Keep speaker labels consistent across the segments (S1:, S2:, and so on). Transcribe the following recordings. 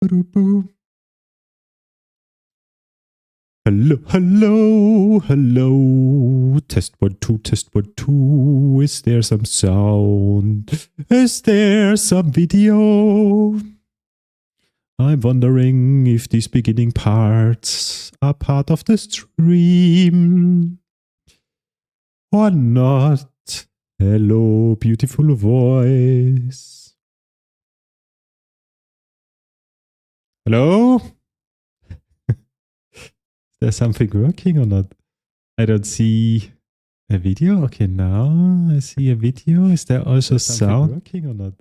S1: Hello, hello, hello. Test 1, 2, test 1, 2. Is there some sound? Is there some video? I'm wondering if these beginning parts are part of the stream or not. Hello, beautiful voice. Hello? Is there something working or not? I don't see a video. Okay, now I see a video. Is there also sound working or not?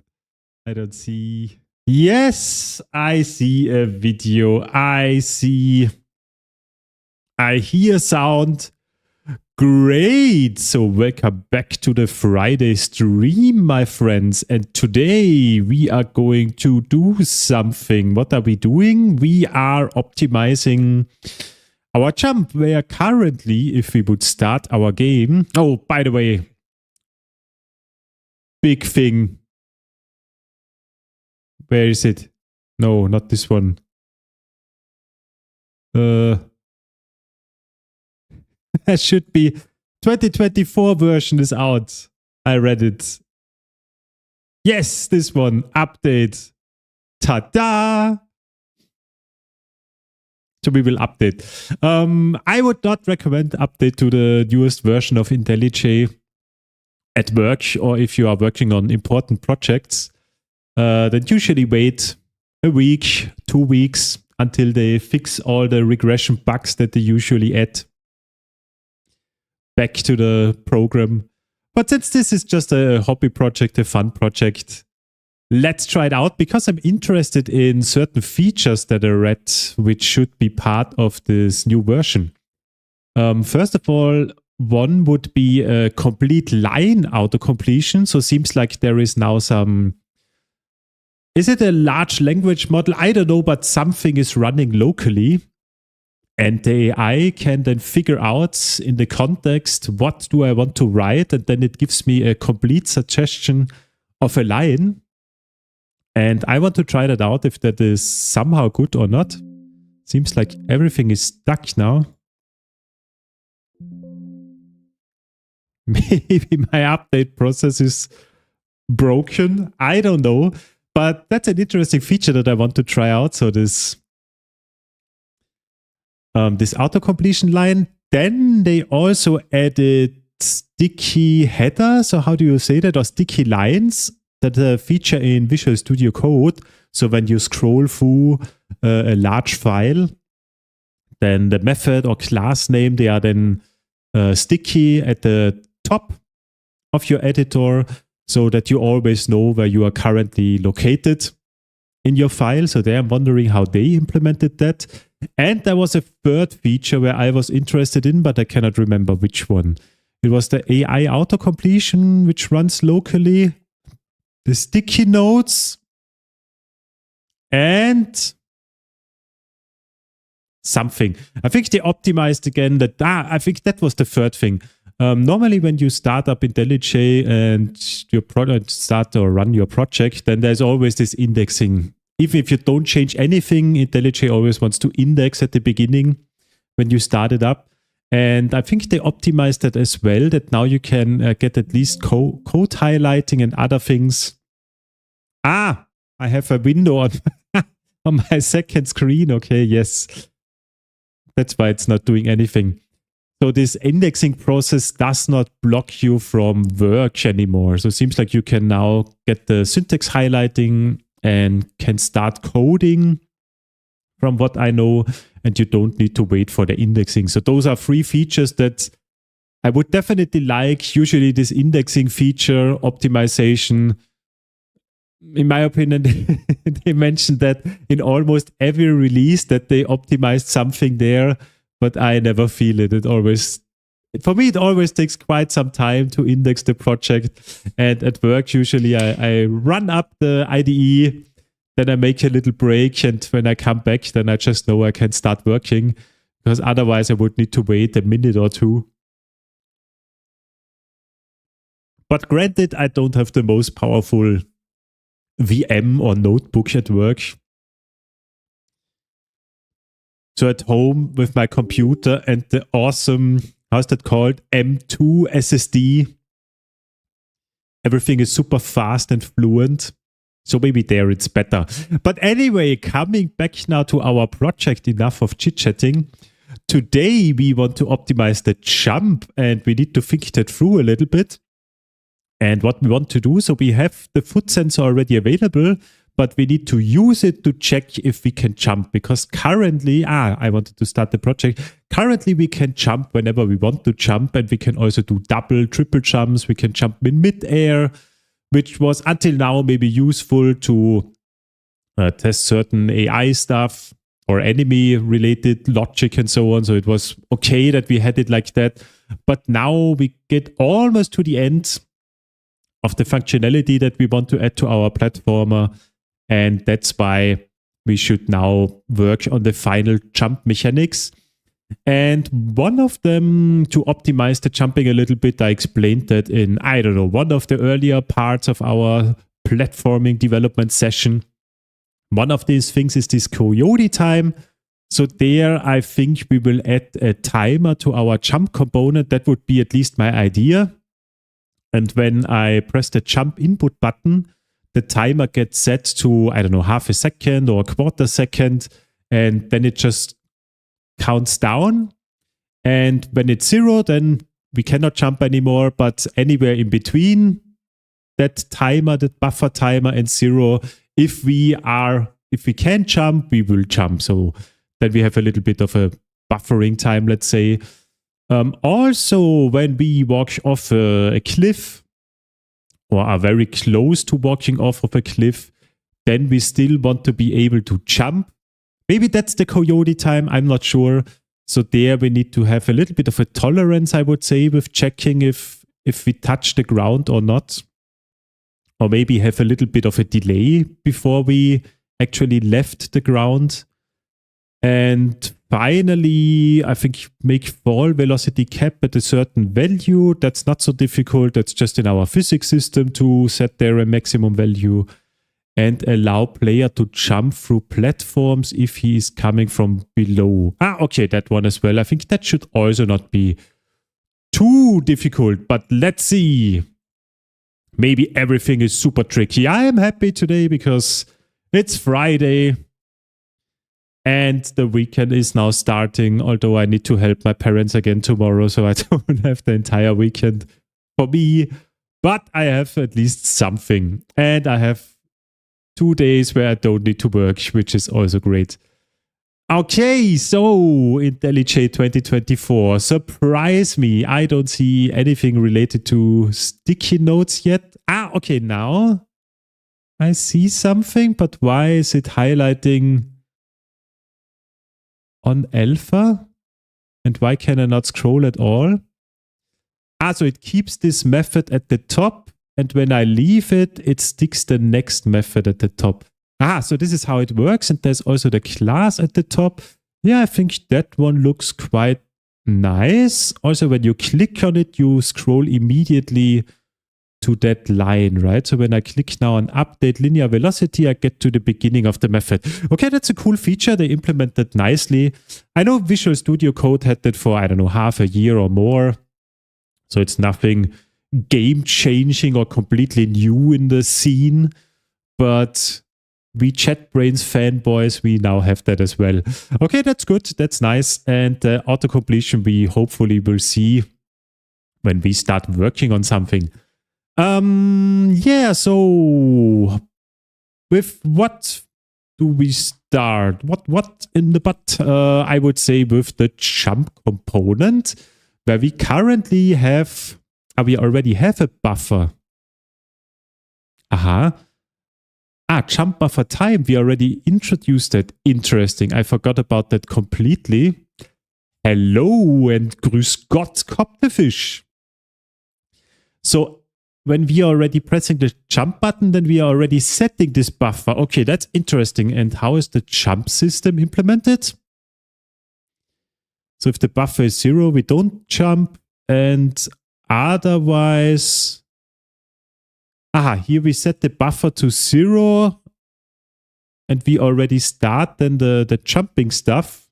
S1: I don't see. Yes, I see a video. I hear sound. Great. So welcome back to the Friday stream, my friends. And today we are going to do something. What are we doing? We are optimizing our jump, where currently, if we would start our game... Oh, by the way, big thing. Where is it? No, not this one. That should be 2024 version is out. I read it. Yes, this one. Update. Ta-da! So we will update. I would not recommend update to the newest version of IntelliJ at work, or if you are working on important projects. Then usually wait a week, 2 weeks until they fix all the regression bugs that they usually add back to the program. But since this is just a hobby project, a fun project, let's try it out, because I'm interested in certain features that I read which should be part of this new version. First of all, one would be a complete line auto-completion. So seems like there is now some... Is it a large language model? I don't know, but something is running locally. And the AI can then figure out in the context, what do I want to write? And then it gives me a complete suggestion of a line. And I want to try that out, if that is somehow good or not. Seems like everything is stuck now. Maybe my update process is broken. I don't know. But that's an interesting feature that I want to try out. So this auto-completion line. Then they also added sticky header. So how do you say that? Or sticky lines. That's a feature in Visual Studio Code. So when you scroll through a large file, then the method or class name, they are then sticky at the top of your editor, so that you always know where you are currently located in your file. So there I'm wondering how they implemented that. And there was a third feature where I was interested in, but I cannot remember which one. It was the AI auto-completion, which runs locally, the sticky notes, and something. I think they optimized again that. I think that was the third thing. Normally, when you start up IntelliJ and your product start or run your project, then there's always this indexing. Even if you don't change anything, IntelliJ always wants to index at the beginning when you start it up. And I think they optimized that as well, that now you can get at least code highlighting and other things. I have a window on, on my second screen. Okay, yes. That's why it's not doing anything. So this indexing process does not block you from work anymore. So it seems like you can now get the syntax highlighting and can start coding, from what I know, and you don't need to wait for the indexing. So those are 3 features that I would definitely like. Usually this indexing feature optimization, in my opinion, they mentioned that in almost every release that they optimized something there. But I never feel it. For me, it always takes quite some time to index the project. And at work, usually I run up the IDE, then I make a little break. And when I come back, then I just know I can start working. Because otherwise I would need to wait a minute or two. But granted, I don't have the most powerful VM or notebook at work. So at home with my computer and the awesome, how's that called? M2 SSD. Everything is super fast and fluent. So maybe there it's better. But anyway, coming back now to our project, enough of chit-chatting. Today we want to optimize the jump and we need to think that through a little bit. And what we want to do, so we have the foot sensor already available, but we need to use it to check if we can jump, because currently, I wanted to start the project. Currently, we can jump whenever we want to jump, and we can also do double, triple jumps. We can jump in mid-air, which was until now maybe useful to test certain AI stuff or enemy-related logic and so on. So it was okay that we had it like that. But now we get almost to the end of the functionality that we want to add to our platformer. And that's why we should now work on the final jump mechanics. And one of them, to optimize the jumping a little bit, I explained that in, I don't know, one of the earlier parts of our platforming development session. One of these things is this coyote time. So there, I think we will add a timer to our jump component. That would be at least my idea. And when I press the jump input button, the timer gets set to, I don't know, half a second or a quarter second. And then it just counts down. And when it's 0, then we cannot jump anymore. But anywhere in between that timer, that buffer timer and 0, if we can jump, we will jump. So then we have a little bit of a buffering time, let's say. Also, when we walk off a cliff or are very close to walking off of a cliff, then we still want to be able to jump. Maybe that's the coyote time, I'm not sure. So there we need to have a little bit of a tolerance, I would say, with checking if we touch the ground or not. Or maybe have a little bit of a delay before we actually left the ground. And finally, I think make fall velocity cap at a certain value. That's not so difficult. That's just in our physics system to set there a maximum value. And allow player to jump through platforms if he is coming from below. Okay, that one as well. I think that should also not be too difficult. But let's see. Maybe everything is super tricky. I am happy today because it's Friday. And the weekend is now starting, although I need to help my parents again tomorrow, so I don't have the entire weekend for me. But I have at least something. And I have 2 days where I don't need to work, which is also great. Okay, so IntelliJ 2024, surprise me. I don't see anything related to sticky notes yet. Okay, now I see something, but why is it highlighting on alpha? And why can I not scroll at all? So it keeps this method at the top, and when I leave it, it sticks the next method at the top. So this is how it works, and there's also the class at the top. Yeah, I think that one looks quite nice. Also, when you click on it, you scroll immediately to that line, right? So when I click now on update linear velocity, I get to the beginning of the method. Okay, that's a cool feature. They implemented nicely. I know Visual Studio Code had that for, I don't know, half a year or more. So it's nothing game-changing or completely new in the scene. But we JetBrains fanboys, we now have that as well. Okay, that's good. That's nice. And auto-completion we hopefully will see when we start working on something. Yeah, so with what do we start? What in the butt? I would say with the jump component, where we currently have, we already have a buffer. Jump buffer time. We already introduced that. Interesting. I forgot about that completely. Hello and grüß Gott, Kopffisch. So when we are already pressing the jump button, then we are already setting this buffer. Okay, that's interesting. And how is the jump system implemented? So if the buffer is 0, we don't jump. And otherwise, here we set the buffer to 0. And we already start then the jumping stuff.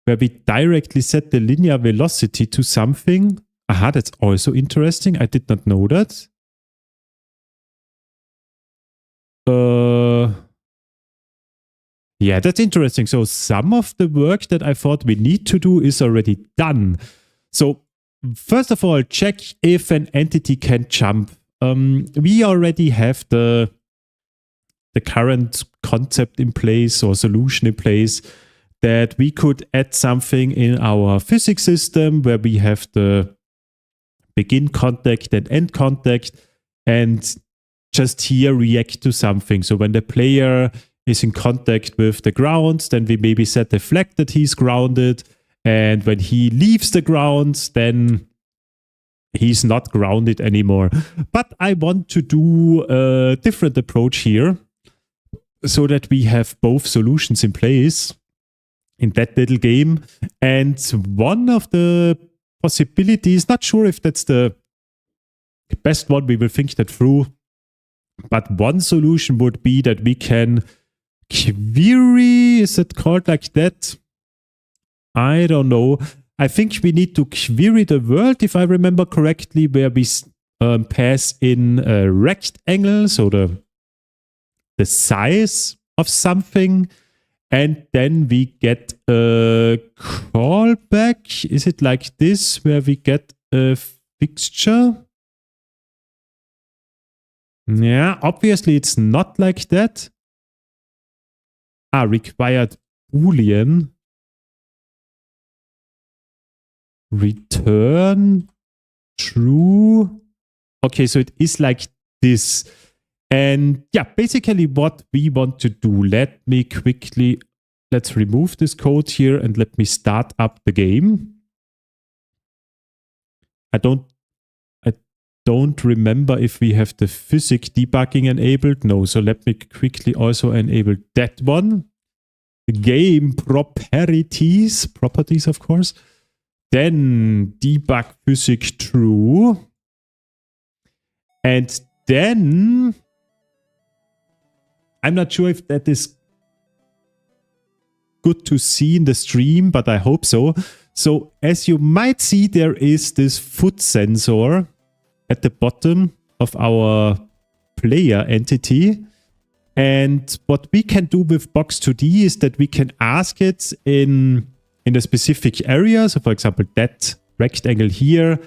S1: where we directly set the linear velocity to something. Aha, that's also interesting. I did not know that. Yeah, that's interesting. So some of the work that I thought we need to do is already done. So first of all, check if an entity can jump. We already have the current concept in place or solution in place that we could add something in our physics system where we have the begin contact and end contact and just here react to something. So when the player is in contact with the ground, then we maybe set a flag that he's grounded. And when he leaves the ground, then he's not grounded anymore. But I want to do a different approach here so that we have both solutions in place in that little game. And one of the possibilities, not sure if that's the best one, we will think that through. But one solution would be that we can query, is it called like that? I don't know. I think we need to query the world, if I remember correctly, where we pass in a rectangle, so the size of something, and then we get a callback. Is it like this, where we get a fixture? Yeah, obviously it's not like that. Required Boolean. Return true. Okay, so it is like this. And yeah, basically what we want to do, let's remove this code here and let me start up the game. I don't remember if we have the physics debugging enabled. No, so let me quickly also enable that one. Game properties, of course. Then debug physics true. And then I'm not sure if that is good to see in the stream, but I hope so. So as you might see, there is this foot sensor at the bottom of our player entity. And what we can do with Box2D is that we can ask it in a specific area. So for example, that rectangle here,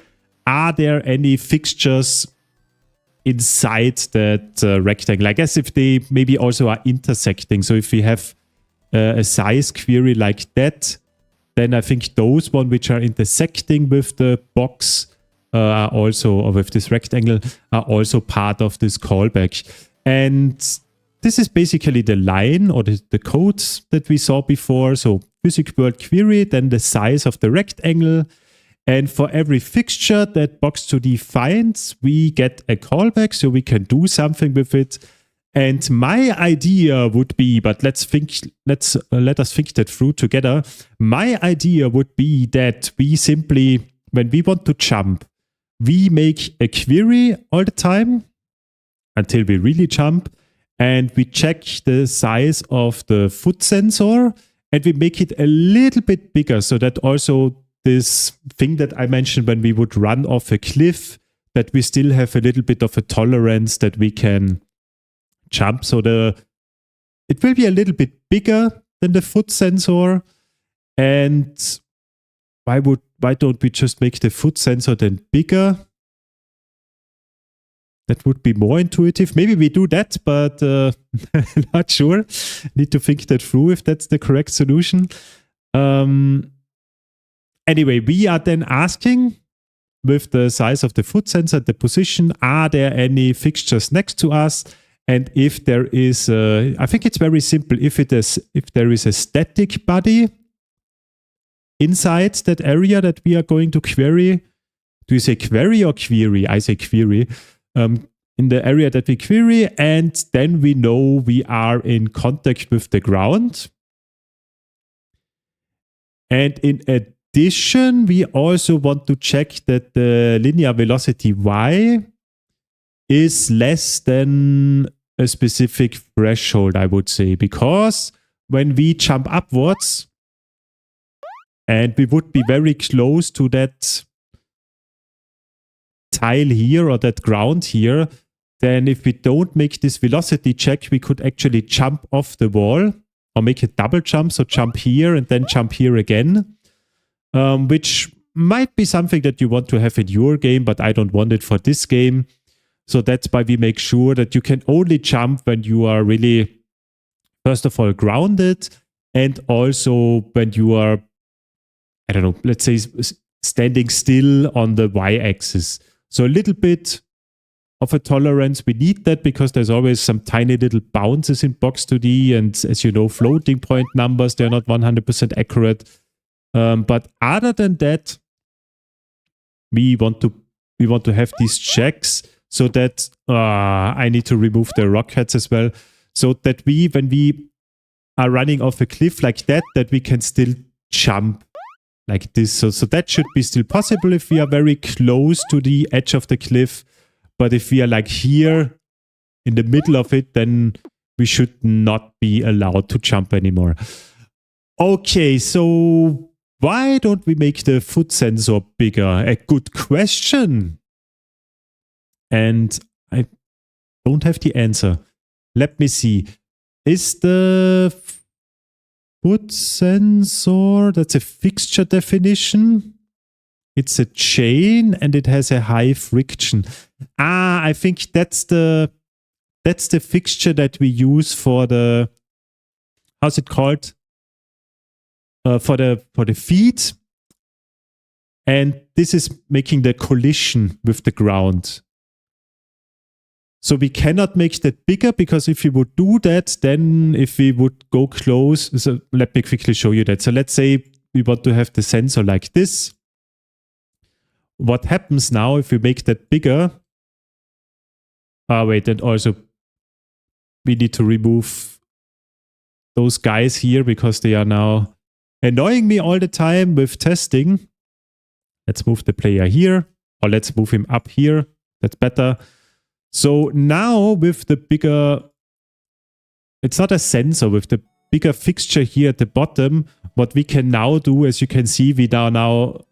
S1: are there any fixtures inside that rectangle? I guess if they maybe also are intersecting. So if we have a size query like that, then I think those ones which are intersecting with the box are also, or with this rectangle, are also part of this callback. And this is basically the line or the code that we saw before. So physics world query, then the size of the rectangle. And for every fixture that Box2D finds, we get a callback, so we can do something with it. And my idea would be, but let us think that through together. My idea would be that we simply, when we want to jump, we make a query all the time until we really jump. And we check the size of the foot sensor and we make it a little bit bigger so that also this thing that I mentioned when we would run off a cliff, that we still have a little bit of a tolerance that we can jump. So it will be a little bit bigger than the foot sensor. And why don't we just make the foot sensor then bigger? That would be more intuitive. Maybe we do that, but not sure. Need to think that through if that's the correct solution. Anyway, we are then asking with the size of the foot sensor, the position, are there any fixtures next to us? And if there is, I think it's very simple. If there is a static body inside that area that we are going to query, do you say query or query? I say query. In the area that we query, and then we know we are in contact with the ground. And in addition, we also want to check that the linear velocity y is less than a specific threshold, I would say, because when we jump upwards, and we would be very close to that tile here or that ground here, then if we don't make this velocity check, we could actually jump off the wall or make a double jump. So jump here and then jump here again, which might be something that you want to have in your game, but I don't want it for this game. So that's why we make sure that you can only jump when you are really, first of all, grounded, and also when you are, I don't know, let's say standing still on the y-axis. So a little bit of a tolerance. We need that because there's always some tiny little bounces in Box2D, and as you know, floating point numbers, they're not 100% accurate. But other than that, we want to have these checks so that I need to remove the rockets as well, so that when we are running off a cliff like that we can still jump like this. So that should be still possible if we are very close to the edge of the cliff. But if we are like here in the middle of it, then we should not be allowed to jump anymore. Okay, so why don't we make the foot sensor bigger? A good question. And I don't have the answer. Let me see. Is the foot sensor, that's a fixture definition. It's a chain and it has a high friction. I think that's the fixture that we use for the, how's it called? For the feet. And this is making the collision with the ground. So we cannot make that bigger, because if we would do that, then if we would go close, so let me quickly show you that. So let's say we want to have the sensor like this. What happens now if we make that bigger? Wait, and also we need to remove those guys here because they are now annoying me all the time with testing. Let's move the player here, or let's move him up here. That's better. So now with the bigger, it's not a sensor, with the bigger fixture here at the bottom, what we can now do, as you can see, we are now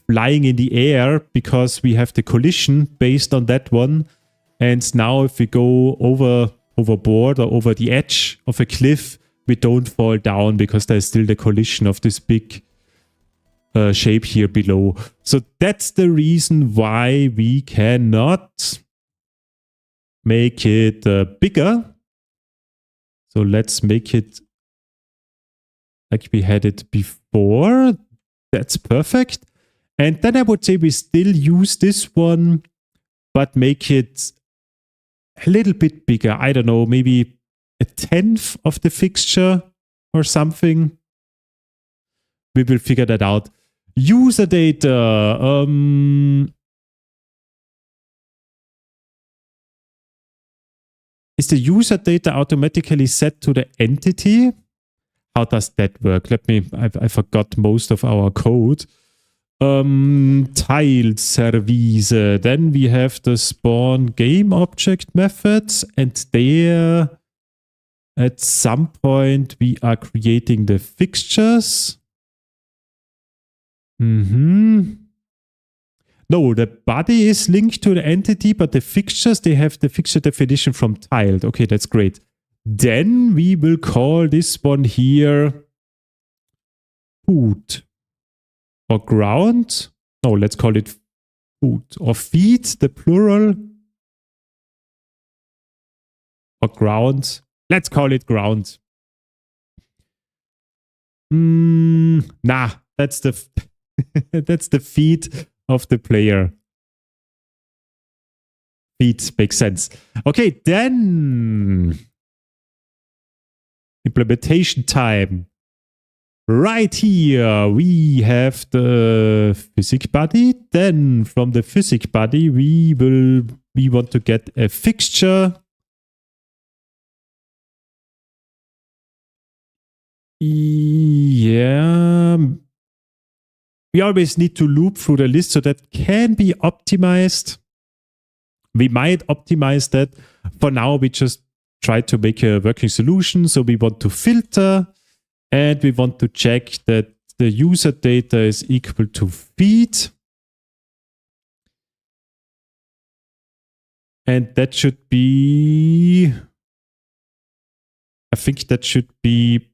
S1: flying in the air because we have the collision based on that one. And now if we go overboard or over the edge of a cliff, we don't fall down because there's still the collision of this big shape here below. So that's the reason why we cannot make it bigger. So let's make it like we had it before. That's perfect. And then I would say we still use this one, but make it a little bit bigger. I don't know, maybe 1/10 of the fixture or something. We will figure that out. User data. Is the user data automatically set to the entity? How does that work? I forgot most of our code. Tiled service. Then we have the spawn game object methods, and there at some point we are creating the fixtures. No, the body is linked to the entity, but the fixtures, they have the fixture definition from tiled. Okay, that's great. Then we will call this one here foot or ground. No, let's call it foot or feet, the plural. Or ground. Let's call it ground. Nah, that's the that's the feet of the player. Feet makes sense. Okay, then implementation time. Right here we have the physics body. Then from the physics body we want to get a fixture. Yeah. We always need to loop through the list, so that can be optimized. We might optimize that. For now, we just try to make a working solution. So we want to filter, and we want to check that the user data is equal to feed. And that should be, I think that should be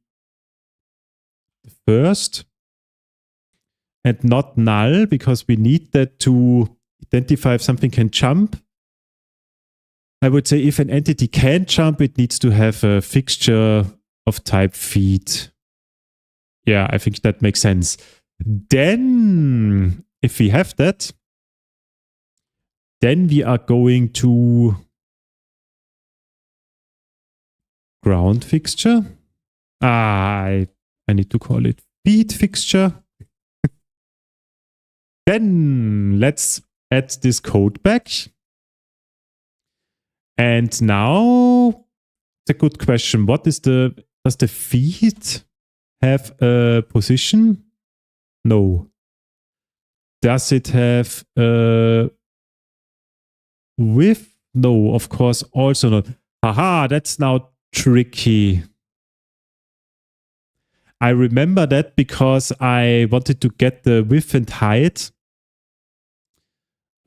S1: first and not null, because we need that to identify if something can jump. I would say if an entity can jump, it needs to have a fixture of type feed. Yeah, I think that makes sense. Then, if we have that, then we are going to ground fixture. I need to call it feed fixture. Then let's add this code back. And now it's a good question. Does the feed have a position? No. Does it have a width? No, of course, also not. Haha, that's now tricky. I remember that because I wanted to get the width and height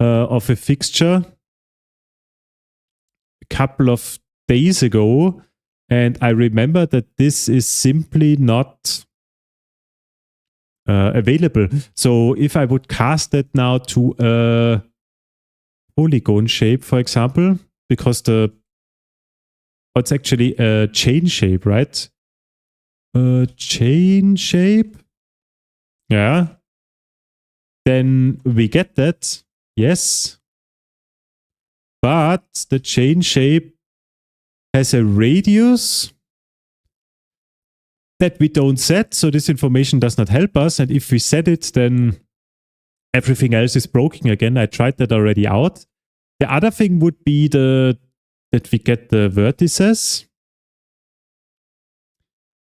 S1: of a fixture a couple of days ago, and I remember that this is simply not available. So if I would cast that now to a polygon shape, for example, because it's actually a chain shape, right? Chain shape. Yeah. Then we get that. Yes. But the chain shape has a radius that we don't set. So this information does not help us. And if we set it, then everything else is broken again. I tried that already out. The other thing would be that we get the vertices.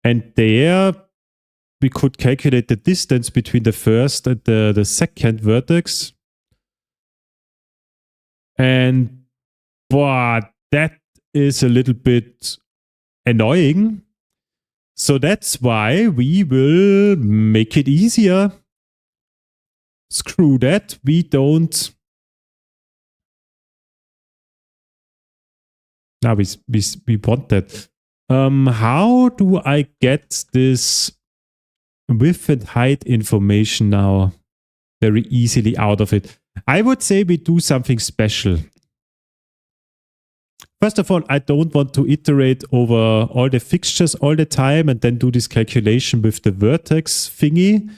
S1: And there we could calculate the distance between the first and the second vertex. And that is a little bit annoying. So that's why we will make it easier. Screw that. We don't. Now we want that. How do I get this width and height information now very easily out of it? I would say we do something special. First of all, I don't want to iterate over all the fixtures all the time and then do this calculation with the vertex thingy.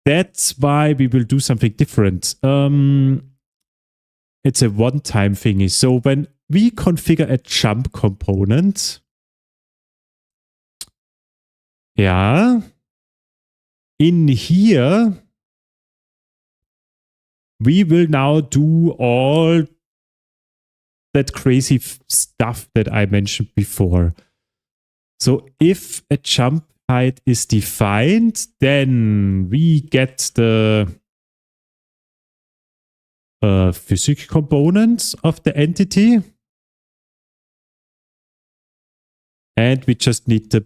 S1: That's why we will do something different. It's a one-time thingy. So when we configure a jump component, yeah, in here, we will now do all that crazy stuff that I mentioned before. So if a jump height is defined, then we get the physics components of the entity. And we just need the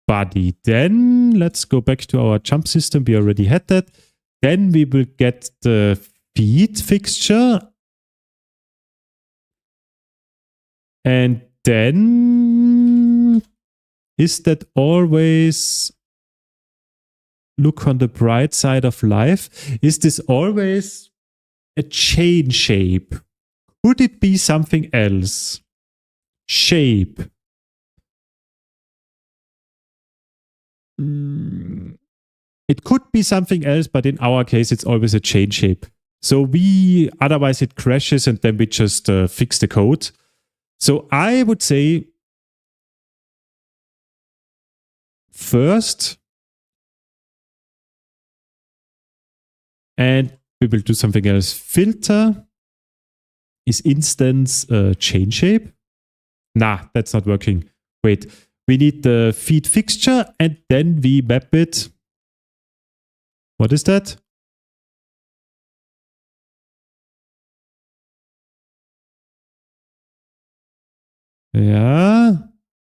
S1: body. Then let's go back to our jump system. We already had that. Then we will get the feed fixture. And then is that always, look on the bright side of life, is this always a chain shape? Could it be something else? Shape. It could be something else, but in our case, it's always a chain shape. So otherwise it crashes and then we just fix the code. So I would say first, and we will do something else. Filter is instance chain shape. Nah, that's not working. Wait, we need the feed fixture and then we map it. What is that? Yeah.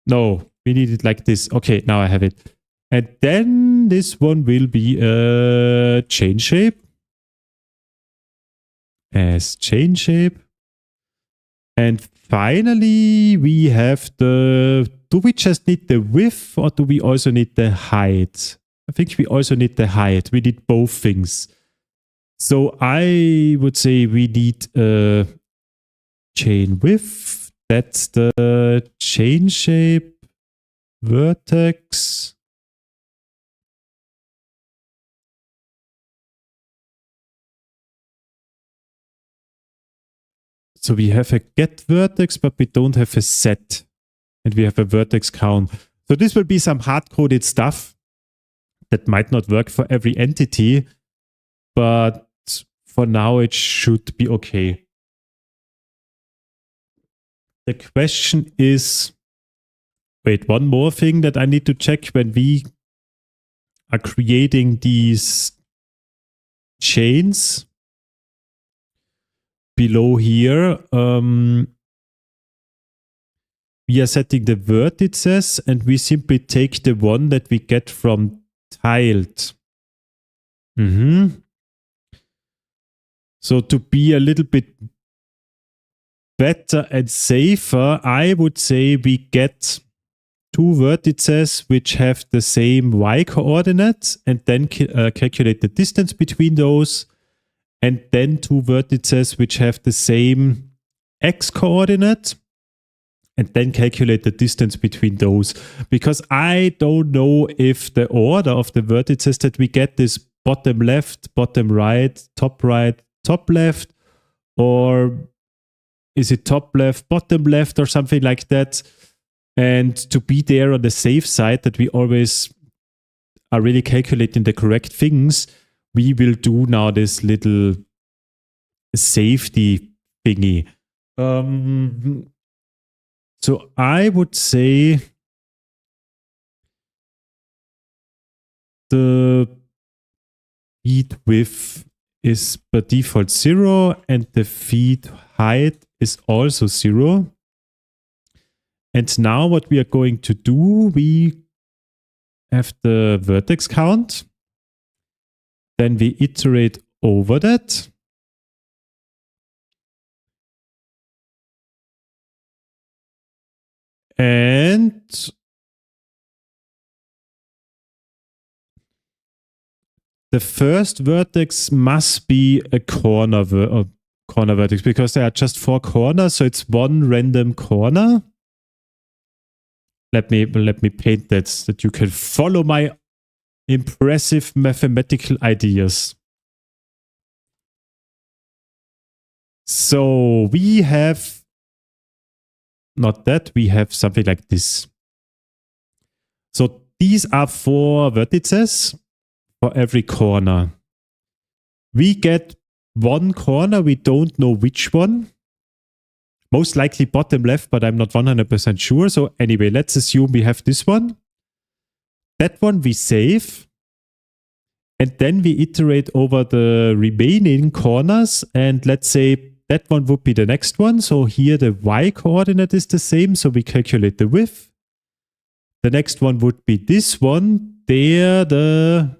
S1: No, we need it like this. Okay, now I have it. And then then this one will be a chain shape. As chain shape. And finally, we have do we just need the width or do we also need the height? I think we also need the height. We need both things. So I would say we need a chain width. That's the chain shape vertex. So we have a get vertex, but we don't have a set. And we have a vertex count. So this will be some hard-coded stuff that might not work for every entity, but for now it should be okay. The question is, wait, one more thing that I need to check when we are creating these chains below here. We are setting the vertices and we simply take the one that we get from tiled. So to be a little bit better and safer, I would say we get two vertices which have the same y coordinates and then calculate the distance between those, and then two vertices which have the same x coordinate and then calculate the distance between those. Because I don't know if the order of the vertices that we get is bottom left, bottom right, top left, or is it top left, bottom left, or something like that. And to be there on the safe side that we always are really calculating the correct things, we will do now this little safety thingy. So I would say the feed width is by default 0 and the feed height is also 0. And now what we are going to do, we have the vertex count. Then we iterate over that. And the first vertex must be a corner vertex because there are just 4 corners, so it's one random corner. Let me paint that so that you can follow my impressive mathematical ideas. So we have not that, we have something like this. So these are 4 vertices for every corner. We get one corner, we don't know which one. Most likely bottom left, but I'm not 100% sure. So anyway, let's assume we have this one. That one we save. And then we iterate over the remaining corners. And let's say that one would be the next one. So here the y coordinate is the same. So we calculate the width. The next one would be this one. There the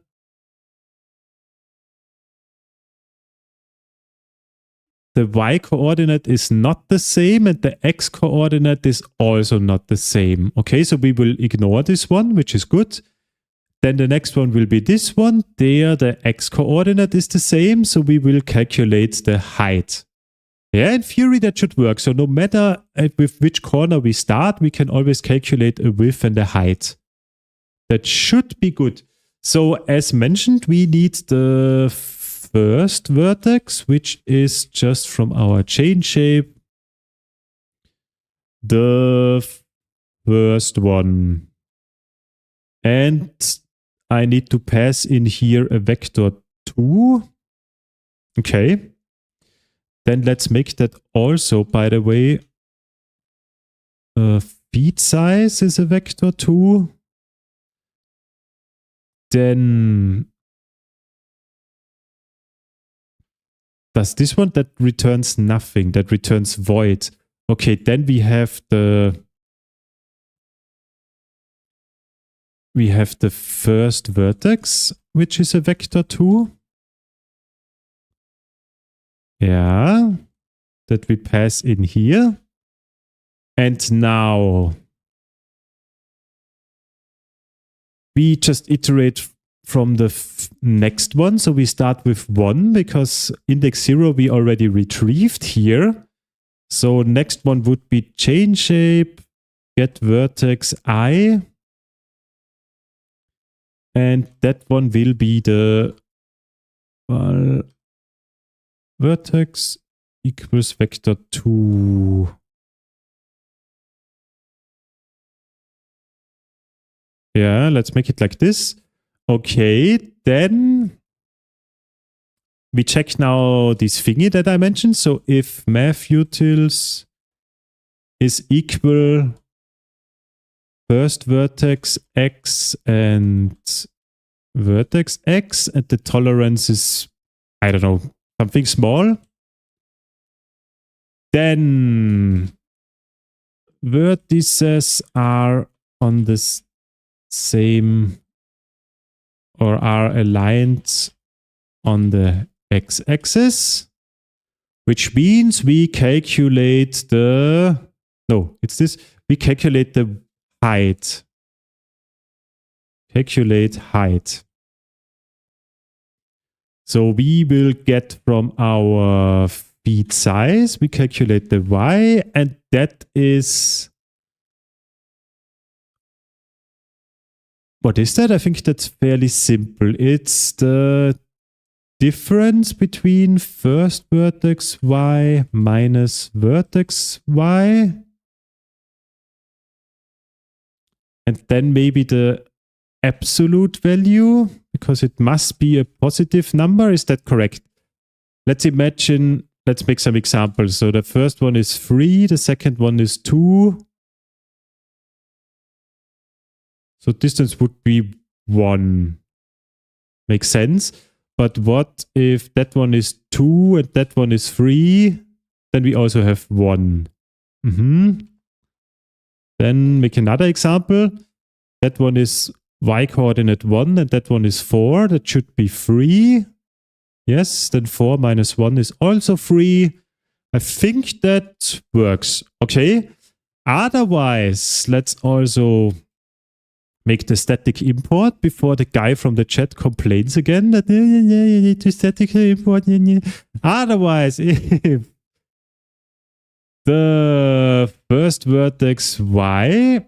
S1: y coordinate is not the same and the x coordinate is also not the same. Okay, so we will ignore this one, which is good. Then the next one will be this one. There the x coordinate is the same, so we will calculate the height. Yeah, in theory that should work. So no matter with which corner we start, we can always calculate a width and a height. That should be good. So as mentioned, we need the first vertex, which is just from our chain shape. The first one. And I need to pass in here a vector 2. Okay. Then let's make that also, by the way, feed size is a vector 2. Then does this one, that returns nothing, that returns void. Okay, then we have the we have the first vertex, which is a vector 2. Yeah, that we pass in here. And now we just iterate from the next one. So we start with 1 because index 0 we already retrieved here. So next one would be chain shape, get vertex I. And that one will be the vertex equals vector 2. Yeah, let's make it like this. Okay, then we check now this thingy that I mentioned. So if mathutils is equal first vertex x and vertex x, and the tolerance is, I don't know, something small, then vertices are on this same or are aligned on the x-axis, which means we calculate the, no, it's this, we calculate the height. Calculate height. So we will get from our feet size, we calculate the y, and that is, what is that? I think that's fairly simple. It's the difference between first vertex y minus vertex y. And then maybe the absolute value, because it must be a positive number. Is that correct? Let's imagine, let's make some examples. So the first one is 3, the second one is 2. So distance would be 1. Makes sense. But what if that one is 2 and that one is 3? Then we also have 1. Then make another example. That one is y coordinate 1 and that one is 4. That should be 3. Yes, then 4 minus 1 is also 3. I think that works. Okay. Otherwise, let's also make the static import before the guy from the chat complains again that you need to statically import. Otherwise, if the first vertex y,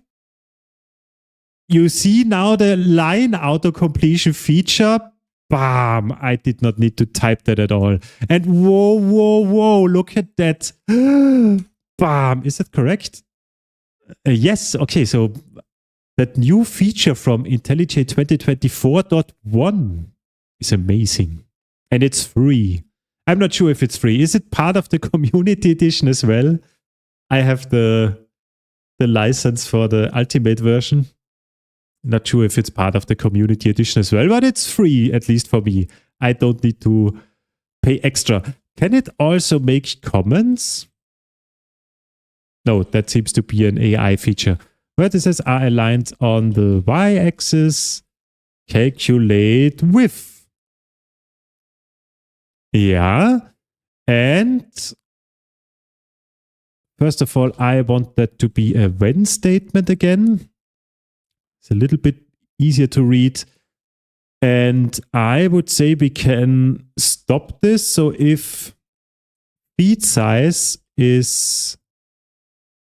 S1: you see now the line auto-completion feature. Bam! I did not need to type that at all. And whoa, look at that. Bam! Is that correct? Yes. Okay, so that new feature from IntelliJ 2024.1 is amazing. And it's free. I'm not sure if it's free. Is it part of the community edition as well? I have the license for the ultimate version. Not sure if it's part of the community edition as well, but it's free, at least for me. I don't need to pay extra. Can it also make comments? No, that seems to be an AI feature. Vertices are aligned on the y-axis. Calculate width. Yeah. And first of all, I want that to be a when statement again. It's a little bit easier to read. And I would say we can stop this. So if feet size is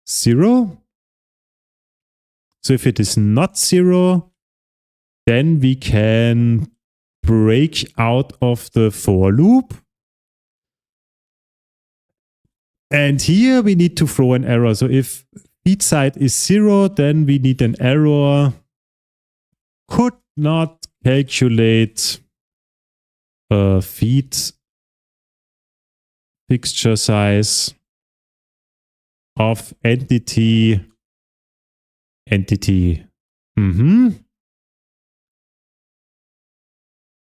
S1: 0, so if it is not 0, then we can break out of the for loop. And here we need to throw an error. So if feet size is 0, then we need an error. Could not calculate feet fixture size of entity.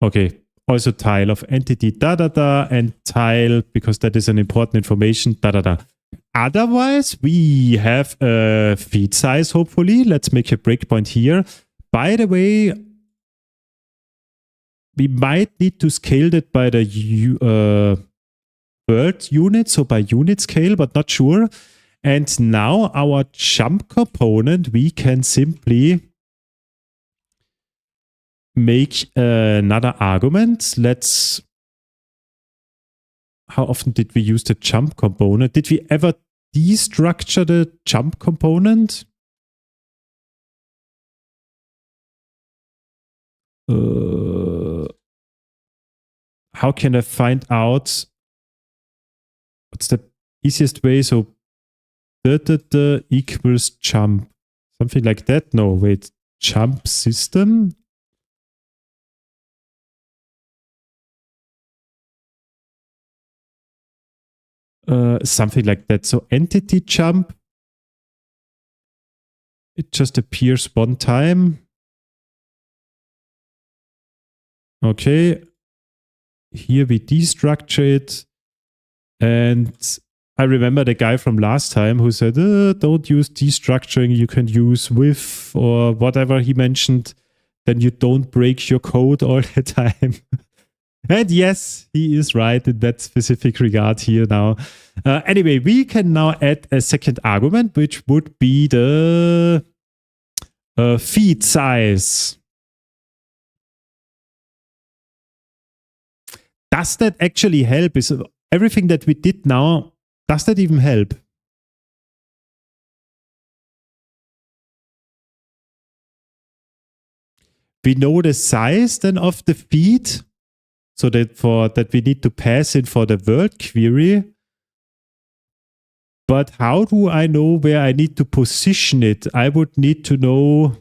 S1: Okay. Also tile of entity and tile, because that is an important information Otherwise, we have a feet size, hopefully. Let's make a breakpoint here. By the way, we might need to scale that by the world unit, so by unit scale, but not sure. And now our jump component, we can simply make another argument. How often did we use the jump component? Did we ever destructure the jump component? How can I find out what's the easiest way? So equals jump. Something like that? No, wait. Jump system? Something like that. So entity jump. It just appears one time. Okay. Here we destructure it. And I remember the guy from last time who said, don't use destructuring, you can use with or whatever he mentioned. Then you don't break your code all the time. And yes, he is right in that specific regard here now. Anyway, we can now add a second argument, which would be the feed size. Does that actually help? Is everything that we did now, does that even help? We know the size then of the feed, so that we need to pass in for the world query. But how do I know where I need to position it? I would need to know.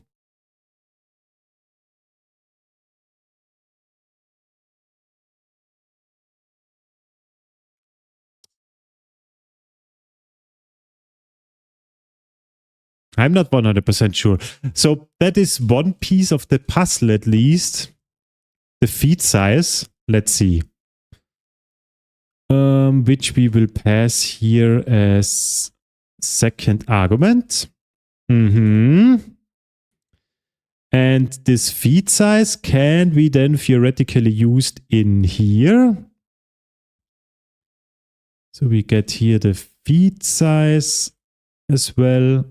S1: I'm not 100% sure. So that is one piece of the puzzle at least. The feed size. Let's see. Which we will pass here as second argument. And this feed size can be then theoretically used in here. So we get here the feed size as well.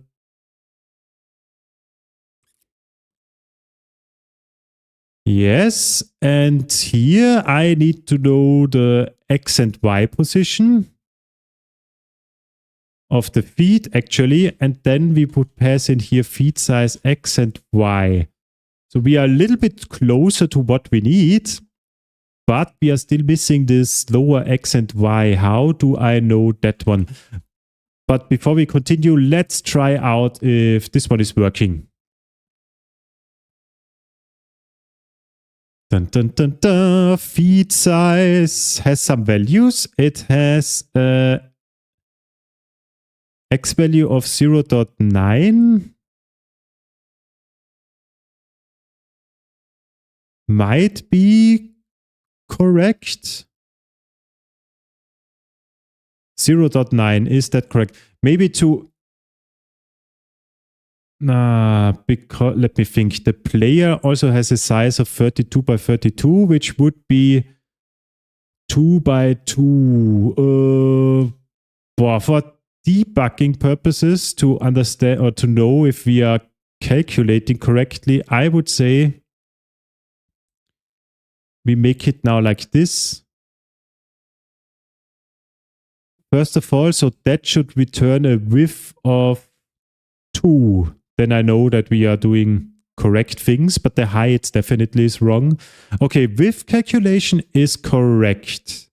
S1: Yes, and here I need to know the X and Y position of the feed actually, and then we would pass in here feed size X and Y. So we are a little bit closer to what we need, but we are still missing this lower X and Y. How do I know that one? But before we continue, let's try out if this one is working. Dun, dun, dun, dun. Feed size has some values. It has X value of 0.9. Might be correct. 0.9, is that correct? Maybe to... because let me think. The player also has a size of 32 by 32, which would be 2 by 2. For debugging purposes, to understand or to know if we are calculating correctly, I would say we make it now like this. First of all, so that should return a width of 2. Then I know that we are doing correct things, but the height definitely is wrong. Okay, width calculation is correct.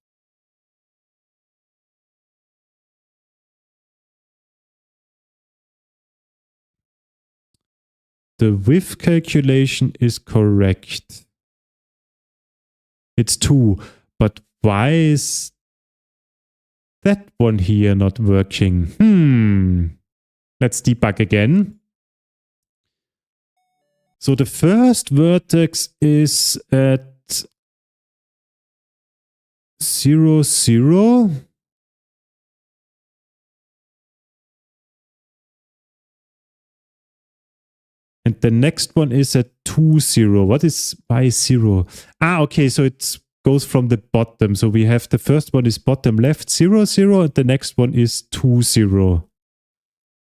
S1: The width calculation is correct. It's 2. But why is that one here not working? Let's debug again. So the first vertex is at 0, 0. And the next one is a 2, 0. What is by 0? Okay, so it goes from the bottom. So we have the first one is bottom left 0, 0, and the next one is 2, 0.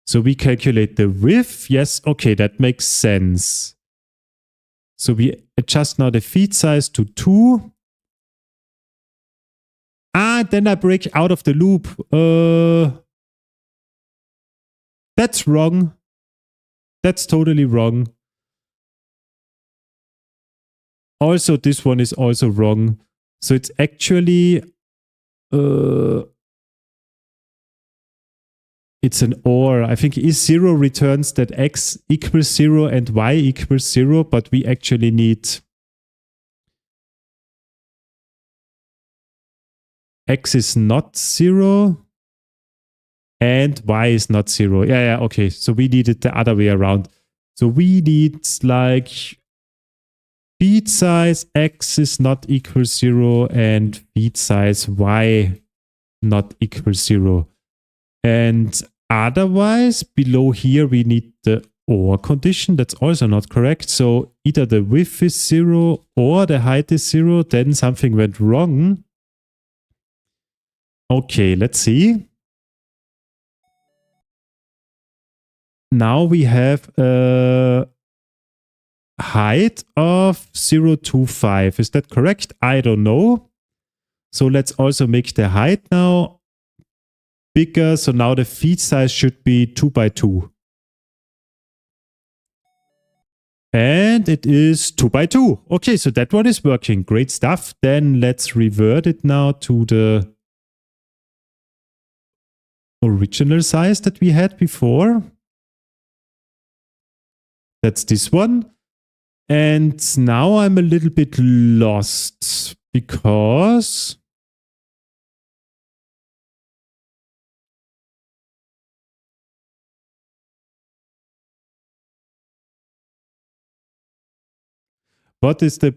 S1: So we calculate the width. Yes, okay, that makes sense. So we adjust now the feed size to 2. Then I break out of the loop. That's wrong. That's totally wrong. Also, this one is also wrong. So it's actually it's an or. I think is 0 returns that x equals 0 and y equals 0, but we actually need x is not 0 and y is not 0. Yeah, okay. So we need it the other way around. So we need like feed size x is not equal 0 and feed size y not equal 0. And otherwise, below here, we need the or condition. That's also not correct. So either the width is 0 or the height is 0. Then something went wrong. Okay, let's see. Now we have a height of 0.25. Is that correct? I don't know. So let's also make the height now bigger. So now the feed size should be 2 by 2. And it is 2 by 2. Okay, so that one is working. Great stuff. Then let's revert it now to the original size that we had before. That's this one. And now I'm a little bit lost because what is the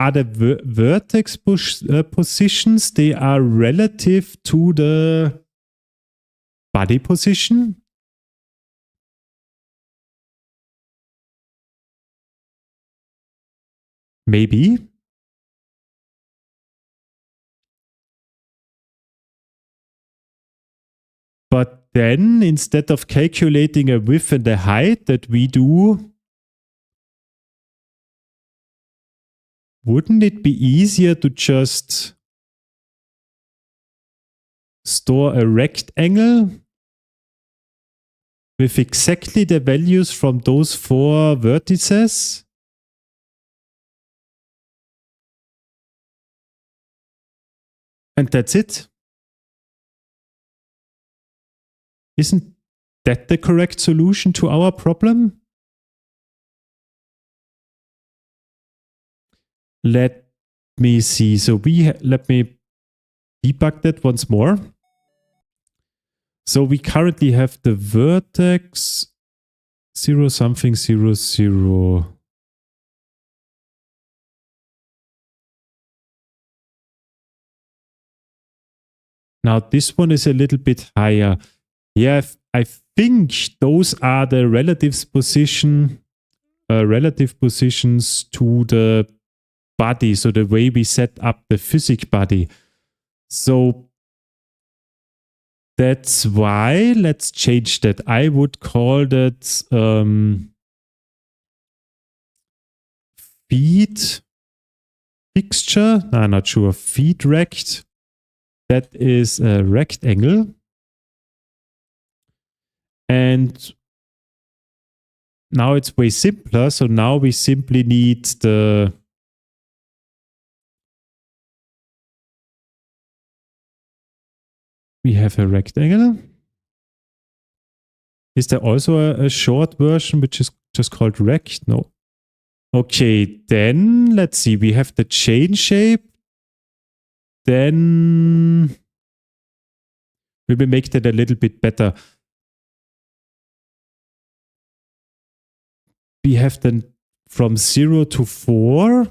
S1: other vertex positions? They are relative to the body position. Maybe. But then instead of calculating a width and a height that we do, wouldn't it be easier to just store a rectangle with exactly the values from those 4 vertices? And that's it. Isn't that the correct solution to our problem? Let me see. So let me debug that once more. So we currently have the vertex 0 something 0 0. Now this one is a little bit higher. Yeah, I think those are the relative positions to the body. So the way we set up the physics body. So that's why let's change that. I would call that feed fixture. No, I'm not sure. Feed rect. That is a rectangle. And now it's way simpler. So now we simply need the we have a rectangle. Is there also a short version which is just called rect? No. Okay, then let's see. We have the chain shape. Then we will make that a little bit better. We have then from 0 to 4.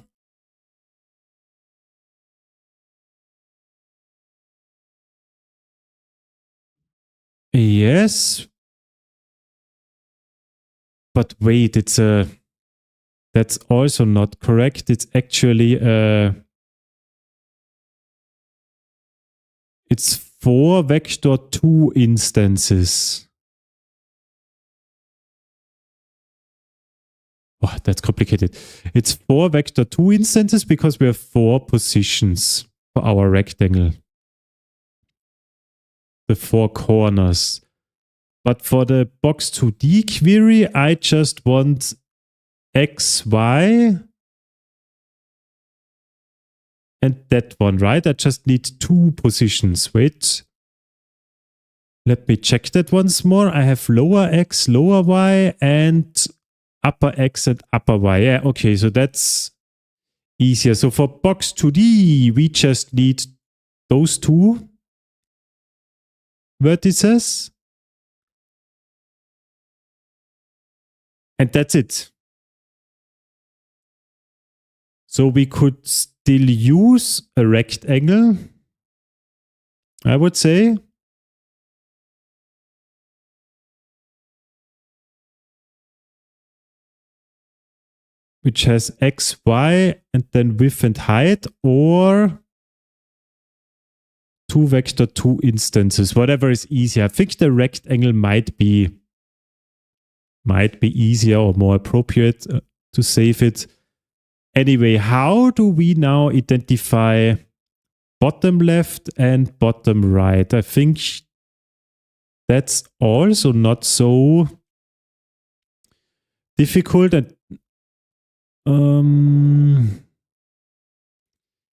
S1: Yes. but wait, that's also not correct. It's actually it's 4 vector 2 instances. Oh, that's complicated. It's 4 vector 2 instances because we have 4 positions for our rectangle. The 4 corners. But for the box2D query, I just want X, Y, and that one, right? I just need 2 positions. Wait. Let me check that once more. I have lower X, lower Y, and upper X and upper Y. Yeah, okay, so that's easier. So for box2D, we just need those 2 vertices. And that's it. So we could still use a rectangle, I would say. Which has X, Y, and then width and height, or 2 vector 2 instances, whatever is easier. I think the rectangle might be easier or more appropriate to save it. Anyway, how do we now identify bottom left and bottom right? I think that's also not so difficult. And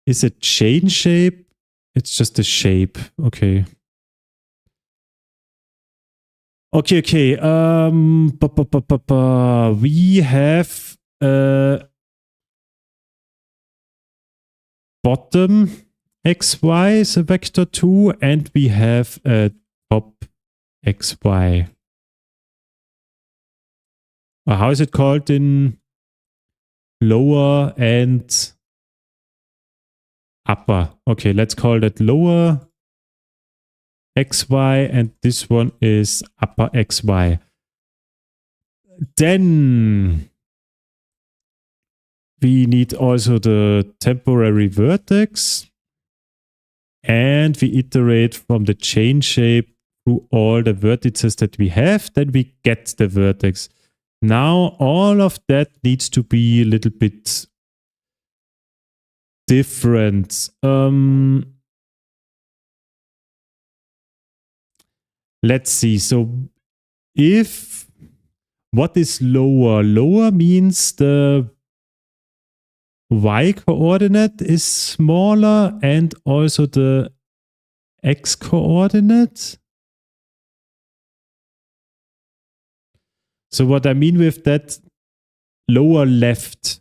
S1: is it chain shape? It's just a shape. Okay. Okay. We have bottom XY is a vector 2, and we have a top XY. How is it called in lower and upper? Okay, let's call that lower XY, and this one is upper XY. Then we need also the temporary vertex, and we iterate from the chain shape through all the vertices that we have. Then we get the vertex. Now all of that needs to be a little bit different. Let's see. So what is lower? Lower means the y coordinate is smaller and also the x coordinate. So what I mean with that, lower left,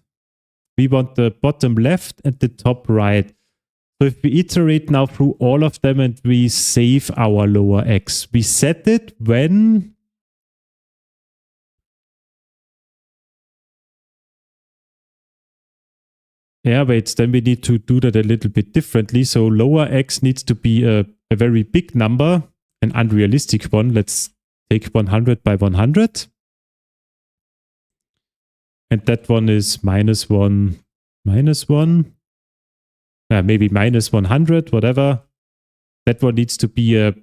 S1: we want the bottom left and the top right. So if we iterate now through all of them and we save our lower x, we set it when wait, then we need to do that a little bit differently. So lower x needs to be a very big number, an unrealistic one. Let's take 100 by 100. And that one is -1, -1. Maybe -100, whatever. That one needs to be a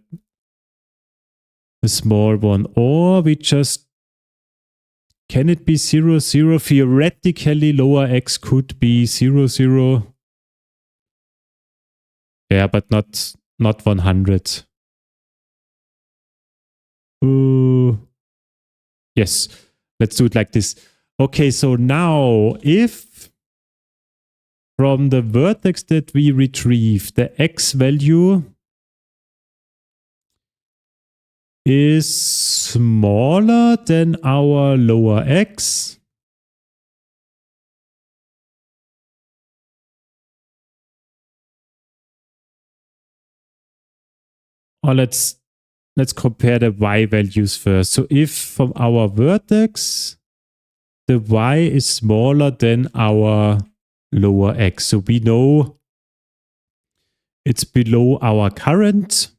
S1: small one. Or we just, can it be 0, 0? Theoretically, lower x could be 0, 0. Yeah, but not 100. Yes, let's do it like this. Okay, so now if from the vertex that we retrieve, the x value is smaller than our lower x, or let's compare the y values first. So if from our vertex the y is smaller than our lower x, so we know it's below our current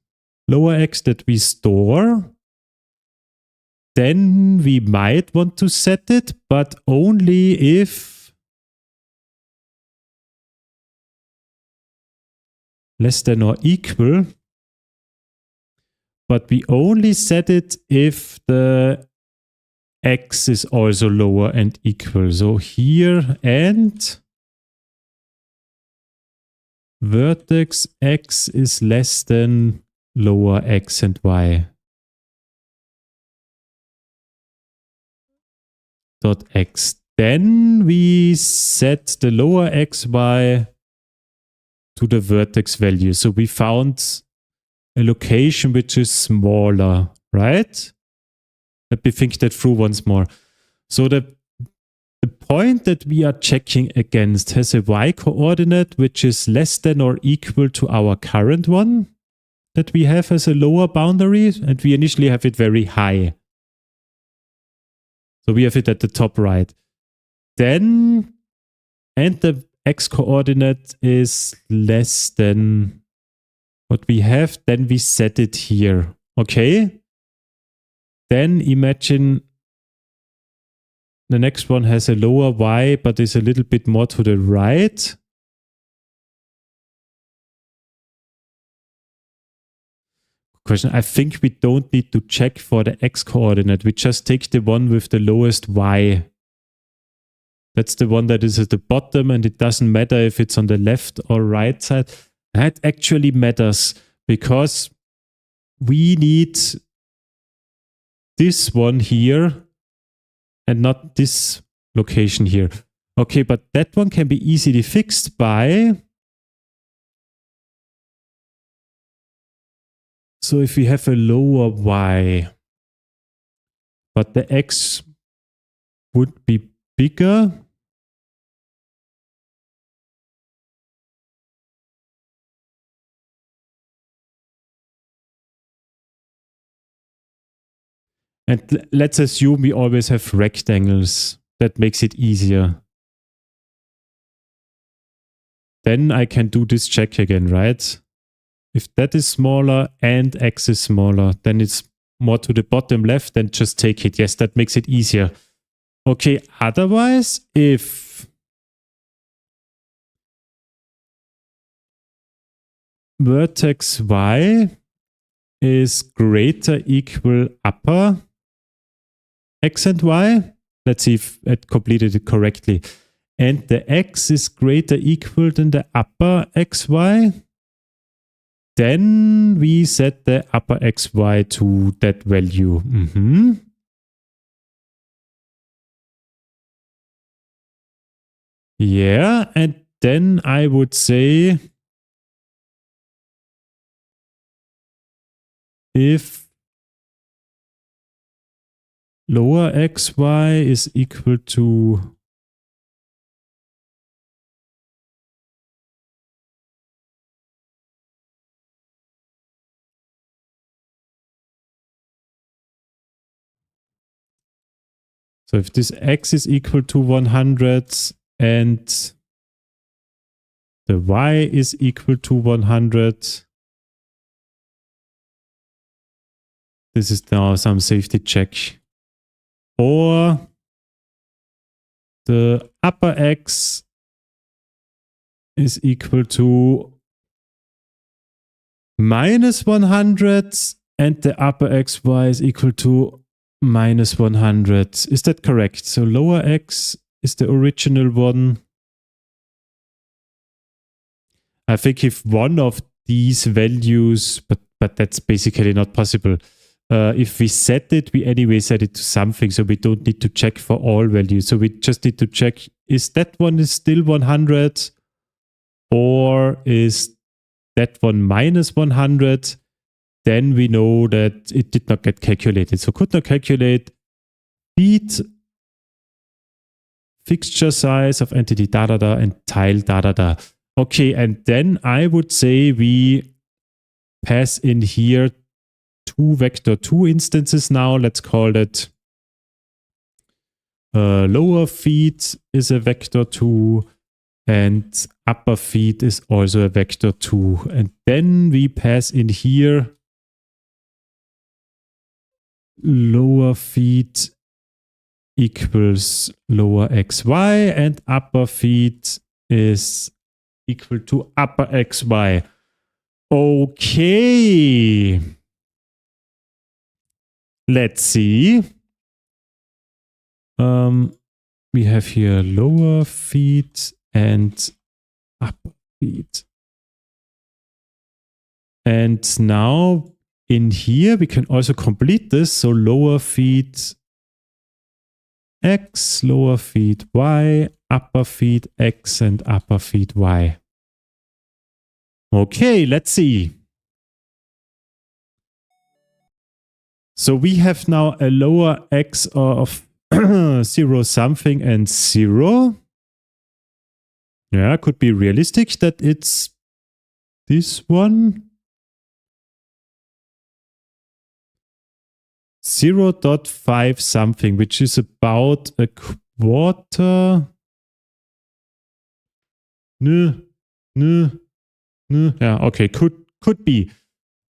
S1: lower x that we store, then we might want to set it, but only if less than or equal. But we only set it if the x is also lower and equal. So here and vertex x is less than lower x and y. Dot x. Then we set the lower xy to the vertex value. So we found a location which is smaller, right? Let me think that through once more. So the point that we are checking against has a y coordinate which is less than or equal to our current one that we have as a lower boundary, and we initially have it very high. So we have it at the top right. Then, and the x coordinate is less than what we have, then we set it here. Okay? Then imagine the next one has a lower y, but is a little bit more to the right. Question. I think we don't need to check for the x coordinate. We just take the one with the lowest y. That's the one that is at the bottom, and it doesn't matter if it's on the left or right side. That actually matters because we need this one here and not this location here. Okay, but that one can be easily fixed by... So if we have a lower y, but the x would be bigger, and let's assume we always have rectangles. That makes it easier. Then I can do this check again, right? If that is smaller and x is smaller, then it's more to the bottom left, then just take it. Yes, that makes it easier. Okay, otherwise, if vertex y is greater equal upper x and y, let's see if it completed it correctly, and the x is greater equal than the upper xy, then we set the upper xy to that value. Yeah, and then I would say if lower xy is equal to so if this x is equal to 100 and the y is equal to 100, this is now some safety check. Or the upper x is equal to minus 100 and the upper xy is equal to minus 100. Is that correct? So lower x is the original one. I think if one of these values, but that's basically not possible. If we set it, we anyway set it to something, so we don't need to check for all values. So we just need to check, is that one is still 100 or is that one minus 100? Then we know that it did not get calculated. So could not calculate feet, fixture size of entity and tile Okay, and then I would say we pass in here two vector2 instances now. Let's call it lower feet is a vector2 and upper feet is also a vector2. And then we pass in here lower feet equals lower xy and upper feet is equal to upper xy. Okay. Let's see. We have here lower feet and upper feet. And now in here, we can also complete this. So lower feet x, lower feet y, upper feet x, and upper feet y. Okay, let's see. So we have now a lower x of 0 something and 0. Yeah, could be realistic that it's this one. 0.5 something, which is about a quarter. No. Yeah, okay, could be.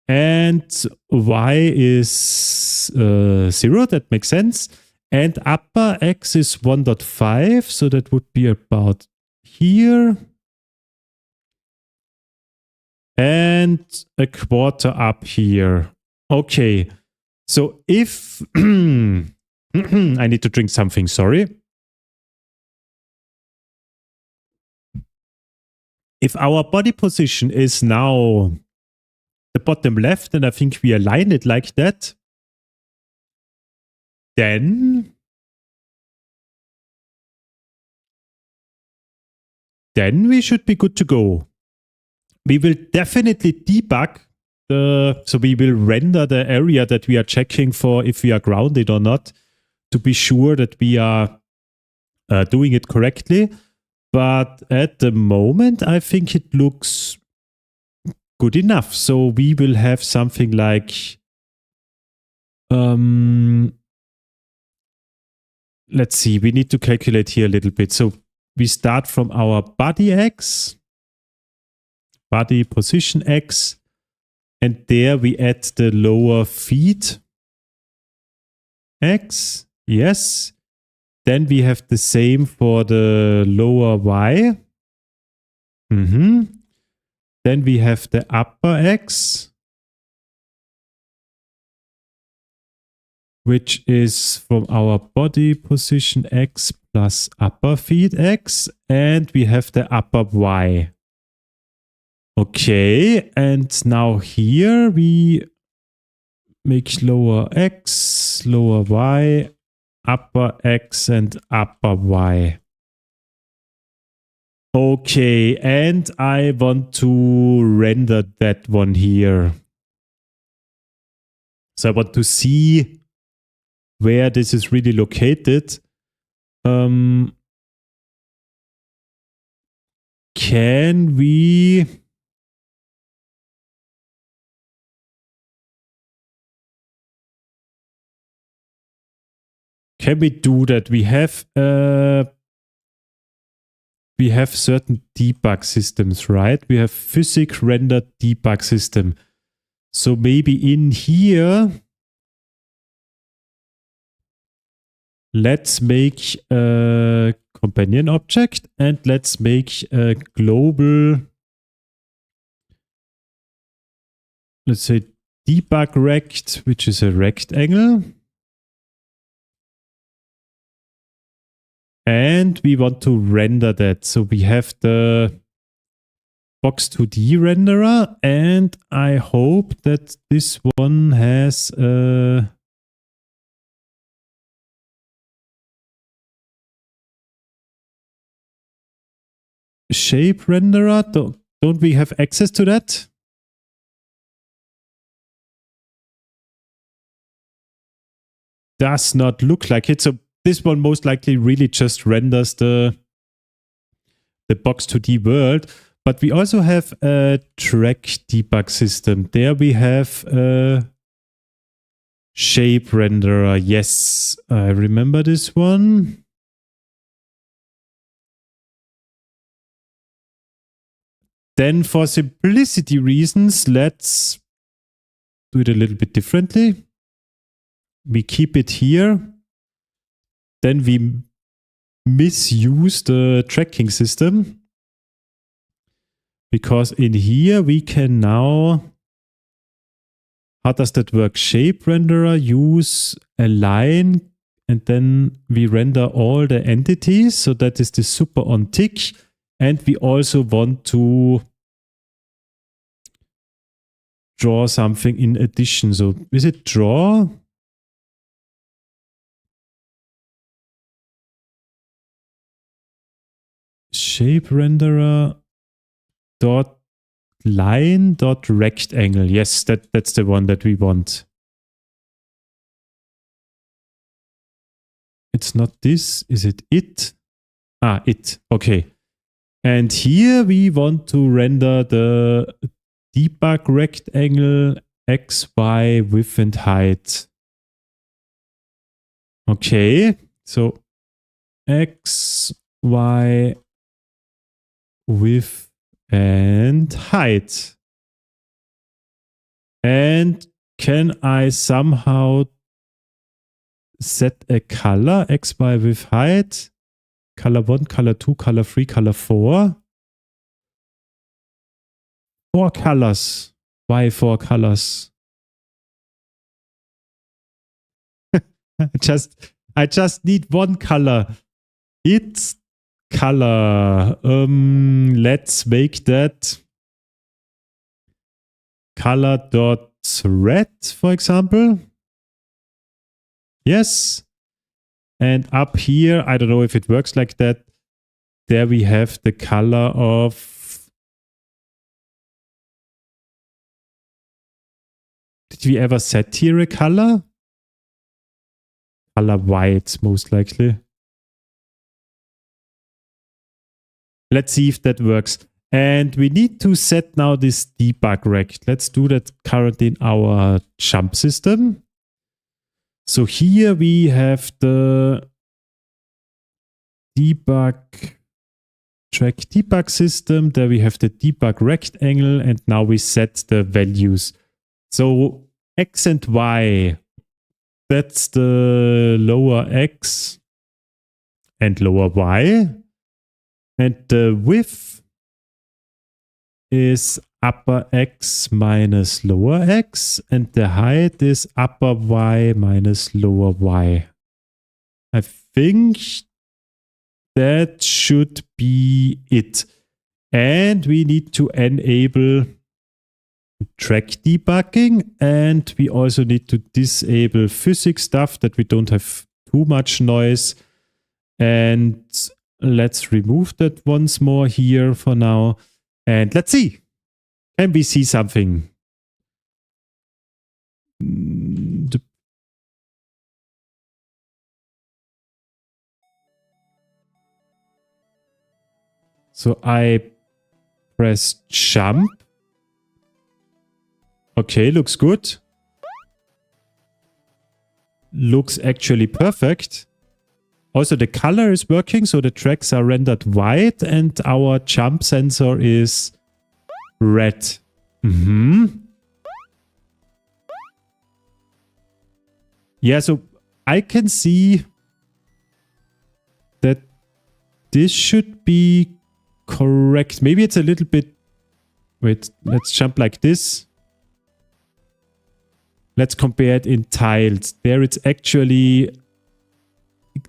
S1: And y is 0, that makes sense. And upper x is 1.5, so that would be about here. And a quarter up here. Okay. So if I need to drink something, sorry. If our body position is now the bottom left, and I think we align it like that, then we should be good to go. We will definitely debug so we will render the area that we are checking for if we are grounded or not, to be sure that we are doing it correctly. But at the moment, I think it looks good enough. So we will have something like let's see, we need to calculate here a little bit. So we start from our body x, body position x, and there we add the lower feet x. Yes. Then we have the same for the lower y. Then we have the upper x, which is from our body position x plus upper feet x. And we have the upper y. Okay, and now here we make lower x, lower y, upper x, and upper y. Okay, and I want to render that one here. So I want to see where this is really located. Can we... Can we do that? We have certain debug systems, right? We have physics rendered debug system. So maybe in here, let's make a companion object and let's make a global, let's say debug rect, which is a rectangle. And we want to render that. So we have the box 2D renderer, and I hope that this one has a shape renderer. Don't we have access to that? Does not look like it. So this one most likely really just renders the box 2D world. But we also have a track debug system. There we have a shape renderer. Yes, I remember this one. Then for simplicity reasons, let's do it a little bit differently. we keep it here. Then we misuse the tracking system. Because in here we can now, how does that work? Shape renderer, use align, and then we render all the entities. So that is the super on tick. And we also want to draw something in addition. So is it draw? Shape renderer dot line dot rectangle. Yes, that's the one that we want. It's not this. Is it it? Ah, it. Okay. And here we want to render the debug rectangle X, Y, width and height. Okay. So X, Y, width and height. And can I somehow set a color? X, Y, width, height. Color 1, color 2, color 3, color 4. 4 colors. Why 4 colors? I just need one color. It's color. Let's make that color dot red, for example. Yes. And up here, I don't know if it works like that. There we have the color of... Did we ever set here a color? Color white, most likely. Let's see if that works. And we need to set now this debug rect. Let's do that currently in our jump system. So here we have the debug track debug system. There we have the debug rectangle, and now we set the values. So X and Y, that's the lower X and lower Y. And the width is upper X minus lower X, and the height is upper Y minus lower Y. I think that should be it. And we need to enable track debugging, and we also need to disable physics stuff that we don't have too much noise. And let's remove that once more here for now. And let's see. Can we see something? So I press jump. Okay, looks good. Looks actually perfect. Also, the color is working, so the tracks are rendered white and our jump sensor is red. Yeah, so I can see that this should be correct. Maybe it's a little bit... Wait, let's jump like this. Let's compare it in tiles. There it's actually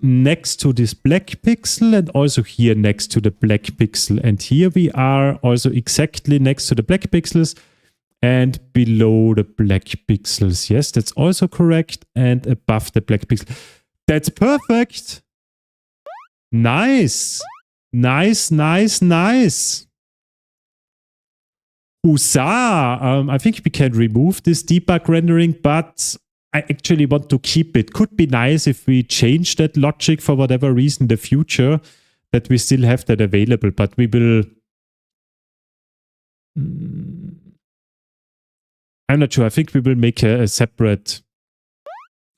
S1: next to this black pixel and also here next to the black pixel. And here we are also exactly next to the black pixels and below the black pixels. Yes, that's also correct. And above the black pixel. That's perfect. Nice. Nice, nice, nice. Huzzah! I think we can remove this debug rendering, but I actually want to keep it. Could be nice if we change that logic for whatever reason in the future, that we still have that available, but we will... I'm not sure. I think we will make a separate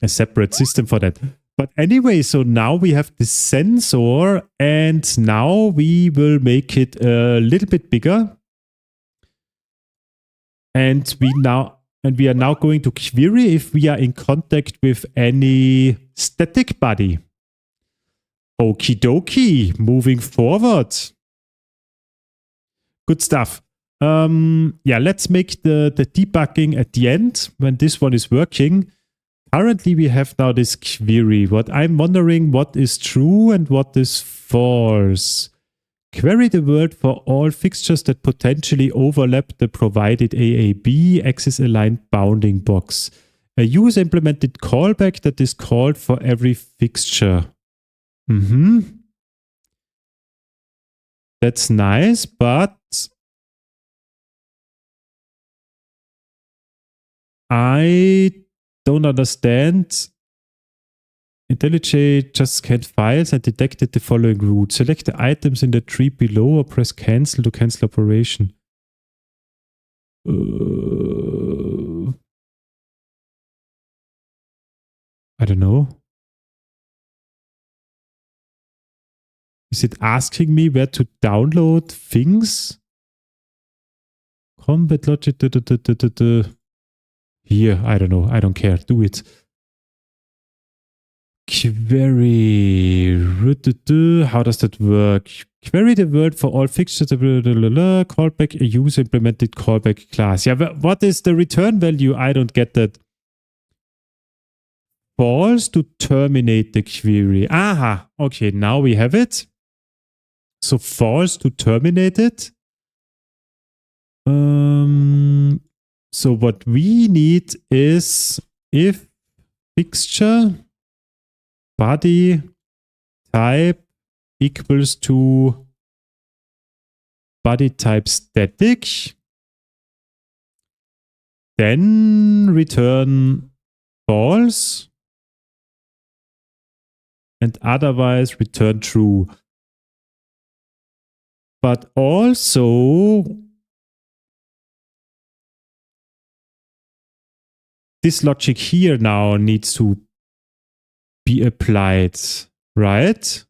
S1: system for that. But anyway, so now we have this sensor, and now we will make it a little bit bigger. And we now, And we are now going to query if we are in contact with any static body. Okie dokie, moving forward. Good stuff. Yeah, let's make the debugging at the end when this one is working. Currently, we have now this query. What I'm wondering, what is true and what is false? Query the world for all fixtures that potentially overlap the provided AAB axis-aligned bounding box. A user-implemented callback that is called for every fixture. That's nice, but I don't understand. IntelliJ just scanned files and detected the following route. Select the items in the tree below or press cancel to cancel operation. I don't know. Is it asking me where to download things? Combat logic. Here, I don't know. I don't care. Do it. Query. How does that work? Query the word for all fixtures. Callback a user implemented callback class. Yeah, what is the return value? I don't get that. False to terminate the query. Aha. Okay, now we have it. So false to terminate it. So what we need is if fixture body type equals to body type static, then return false and otherwise return true. But also this logic here now needs to be applied, right?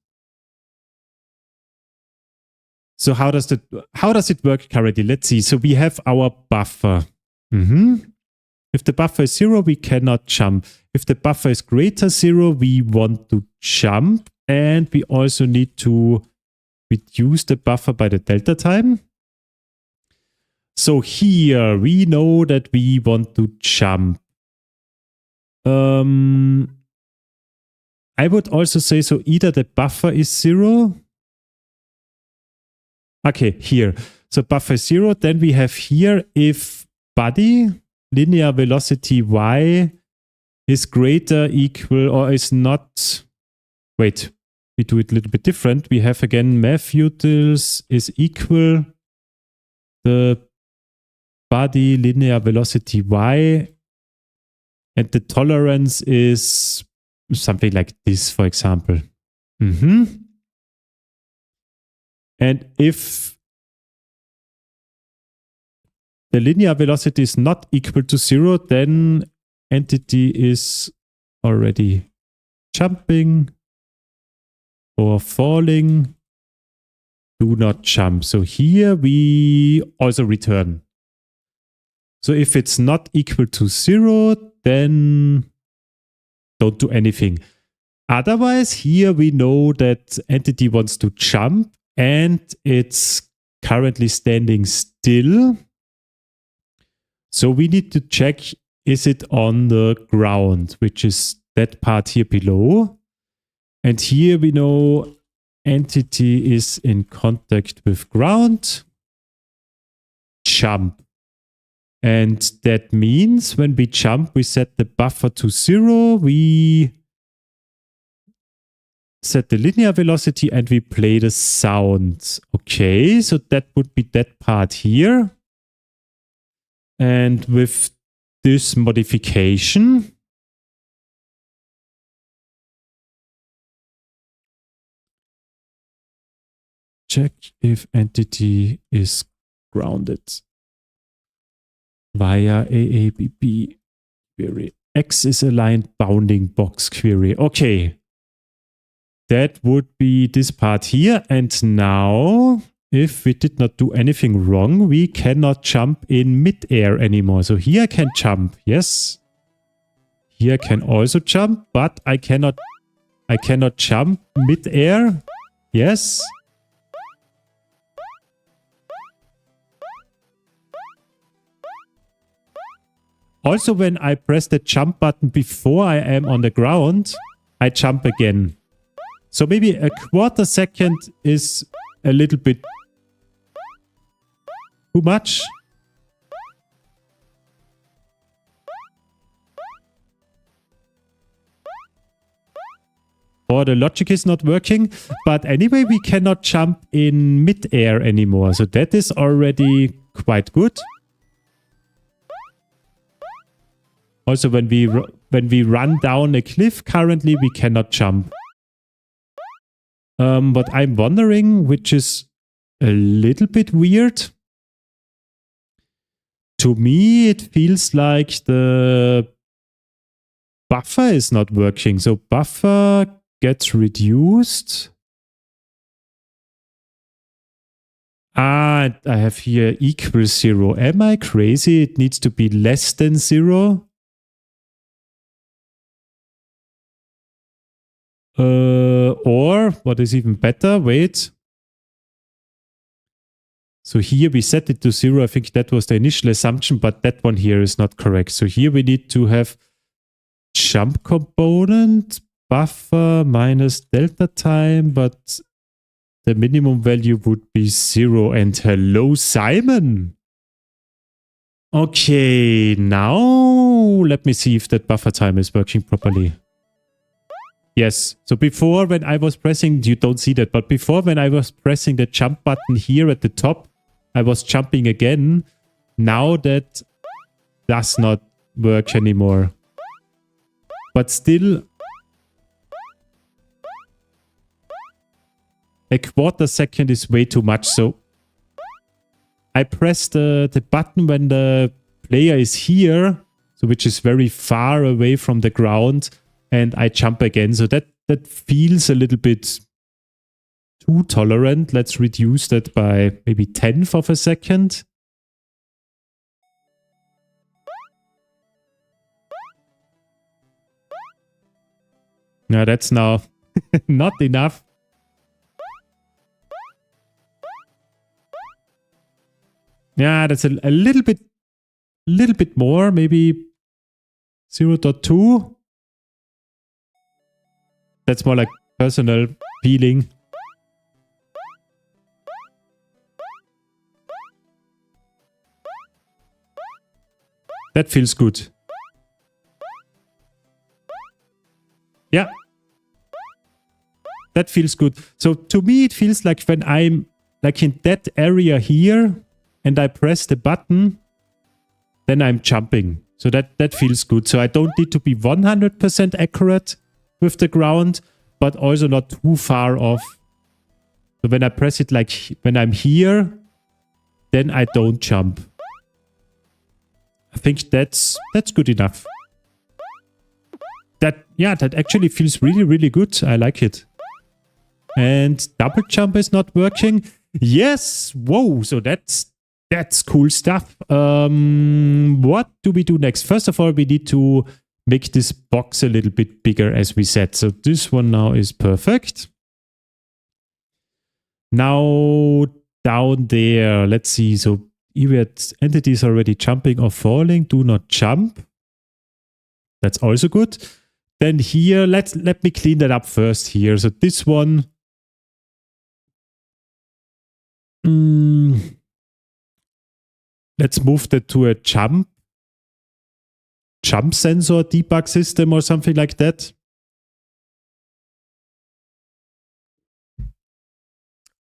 S1: So how does it work currently? Let's see. So we have our buffer. If the buffer is 0, we cannot jump. If the buffer is greater 0, we want to jump. And we also need to reduce the buffer by the delta time. So here we know that we want to jump. I would also say, so either the buffer is 0. Okay, here. So buffer is 0. Then we have here if body linear velocity y is greater, equal, or is not. Wait, we do it a little bit different. We have again math utils is equal the body linear velocity y. And the tolerance is something like this, for example. And if the linear velocity is not equal to 0, then entity is already jumping or falling. Do not jump. So here we also return. So if it's not equal to 0, then don't do anything. Otherwise, here we know that entity wants to jump and it's currently standing still. So we need to check, is it on the ground, which is that part here below. And here we know entity is in contact with ground. Jump. And that means when we jump, we set the buffer to 0, we set the linear velocity, and we play the sound. Okay, so that would be that part here. And with this modification, check if entity is grounded. Via AABB query. Axis aligned bounding box query. Okay. That would be this part here. And now if we did not do anything wrong, we cannot jump in mid-air anymore. So here I can jump, yes. Here I can also jump, but I cannot jump mid-air. Yes. Also, when I press the jump button before I am on the ground, I jump again. So maybe a quarter second is a little bit too much. Or the logic is not working. But anyway, we cannot jump in mid-air anymore. So that is already quite good. Also, when we run down a cliff, currently we cannot jump. But I'm wondering, which is a little bit weird. To me, it feels like the buffer is not working. So buffer gets reduced. Ah, I have here equals 0. Am I crazy? It needs to be less than 0. Or, what is even better, wait. So here we set it to 0. I think that was the initial assumption, but that one here is not correct. So here we need to have jump component, buffer minus delta time, but the minimum value would be 0. And hello, Simon. Okay, now let me see if that buffer time is working properly. Yes, so before when I was pressing, you don't see that, but before when I was pressing the jump button here at the top, I was jumping again. Now that does not work anymore. But still, a quarter second is way too much. So I press the button when the player is here, so which is very far away from the ground, and I jump again. So that feels a little bit too tolerant. Let's reduce that by maybe 1/10 of a second. Now that's now not enough. Yeah, that's a little bit more, maybe 0.2. That's more like personal feeling. That feels good. Yeah. That feels good. So to me, it feels like when I'm like in that area here and I press the button, then I'm jumping. So that feels good. So I don't need to be 100% accurate with the ground, but also not too far off. So when I press it like when I'm here, then I don't jump. I think that's good enough. That actually feels really, really good. I like it. And double jump is not working. Yes! Whoa! So that's cool stuff. What do we do next? First of all, we need to make this box a little bit bigger, as we said. So this one now is perfect. Now down there, let's see. So event entities already jumping or falling. Do not jump. That's also good. Then here, let me clean that up first here. So this one. Let's move that to a jump sensor debug system or something like that.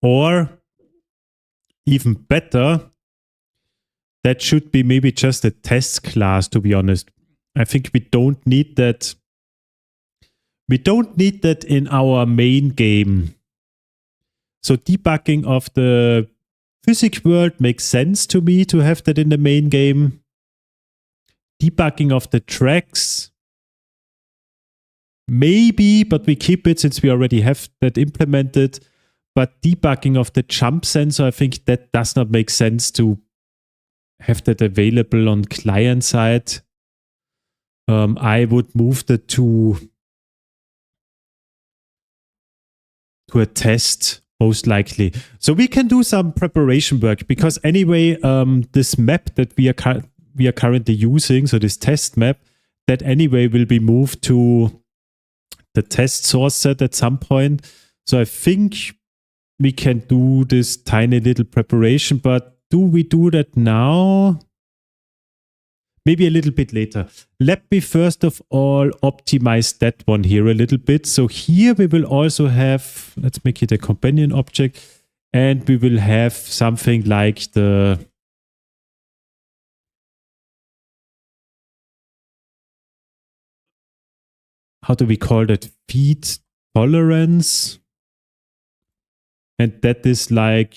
S1: Or even better, that should be maybe just a test class, to be honest. I think we don't need that. We don't need that in our main game. So debugging of the physics world makes sense to me to have that in the main game. Debugging of the tracks, maybe, but we keep it since we already have that implemented. But debugging of the jump sensor, I think that does not make sense to have that available on client side. I would move that to a test, most likely. So we can do some preparation work, because anyway, this map that we are currently using, so this test map, that anyway will be moved to the test source set at some point. So I think we can do this tiny little preparation, but do we do that now? Maybe a little bit later. Let me first of all optimize that one here a little bit. So here we will also have, let's make it a companion object, and we will have something like the how do we call that? Feed tolerance. And that is like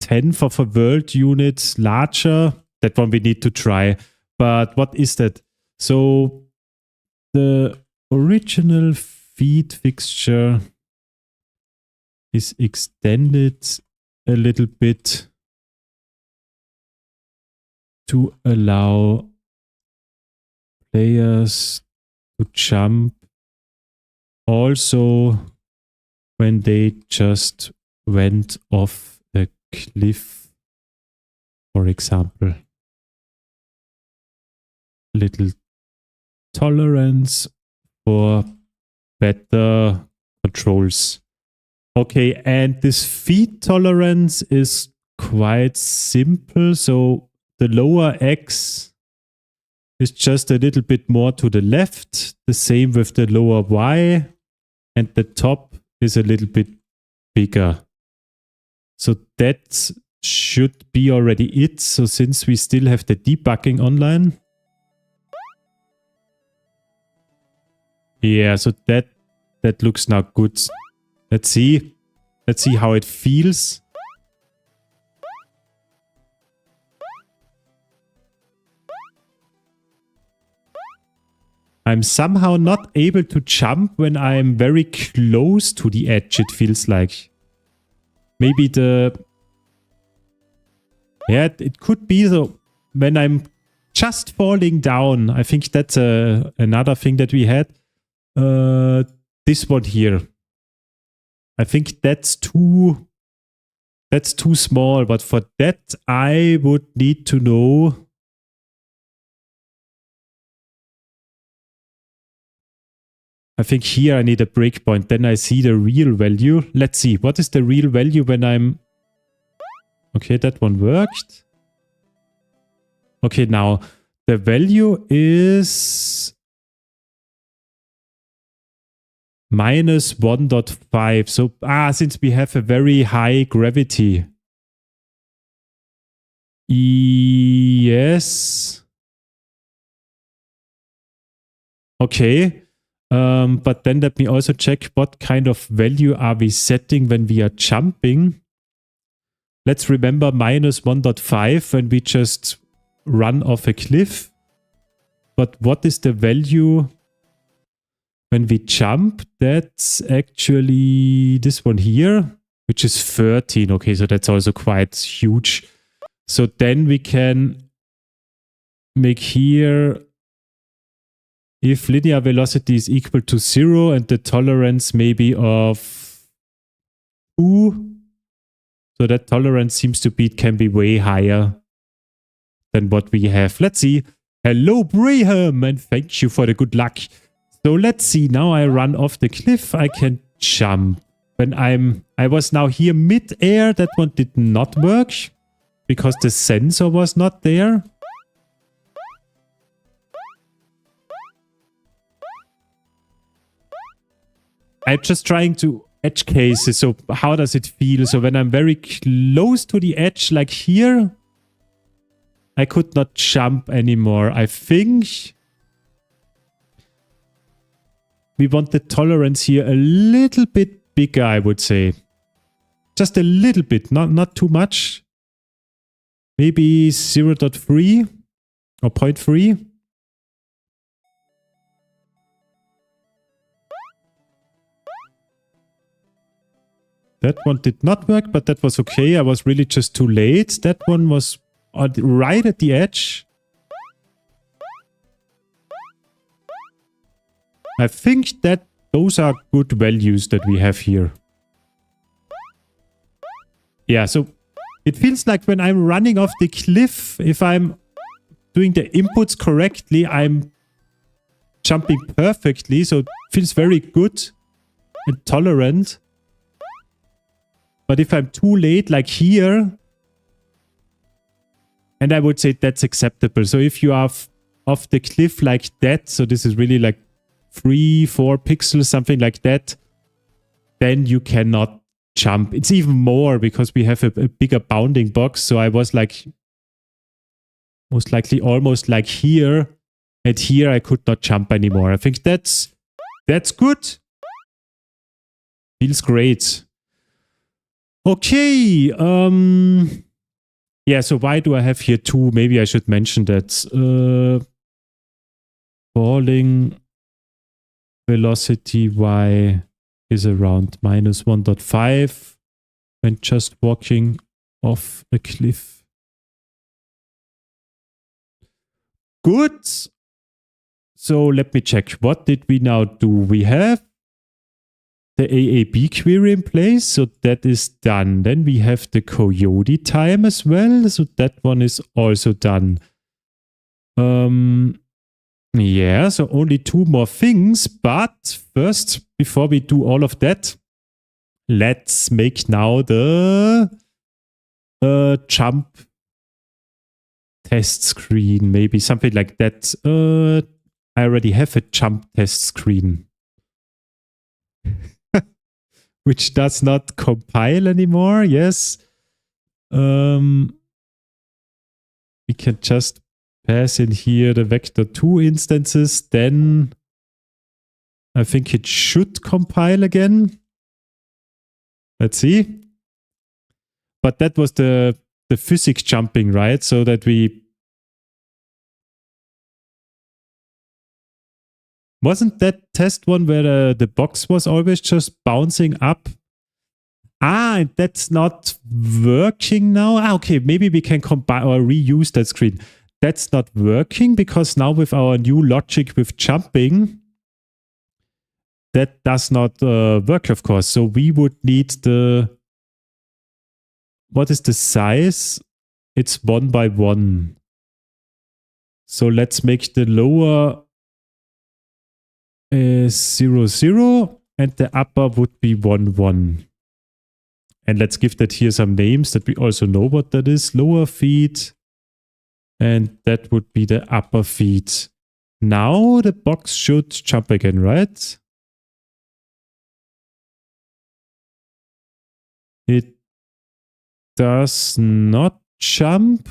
S1: 10th of a world unit larger. That one we need to try. But what is that? So the original feed fixture is extended a little bit to allow players to jump also when they just went off a cliff, for example. Little tolerance for better controls. Okay, and this feed tolerance is quite simple. So the lower X is just a little bit more to the left. The same with the lower Y. And the top is a little bit bigger. So that should be already it. So since we still have the debugging online. Yeah, so that looks now good. Let's see. Let's see how it feels. I'm somehow not able to jump when I'm very close to the edge, it feels like. Maybe yeah, it could be so when I'm just falling down. I think that's another thing that we had. This one here. I think that's too small, but for that I would need to know. I think here I need a breakpoint. Then I see the real value. Let's see. What is the real value when I'm... Okay, that one worked. Okay, now the value is minus 1.5. So, since we have a very high gravity. Yes. Okay. But then let me also check what kind of value are we setting when we are jumping. Let's remember minus 1.5 when we just run off a cliff. But what is the value when we jump? That's actually this one here, which is 13. Okay, so that's also quite huge. So then we can make here... If linear velocity is equal to 0 and the tolerance maybe of 2, so that tolerance seems to be, it can be way higher than what we have. Let's see. Hello, Braham, and thank you for the good luck. So let's see. Now I run off the cliff. I can jump. When I was now here mid-air, that one did not work because the sensor was not there. I'm just trying to edge cases. So how does it feel? So when I'm very close to the edge, like here, I could not jump anymore. I think we want the tolerance here a little bit bigger, I would say. Just a little bit, not too much. Maybe 0.3 or 0.3. That one did not work, but that was okay. I was really just too late. That one was right at the edge. I think that those are good values that we have here. Yeah, so it feels like when I'm running off the cliff, if I'm doing the inputs correctly, I'm jumping perfectly. So it feels very good and tolerant. But if I'm too late, like here, and I would say that's acceptable. So if you are off the cliff like that, so this is really like 3-4 pixels, something like that, then you cannot jump. It's even more because we have a bigger bounding box. So I was like, most likely almost like here, and here I could not jump anymore. I think that's good. Feels great. Okay. Yeah, so why do I have here 2? Maybe I should mention that. Falling velocity y is around -1.5 when just walking off a cliff. Good. So let me check. What did we now do? We have the AAB query in place, so that is done. Then we have the Coyote time as well, so that one is also done. Yeah, so only 2 more things, but first, before we do all of that, let's make now the jump test screen, maybe something like that. I already have a jump test screen. Which does not compile anymore. Yes. We can just pass in here the vector2 instances. Then I think it should compile again. Let's see. But that was the physics jumping, right? So that we... Wasn't that test one where the box was always just bouncing up? Ah, that's not working now. Ah, okay, maybe we can combine or reuse that screen. That's not working because now with our new logic with jumping, that does not work, of course. So we would need the... What is the size? It's 1 by 1. So let's make the lower 0, 0, and the upper would be 1, 1. And let's give that here some names that we also know what that is. Lower feet, and that would be the upper feet. Now the box should jump again, right? It does not jump.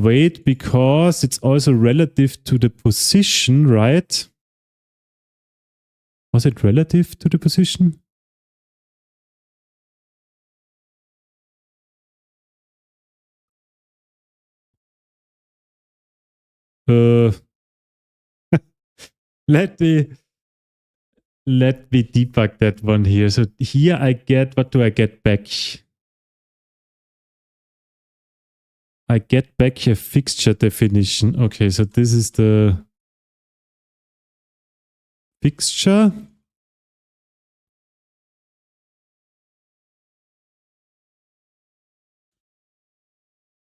S1: Wait, because it's also relative to the position, right? Was it relative to the position? Let me debug that one here. So here I get, what do I get back? I get back a fixture definition. Okay, so this is the fixture.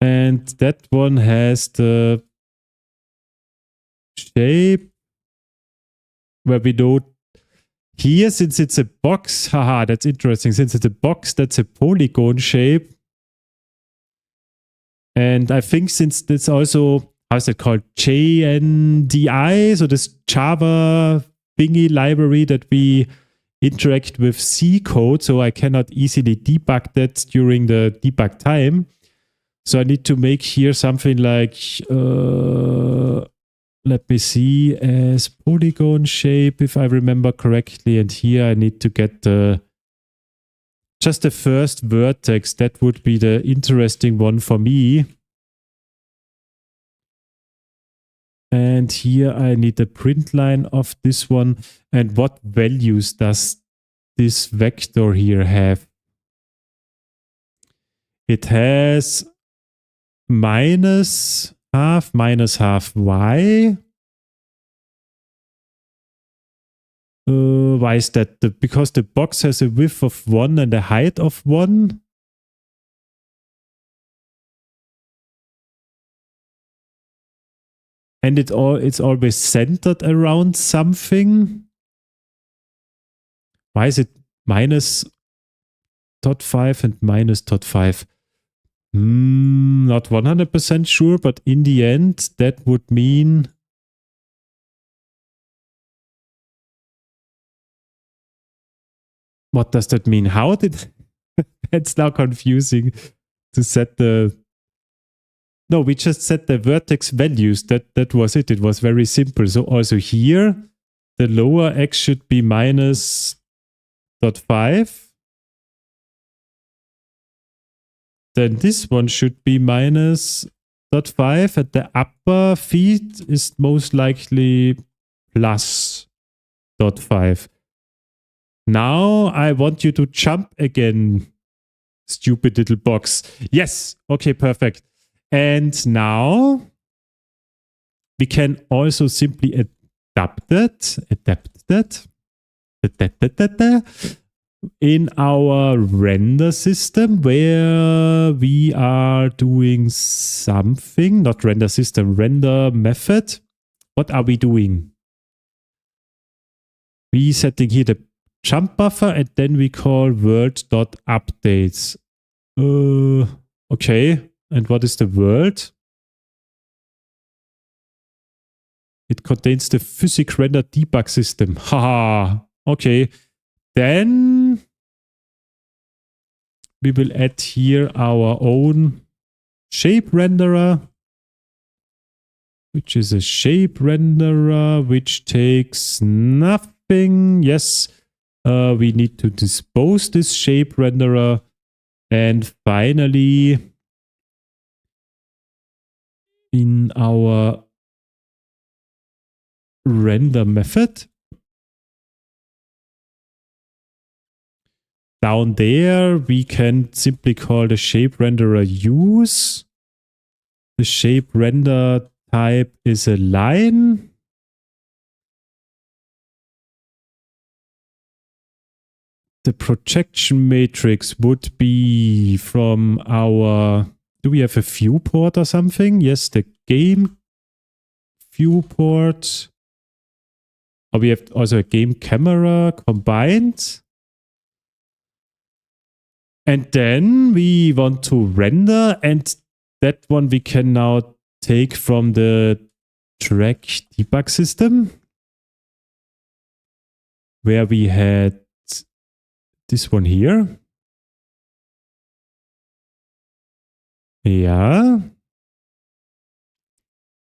S1: And that one has the shape where we know here, since it's a box, haha, that's interesting. Since it's a box, that's a polygon shape. And I think since it's also, how's it called? JNDI, so this Java thingy library that we interact with C code, so I cannot easily debug that during the debug time. So I need to make here something like, let me see, as polygon shape, if I remember correctly. And here I need to get the just the first vertex. That would be the interesting one for me. And here I need a print line of this one. And what values does this vector here have? It has minus half y. Why is that? Because the box has a width of 1 and a height of 1. And it's always centered around something. Why is it minus .5 and minus .5? Not 100% sure, but in the end, that would mean what does that mean? How did that's now confusing to set the. No, we just set the vertex values. That was it. It was very simple. So also here, the lower x should be minus .5. Then this one should be minus .5. And the upper feed is most likely plus .5. Now I want you to jump again, stupid little box. Yes. Okay, perfect. And now we can also simply adapt that in our render system where we are doing something, not render system, render method. What are we doing? We setting here the jump buffer and then we call world.updates. Okay. And what is the world? It contains the physics render debug system. Haha. Okay. Then we will add here our own shape renderer, which is a shape renderer which takes nothing. Yes. We need to dispose this shape renderer. And finally, in our render method, down there, we can simply call the shape renderer use. The shape render type is a line. The projection matrix would be from our. Do we have a viewport or something? Yes, the game viewport. Or we have also a game camera combined. And then we want to render, and that one we can now take from the track debug system, where we had this one here. Yeah.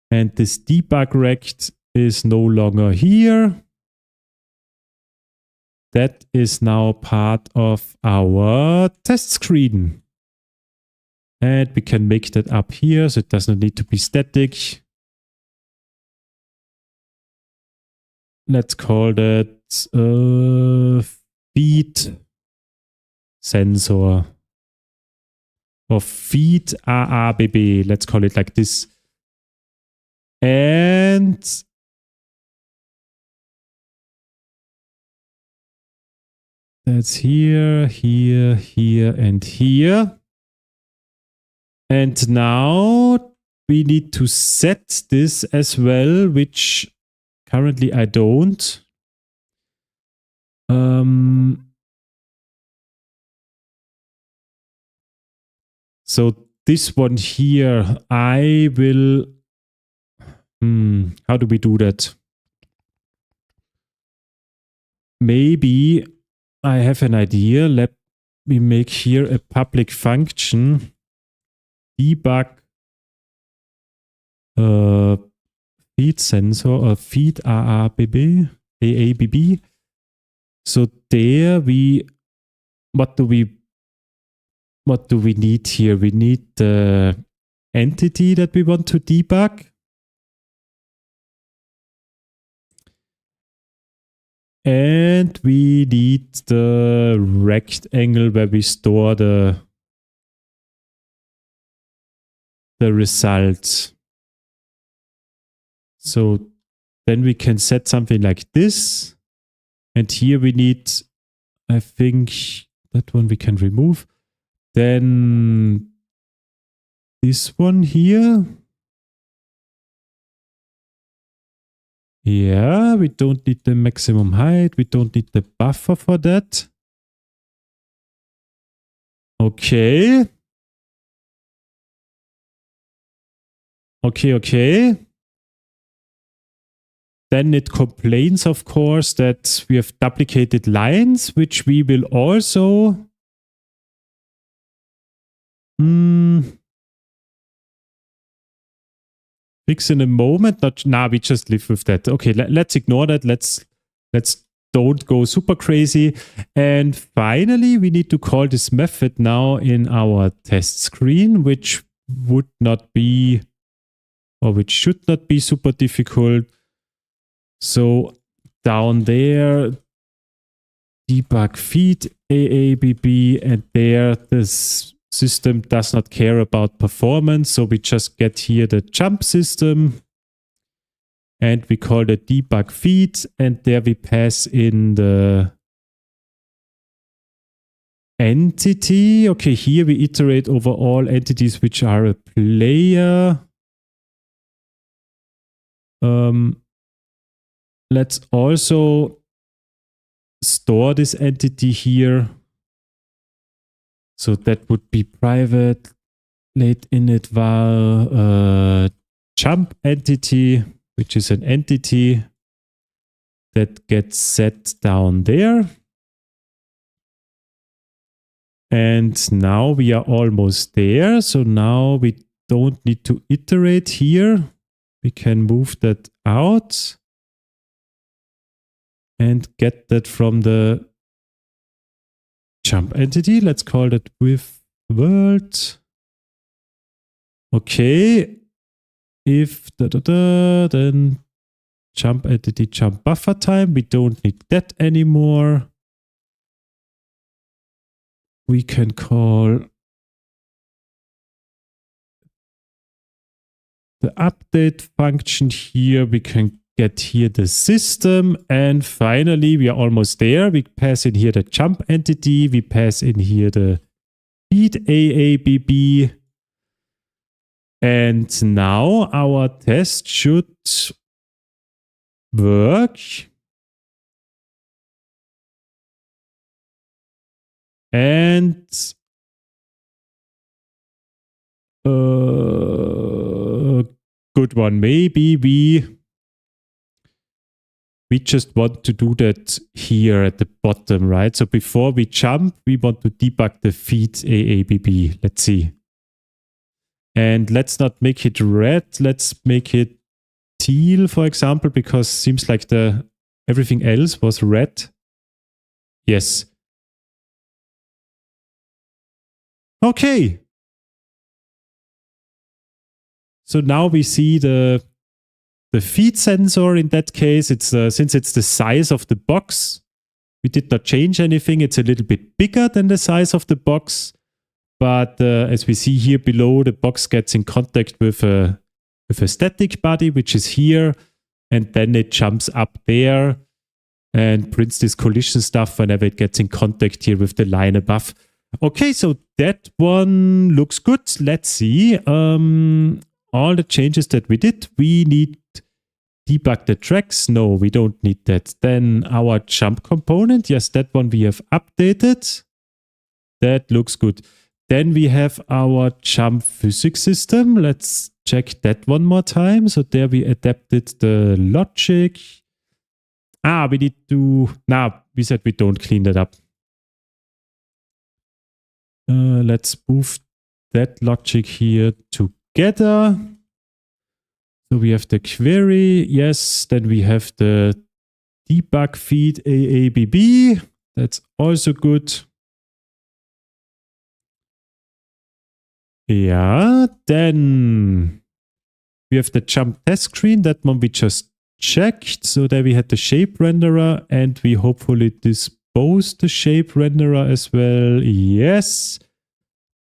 S1: And this debug rect is no longer here. That is now part of our test screen. And we can make that up here, so it does not need to be static. Let's call that feed sensor. Or feed AABB. Let's call it like this. And that's here, here, here, and here. And now we need to set this as well, which currently I don't. So this one here, I will. How do we do that? Maybe I have an idea. Let me make here a public function. Debug feed sensor or feed AABB. So there what do we what do we need here? We need the entity that we want to debug. And we need the rectangle where we store the results. So then we can set something like this. And here we need, I think that one we can remove. Then this one here. Yeah, we don't need the maximum height. We don't need the buffer for that. Okay. Okay. Then it complains, of course, that we have duplicated lines, which we will also fix in a moment. We just live with that. Okay, let's ignore that. Let's don't go super crazy. And finally, we need to call this method now in our test screen, which would not be, or which should not be super difficult. So down there, debug feed AABB, and there this system does not care about performance. So we just get here the jump system and we call the debug feed, and there we pass in the entity. Okay, here we iterate over all entities which are a player. Let's also store this entity here. So that would be private late init var jump entity, which is an entity that gets set down there. And now we are almost there. So now we don't need to iterate here. We can move that out and get that from the jump entity. Let's call it with world. Okay. If then jump entity jump buffer time. We don't need that anymore. We can call the update function here. We can get here the system, and finally we are almost there. We pass in here the jump entity. We pass in here the feed AABB, and now our test should work. And good one. Maybe we just want to do that here at the bottom, right? So before we jump, we want to debug the feed AABB. Let's see. And let's not make it red. Let's make it teal, for example, because it seems like everything else was red. Yes. Okay. So now we see the feed sensor. In that case, it's since it's the size of the box, we did not change anything. It's a little bit bigger than the size of the box, but as we see here below, the box gets in contact with a static body, which is here, and then it jumps up there and prints this collision stuff whenever it gets in contact here with the line above. Okay, so that one looks good. Let's see. All the changes that we did, we need debug the tracks. No, we don't need that. Then our jump component. Yes, that one we have updated. That looks good. Then we have our jump physics system. Let's check that one more time. So there we adapted the logic. We need to, we said we don't clean that up. Let's move that logic here together. So we have the query. Yes, then we have the debug feed AABB. That's also good. Yeah, then we have the jump test screen. That one we just checked. So there we had the shape renderer and we hopefully disposed the shape renderer as well. Yes.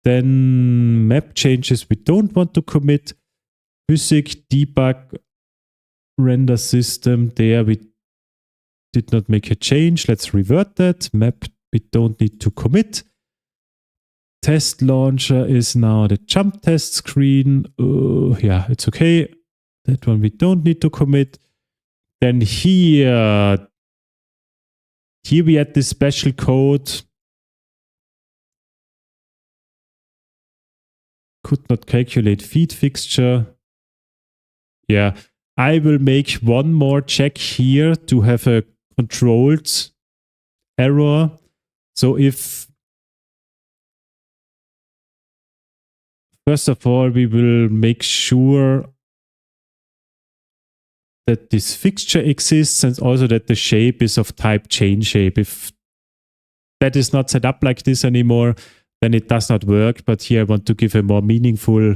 S1: Then map changes we don't want to commit. Physik debug render system. There we did not make a change. Let's revert that. Map we don't need to commit. Test launcher is now the jump test screen. Yeah, it's okay. That one we don't need to commit. Then here we had this special code. Could not calculate feed fixture. Yeah, I will make one more check here to have a controlled error. So if, first of all, we will make sure that this fixture exists and also that the shape is of type chain shape. If that is not set up like this anymore, then it does not work. But here I want to give a more meaningful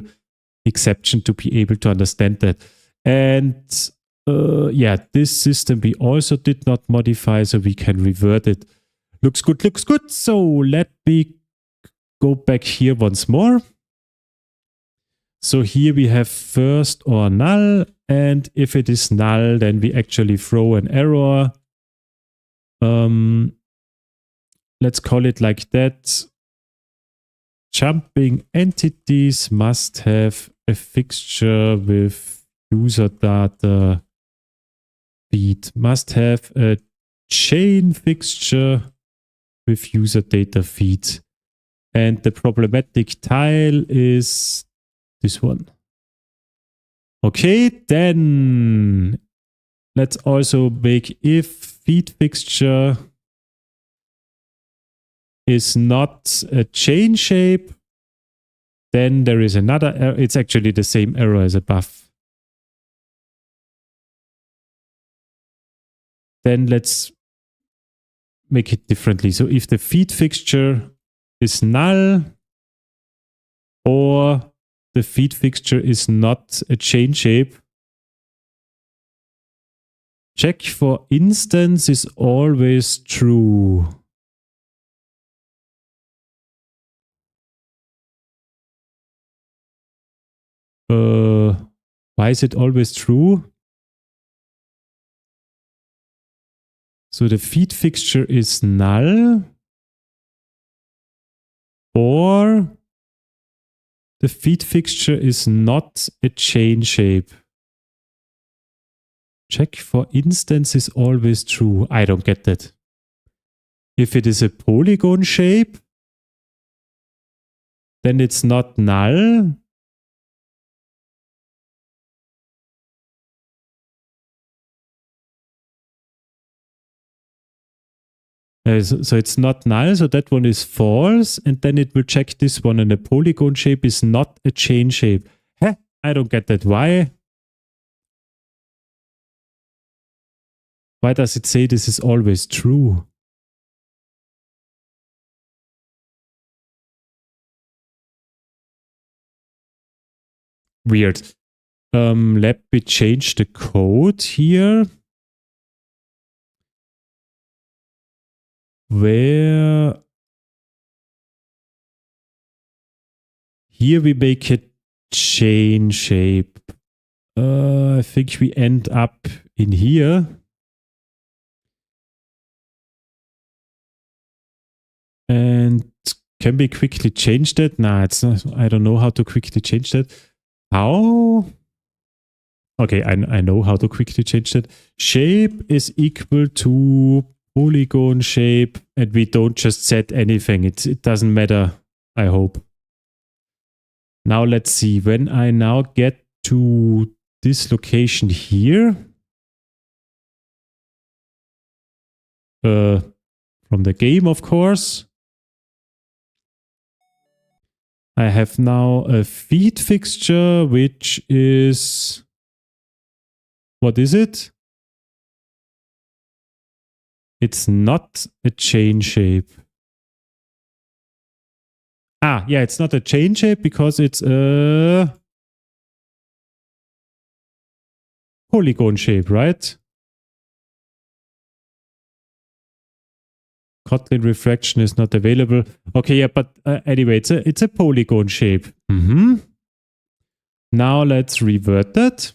S1: exception to be able to understand that. And yeah, this system we also did not modify, so we can revert it. Looks good, looks good. So let me go back here once more. So here we have first or null, and if it is null, then we actually throw an error. Let's call it like that. Jumping entities must have a fixture with user data feed. Must have a chain fixture with user data feed. And the problematic tile is this one. Okay, then let's also make if feed fixture is not a chain shape, then there is another error. It's actually the same error as above. Then let's make it differently. So if the feed fixture is null or the feed fixture is not a chain shape, check for instance is always true. Why is it always true? So the feed fixture is null or the feed fixture is not a chain shape. Check for instance is always true. I don't get that. If it is a polygon shape, then it's not null. So it's not null, so that one is false, and then it will check this one, and a polygon shape is not a chain shape. Huh? I don't get that. Why? Why does it say this is always true? Weird. Let me change the code here. Where here we make a chain shape. I think we end up in here. And can we quickly change that? Nah, it's not. I don't know how to quickly change that. How? Okay, I know how to quickly change that. Shape is equal to polygon shape, and we don't just set anything. It doesn't matter, I hope. Now let's see. When I now get to this location here, from the game, of course, I have now a feed fixture, which is, what is it? It's not a chain shape. Yeah, it's not a chain shape because it's a polygon shape, right? Kotlin refraction is not available. Okay, yeah, but anyway, it's a polygon shape. Now let's revert that.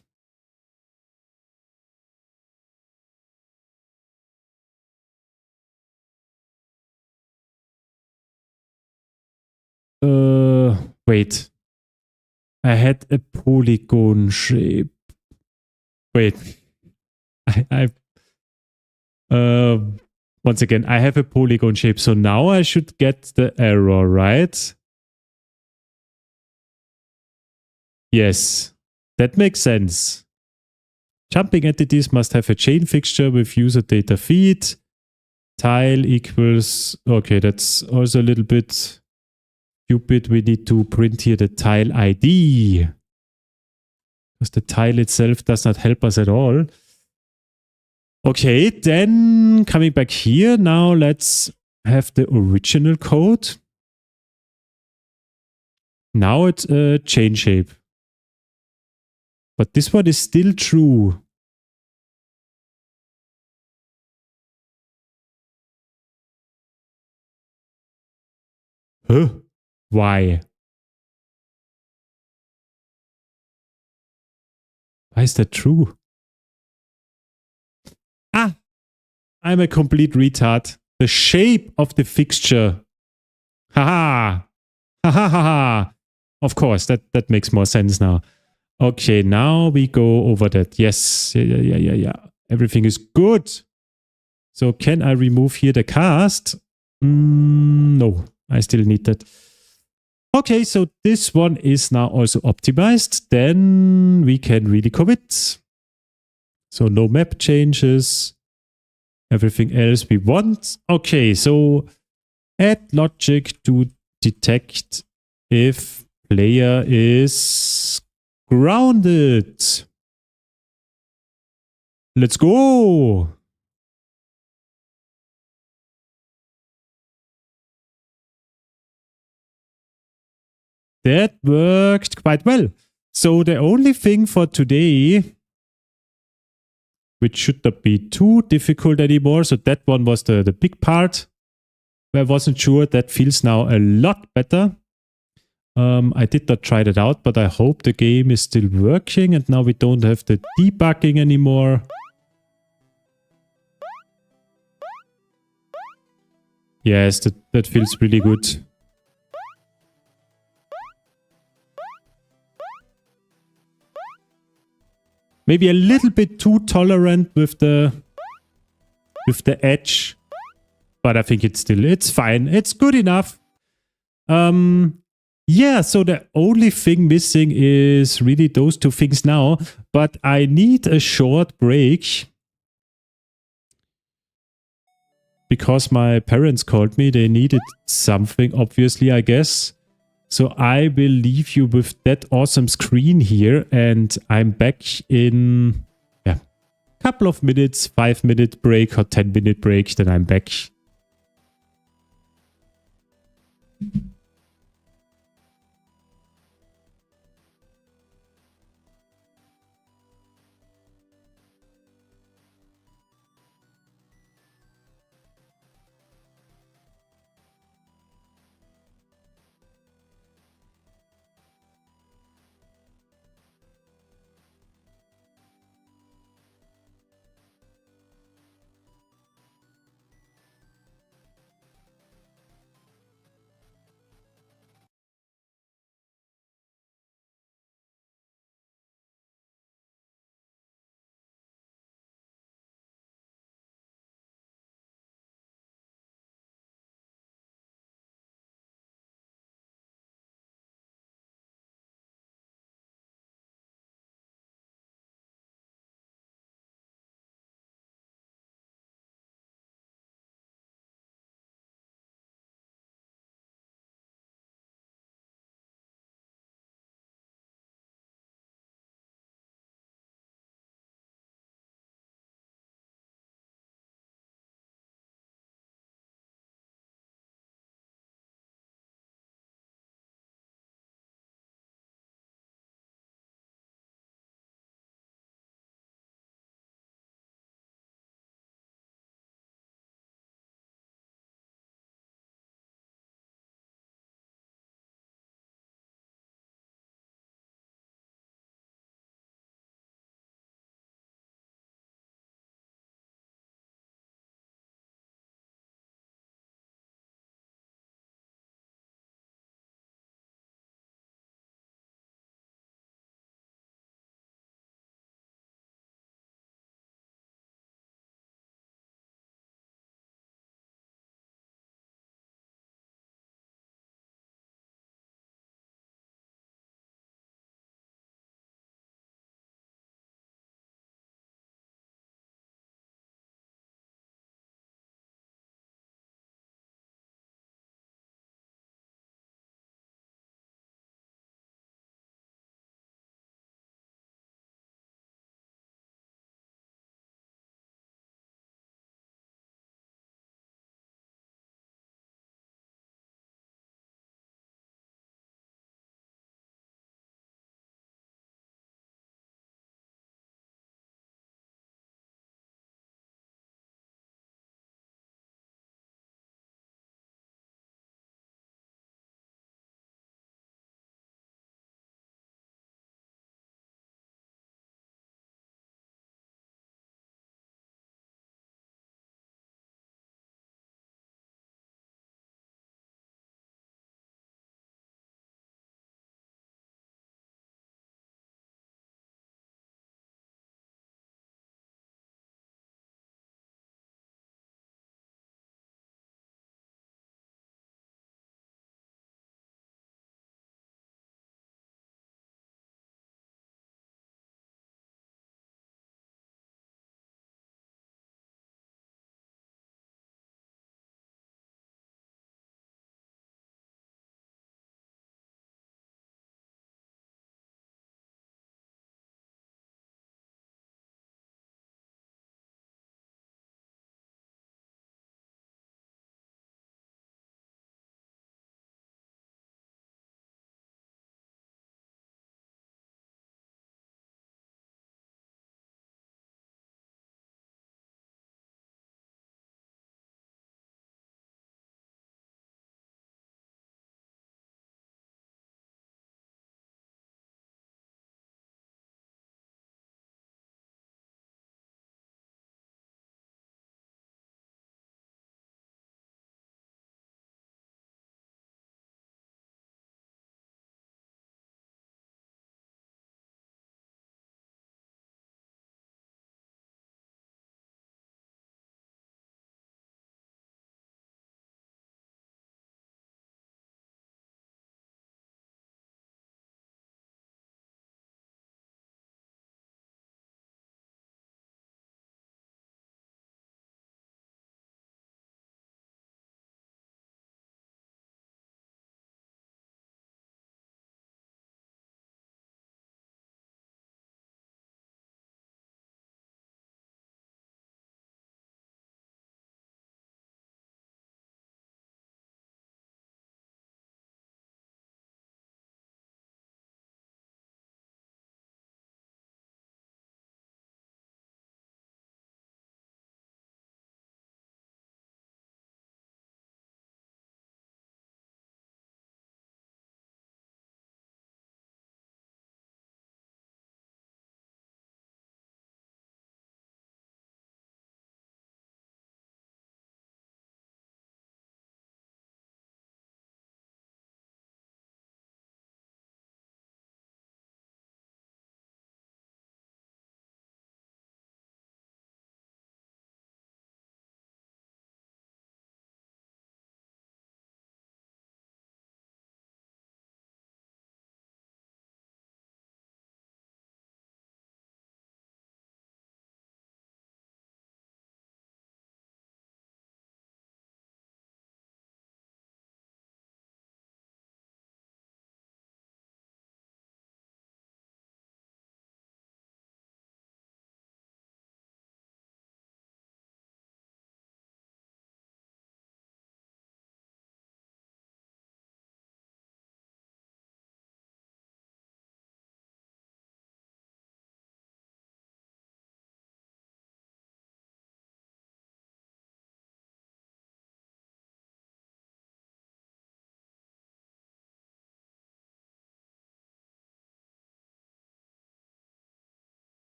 S1: Wait. I had a polygon shape. Wait. Once again, I have a polygon shape. So now I should get the error, right? Yes. That makes sense. Jumping entities must have a chain fixture with user data feed. Tile equals... Okay, that's also a little bit stupid. We need to print here the tile ID. Because the tile itself does not help us at all. Okay, then coming back here, now let's have the original code. Now it's a chain shape. But this one is still true. Huh? Why? Why is that true? I'm a complete retard. The shape of the fixture. Haha. Ha. Of course, that makes more sense now. Okay, now we go over that. Yes. Yeah. Everything is good. So can I remove here the cast? No, I still need that. Okay, so this one is now also optimized. Then we can really commit. So no map changes. Everything else we want. Okay, so add logic to detect if player is grounded. Let's go. That worked quite well. So the only thing for today, which should not be too difficult anymore. So that one was the big part where I wasn't sure. That feels now a lot better. I did not try that out, but I hope the game is still working and now we don't have the debugging anymore. Yes, that feels really good. Maybe a little bit too tolerant with the edge, but I think it's fine. It's good enough. Yeah, so the only thing missing is really those two things now, but I need a short break because my parents called me. They needed something, obviously, I guess. So I will leave you with that awesome screen here and I'm back in a couple of minutes, 5-minute break or 10-minute break, then I'm back.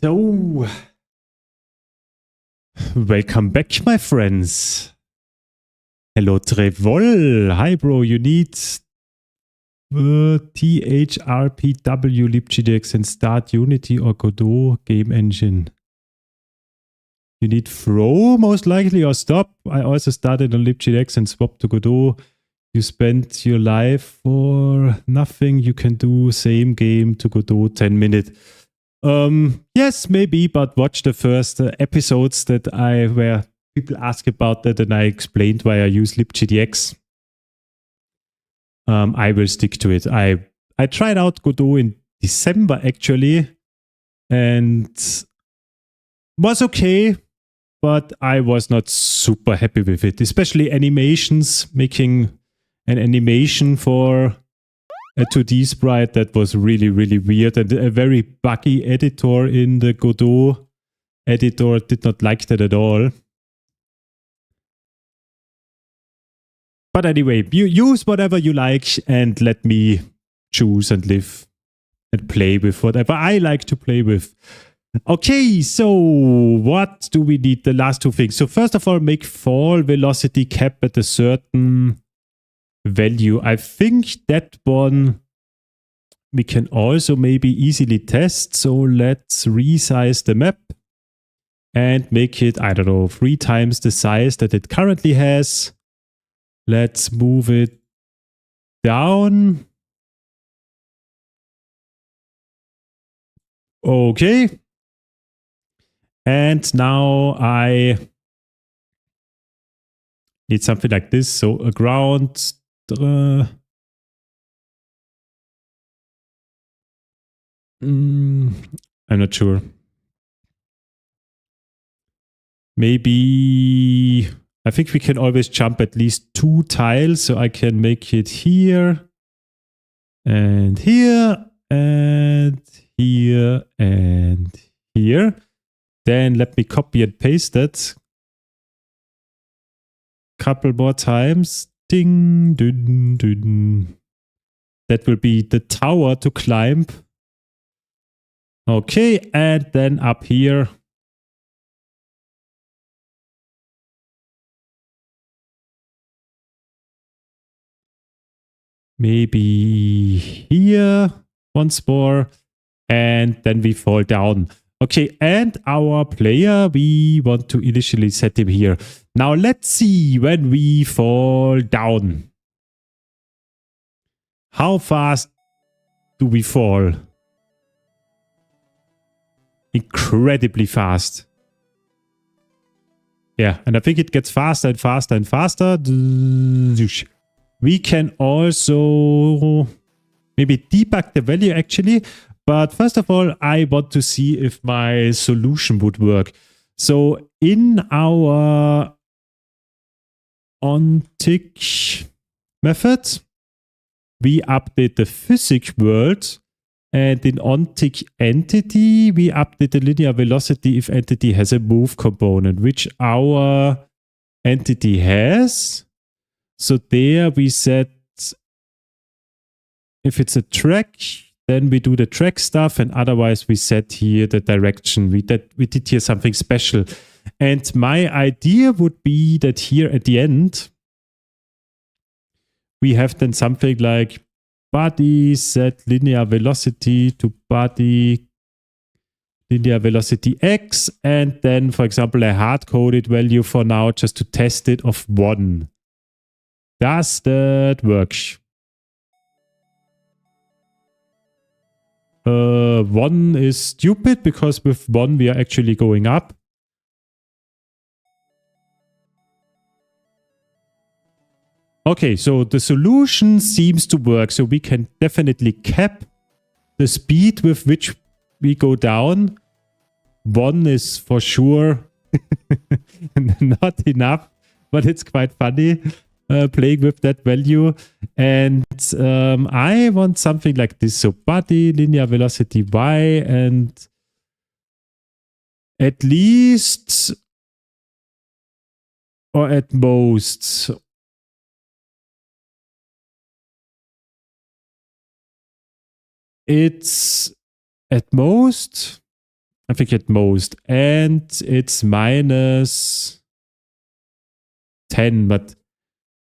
S1: So, welcome back, my friends. Hello, Trevol. Hi, bro. You need THRPW, LibGDX, and start Unity or Godot game engine. You need throw, most likely, or stop. I also started on LibGDX and swapped to Godot. You spent your life for nothing. You can do same game to Godot 10 minutes. Yes, maybe, but watch the first episodes where people ask about that and I explained why I use libgdx. I will stick to it. I tried out Godot in December actually and was okay, but I was not super happy with it, especially animations, making an animation for a 2D sprite that was really, really weird, and a very buggy editor in the Godot editor did not like that at all. But anyway, you use whatever you like and let me choose and live and play with whatever I like to play with. Okay, so what do we need? The last two things. So first of all, make fall velocity cap at a certain value. I think that one we can also maybe easily test. So let's resize the map and make it, I don't know, 3 times the size that it currently has. Let's move it down. Okay. And now I need something like this. So a ground. I'm not sure. Maybe I think we can always jump at least 2 tiles, so I can make it here and here and here and here. Then let me copy and paste that. Couple more times. Ding, ding, ding. That will be the tower to climb. Okay, and then up here. Maybe here once more. And then we fall down. Okay, and our player, we want to initially set him here. Now let's see when we fall down. How fast do we fall? Incredibly fast. Yeah, and I think it gets faster and faster and faster. We can also maybe debug the value actually. But first of all, I want to see if my solution would work. So in our onTick method, we update the physics world. And in onTick entity, we update the linear velocity if entity has a move component, which our entity has. So there we set, if it's a track, then we do the track stuff, and otherwise we set here the direction. We did here something special. And my idea would be that here at the end, we have then something like body set linear velocity to body linear velocity x, and then, for example, a hard-coded value for now just to test it of 1. Does that work? 1 is stupid because with 1 we are actually going up. Okay, so the solution seems to work. So we can definitely cap the speed with which we go down. 1 is for sure not enough, but it's quite funny playing with that value. And I want something like this. So body, linear velocity y, and at least, or at most, it's at most. I think at most. And it's minus 10, but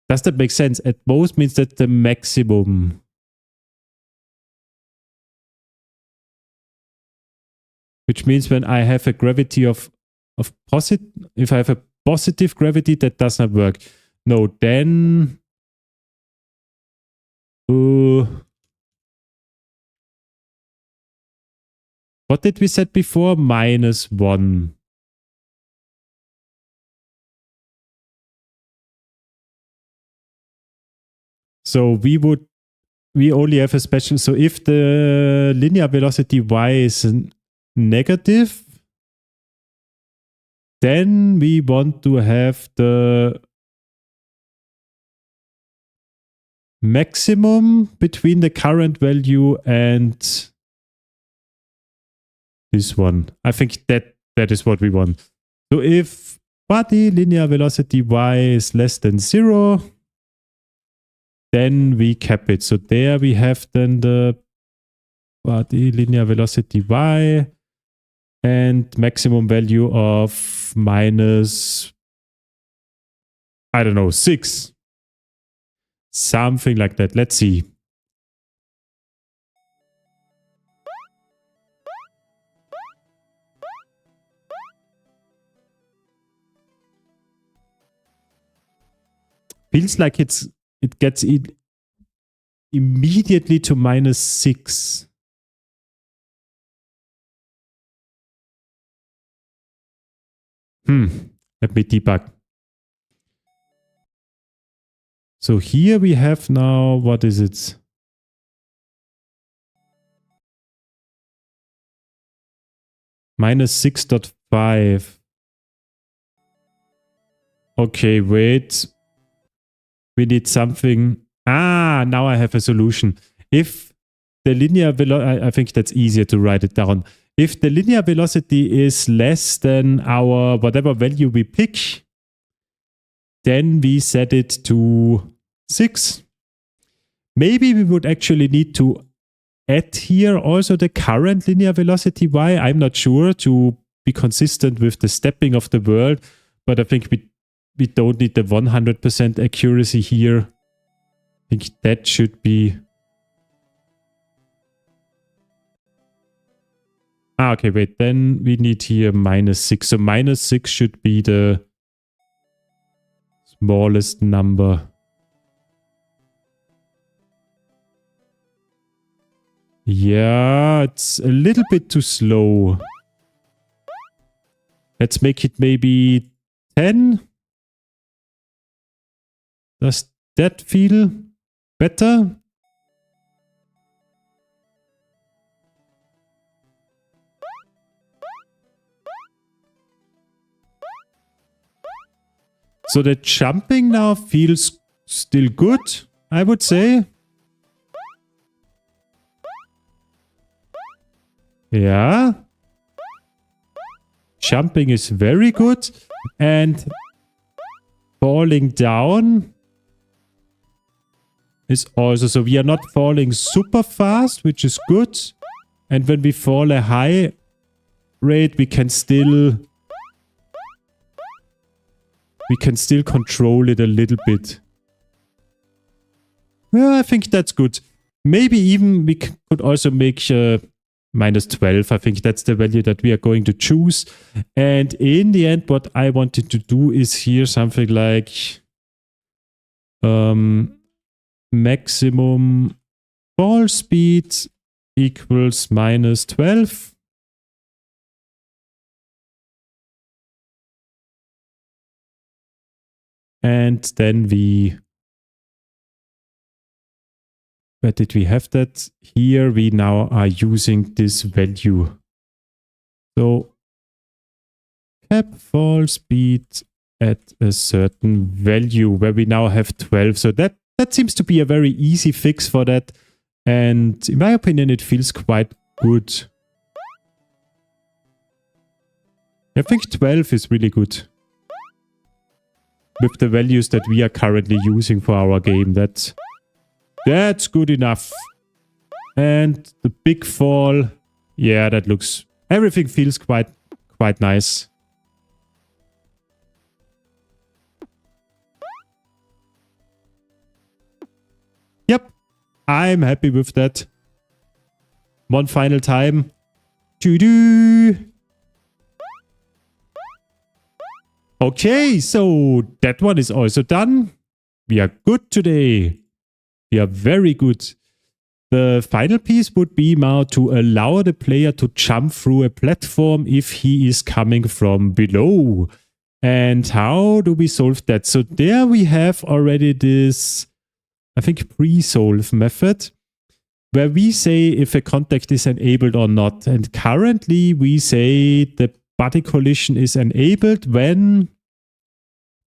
S1: does that make sense? At most means that the maximum. Which means when I have a gravity of positive, if I have a positive gravity, that does not work. No, then what did we set before? Minus 1. So we only have a special, so if the linear velocity y is negative, then we want to have the maximum between the current value and this one. I think that is what we want. So if body linear velocity y is less than 0, then we cap it. So there we have then the body linear velocity y and maximum value of minus, I don't know, 6. Something like that. Let's see. Feels like it gets immediately to minus 6. Let me debug. So here we have now, what is it? Minus 6.5. Okay, wait. We need something. Now I have a solution. If the linear velocity, I think that's easier to write it down. If the linear velocity is less than our whatever value we pick, then we set it to 6. Maybe we would actually need to add here also the current linear velocity y. I'm not sure, to be consistent with the stepping of the world, but I think we don't need the 100% accuracy here. I think that should be... okay, wait, then we need here minus 6. So minus 6 should be the smallest number. Yeah, it's a little bit too slow. Let's make it maybe 10. Does that feel better? So the jumping now feels still good, I would say. Yeah. Jumping is very good. And falling down is also, so we are not falling super fast, which is good. And when we fall a high rate, we can still control it a little bit. Yeah, I think that's good. Maybe even we could also make minus 12. I think that's the value that we are going to choose. And in the end, what I wanted to do is here something like maximum fall speed equals minus 12. And then where did we have that? Here we now are using this value. So cap fall speed at a certain value where we now have 12. So that seems to be a very easy fix for that. And in my opinion, it feels quite good. I think 12 is really good. With the values that we are currently using for our game, that's good enough. And the big fall Yeah, that looks... Everything feels quite nice. Yep. I'm happy with that. One final time. To-do. Okay, so that one is also done. We are good today. We are very good. The final piece would be now to allow the player to jump through a platform if he is coming from below. And how do we solve that? So there we have already this, I think, pre-solve method where we say if a contact is enabled or not. And currently we say the body collision is enabled when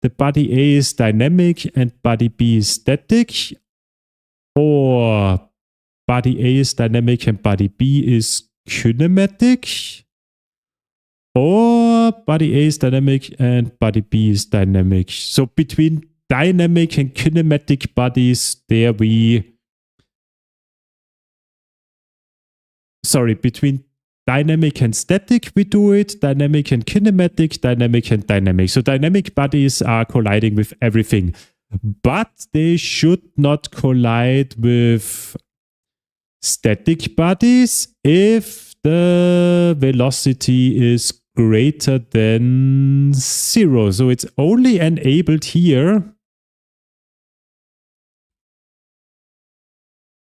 S1: the body A is dynamic and body B is static, or body A is dynamic and body B is kinematic, or body A is dynamic and body B is dynamic. So between dynamic and kinematic bodies, there we... Sorry, between dynamic and static we do it, dynamic and kinematic, dynamic and dynamic. So dynamic bodies are colliding with everything, but they should not collide with static bodies if the velocity is greater than 0. So it's only enabled here.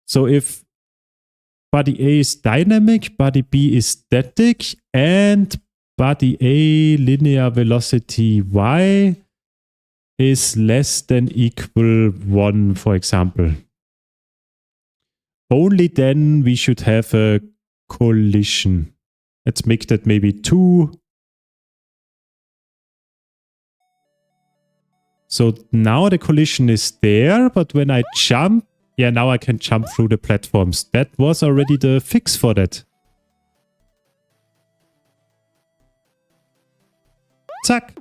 S1: So if body A is dynamic, body B is static, and body A linear velocity y is less than equal 1, for example. Only then we should have a collision. Let's make that maybe 2. So now the collision is there, but when I jump, yeah, now I can jump through the platforms. That was already the fix for that. Zack.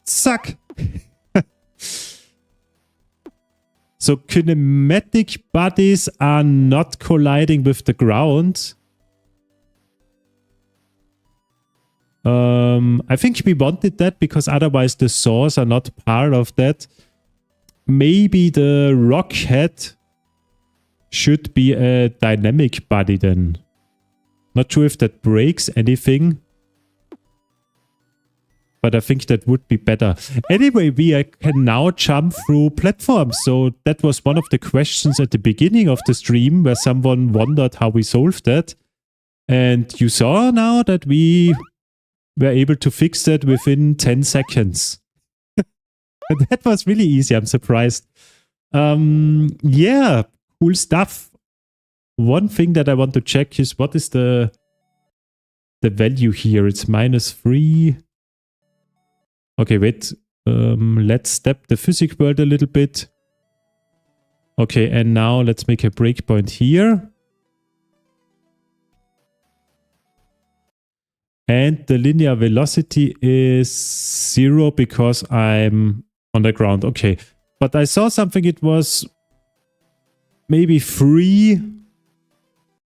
S1: Zack. So kinematic bodies are not colliding with the ground. I think we wanted that because otherwise the saws are not part of that. Maybe the rock head should be a dynamic body then. Not sure if that breaks anything. But I think that would be better. Anyway, we can now jump through platforms. So that was one of the questions at the beginning of the stream where someone wondered how we solved that. And you saw now that we were able to fix that within 10 seconds. That was really easy. I'm surprised. Yeah, cool stuff. One thing that I want to check is what is the value here? It's -3. Okay, wait. Let's step the physics world a little bit. Okay, and now let's make a breakpoint here. And the linear velocity is 0 because I'm on the ground. Okay, but I saw something. It was maybe 3.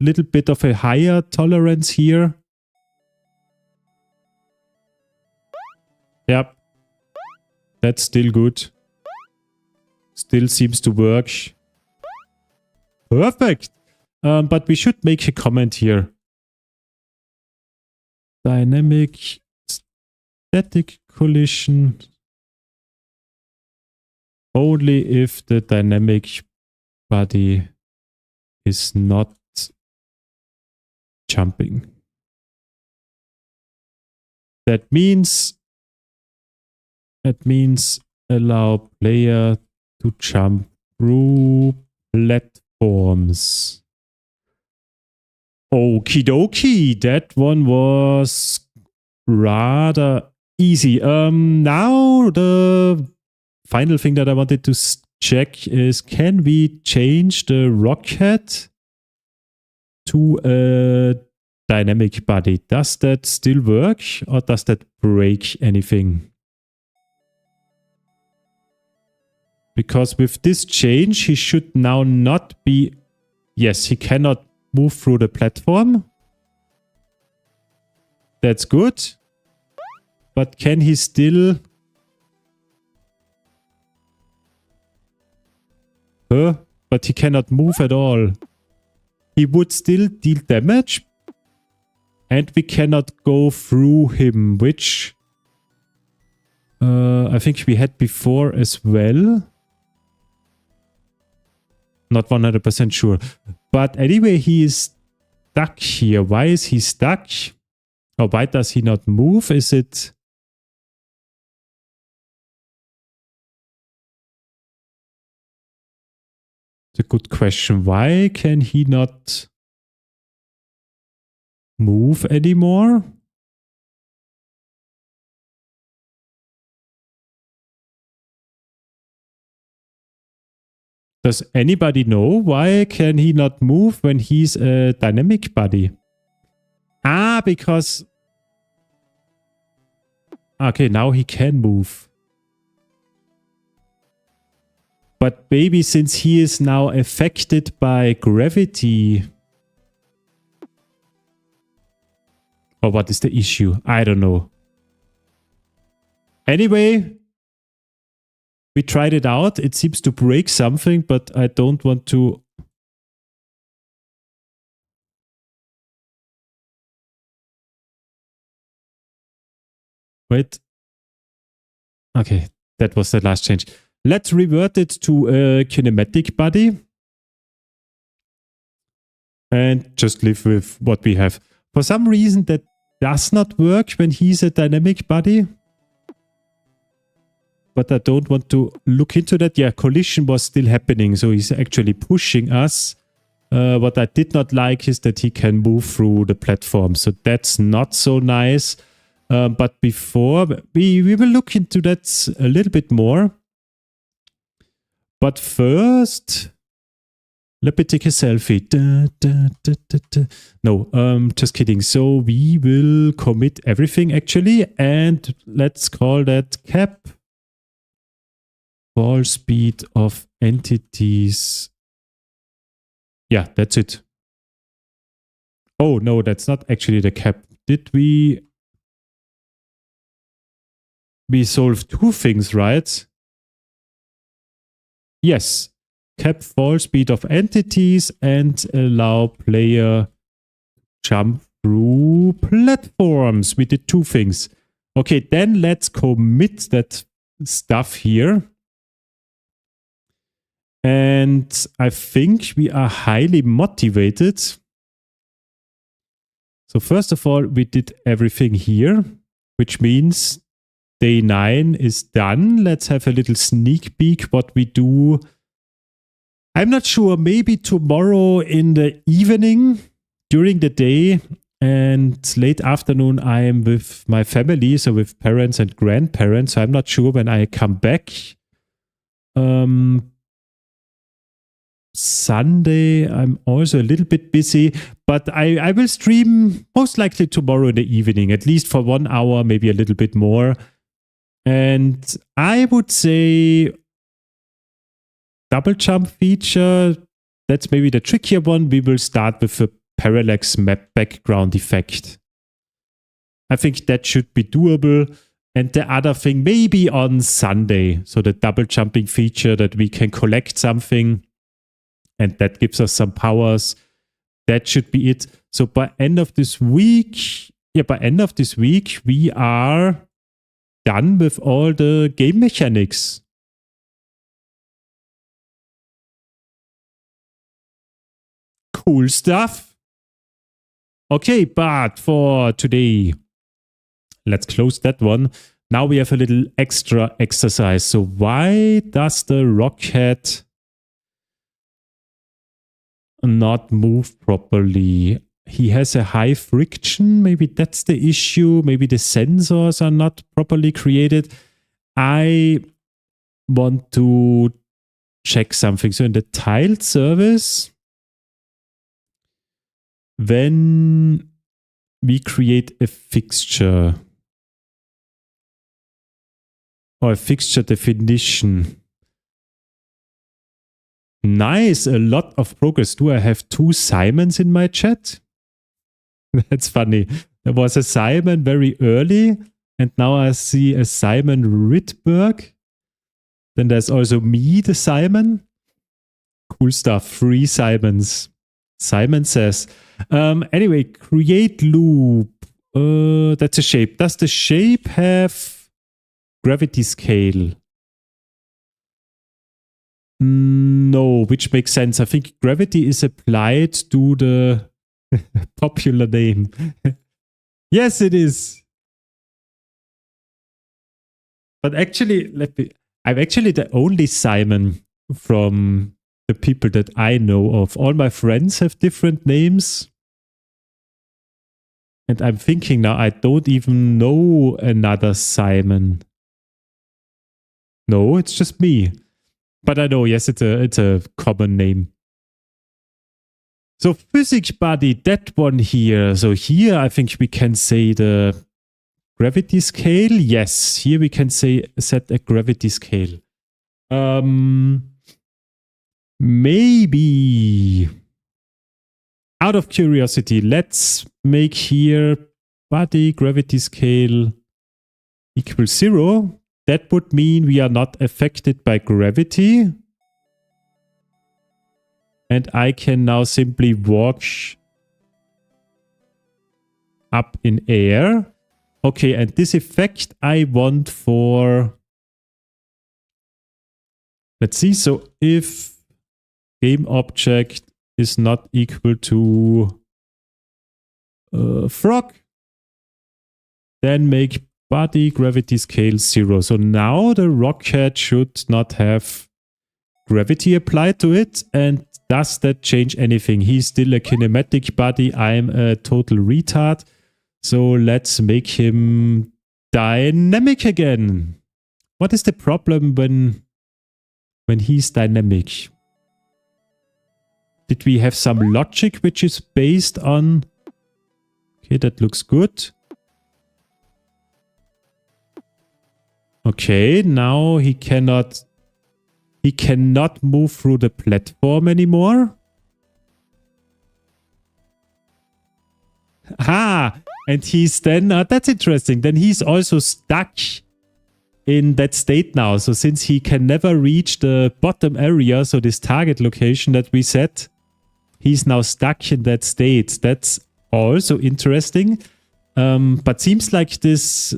S1: Little bit of a higher tolerance here. Yep. That's still good. Still seems to work. Perfect. But we should make a comment here. Dynamic static collision. Only if the dynamic body is not jumping. That means allow player to jump through platforms. Okie dokie, that one was rather easy. Now the final thing that I wanted to check is, can we change the rocket to a dynamic body? Does that still work or does that break anything? Because with this change, he should now not be... Yes, he cannot move through the platform. That's good. But can he still... But he cannot move at all. He would still deal damage. And we cannot go through him, which... I think we had before as well. Not 100% sure. But anyway, he is stuck here. Why is he stuck? Or why does he not move? Is it... It's a good question. Why can he not move anymore? Does anybody know why can he not move when he's a dynamic body? Ah, because... Okay, now he can move. But maybe since he is now affected by gravity... Or what is the issue? I don't know. Anyway... We tried it out. It seems to break something, but I don't want to... Wait. Okay, that was the last change. Let's revert it to a kinematic body. And just live with what we have. For some reason that does not work when he's a dynamic body. But I don't want to look into that. Yeah, collision was still happening, so he's actually pushing us. What I did not like is that he can move through the platform, so that's not so nice. But before, we will look into that a little bit more. But first, let me take a selfie. No, just kidding. So we will commit everything actually, and let's call that cap. Ball speed of entities. Yeah, that's it. Oh, no, that's not actually the cap. Did we... We solved two things, right? Yes. Cap fall speed of entities and allow player jump through platforms. We did two things. Okay, then let's commit that stuff here. And I think we are highly motivated. So first of all, we did everything here, which means day 9 is done. Let's have a little sneak peek what we do. I'm not sure, maybe tomorrow in the evening, during the day and late afternoon, I am with my family, so with parents and grandparents. So I'm not sure when I come back. Sunday, I'm also a little bit busy, but I will stream most likely tomorrow in the evening, at least for 1 hour, maybe a little bit more. And I would say double jump feature, that's maybe the trickier one. We will start with a parallax map background effect. I think that should be doable. And the other thing, maybe on Sunday, so the double jumping feature that we can collect something and that gives us some powers. That should be it. So by end of this week, we are done with all the game mechanics. Cool stuff. Okay, but for today, let's close that one. Now we have a little extra exercise. So why does the rocket not move properly? He has a high friction. Maybe that's the issue. Maybe the sensors are not properly created. I want to check something. So in the tiled service, when we create a fixture or a fixture definition, Nice, a lot of progress. Do I have 2 Simons in my chat? That's funny. There was a Simon very early, and now I see a Simon Rydberg. Then there's also me, the Simon. Cool stuff. 3 Simons. Simon says. Anyway, create loop. That's a shape. Does the shape have gravity scale? No, which makes sense. I think gravity is applied to the popular name. Yes, it is. But actually, I'm actually the only Simon from the people that I know of. All my friends have different names. And I'm thinking now, I don't even know another Simon. No, it's just me. But I know, yes, it's a common name. So physics buddy, that one here. So here I think we can say the gravity scale. Yes, here we can say set a gravity scale. Maybe out of curiosity, let's make here body gravity scale equals 0. That would mean we are not affected by gravity. And I can now simply walk up in air. Okay, and this effect I want for... Let's see. So if game object is not equal to frog, then make body gravity scale 0. So now the rocket should not have gravity applied to it. And does that change anything? He's still a kinematic body. I'm a total retard. So let's make him dynamic again. What is the problem when he's dynamic? Did we have some logic which is based on... Okay, that looks good. Okay, now he cannot move through the platform anymore. Ah, and he's then, that's interesting. Then he's also stuck in that state now. So since he can never reach the bottom area, so this target location that we set, he's now stuck in that state. That's also interesting. But seems like this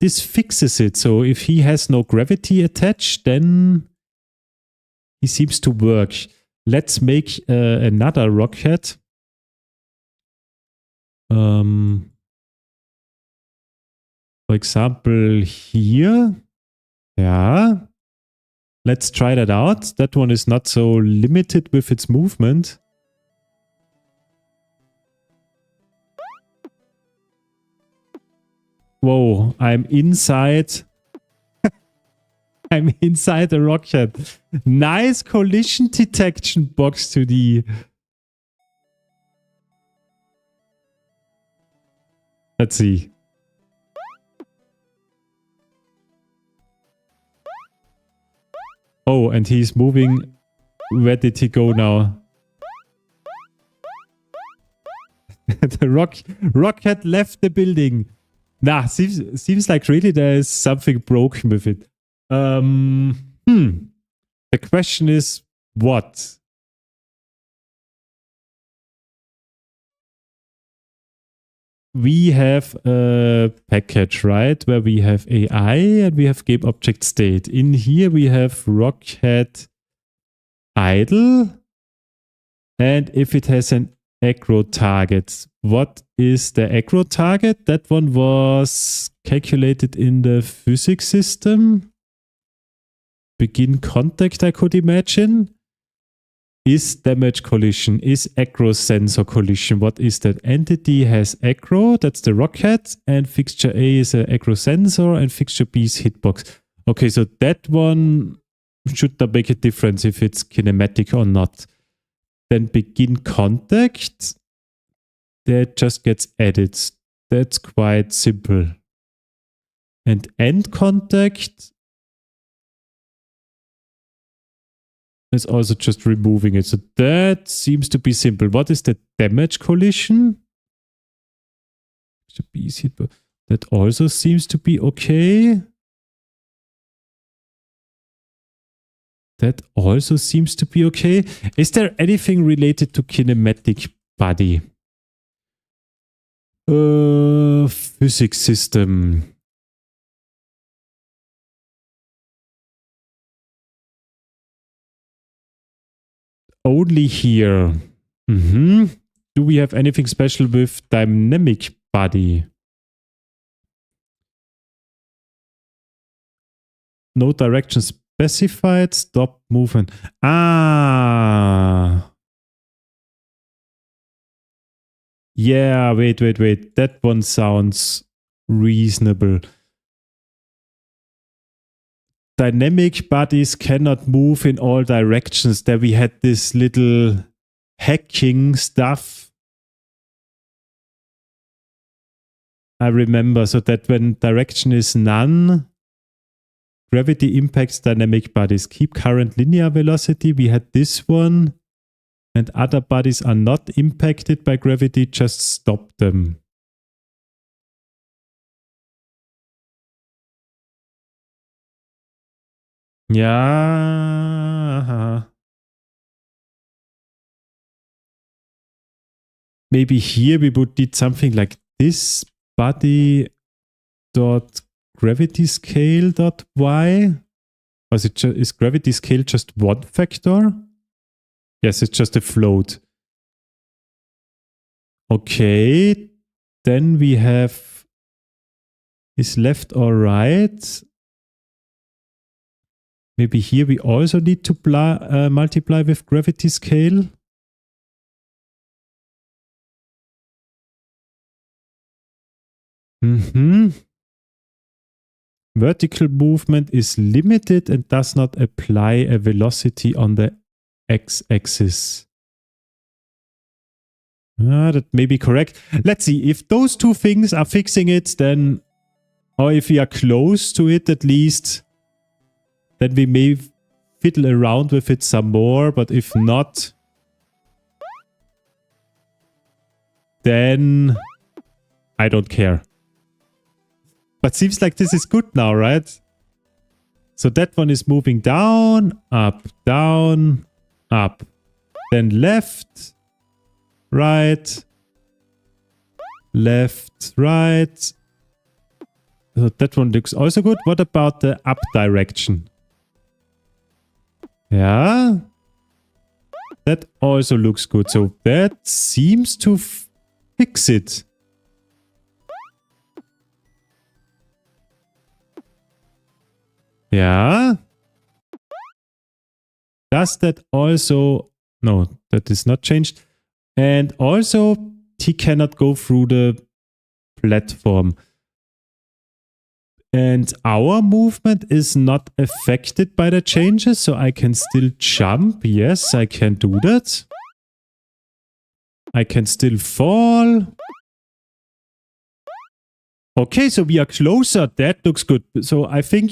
S1: fixes it. So if he has no gravity attached, then he seems to work. Let's make another rocket. For example, here. Yeah. Let's try that out. That one is not so limited with its movement. Whoa, I'm inside. I'm inside the rocket. Nice collision detection box to the... Let's see. Oh, and he's moving. Where did he go now? The rocket left the building. Nah, seems like really there is something broken with it. The question is what? We have a package, right? Where we have AI and we have game object state. In here we have rocket idle. And if it has an aggro target, what is the aggro target? That one was calculated in the physics system. Begin contact, I could imagine. Is damage collision, is aggro sensor collision. What is that? Entity has aggro, that's the rocket, and fixture A is an aggro sensor, and fixture B is hitbox. Okay, so that one should not make a difference if it's kinematic or not. Then begin contact, that just gets added. That's quite simple. And end contact, is also just removing it. So that seems to be simple. What is the damage collision? Should be easy, but that also seems to be okay. That also seems to be okay. Is there anything related to kinematic body? Physics system. Only here. Do we have anything special with dynamic body? No direction specified. Stop movement. Ah. Yeah, wait. That one sounds reasonable. Dynamic bodies cannot move in all directions. There we had this little hacking stuff. I remember, so that when direction is none, gravity impacts dynamic bodies. Keep current linear velocity. We had this one. And other bodies are not impacted by gravity. Just stop them. Yeah. Maybe here we would need something like this. Body dot gravity scale dot y. Or is gravity scale just one factor? Yes, it's just a float. Okay. Then we have is left or right. Maybe here we also need to multiply with gravity scale. Vertical movement is limited and does not apply a velocity on the x-axis. That may be correct. Let's see. If those two things are fixing it, then, or if we are close to it at least, then we may fiddle around with it some more. But if not, then I don't care. But seems like this is good now, right? So that one is moving down, up, up. Then left, right, left, right. So that one looks also good. What about the up direction? Yeah. That also looks good. So that seems to fix it. Yeah. Does that also... No, that is not changed. And also, he cannot go through the platform. And our movement is not affected by the changes, so I can still jump. Yes, I can do that. I can still fall. Okay, so we are closer. That looks good. So I think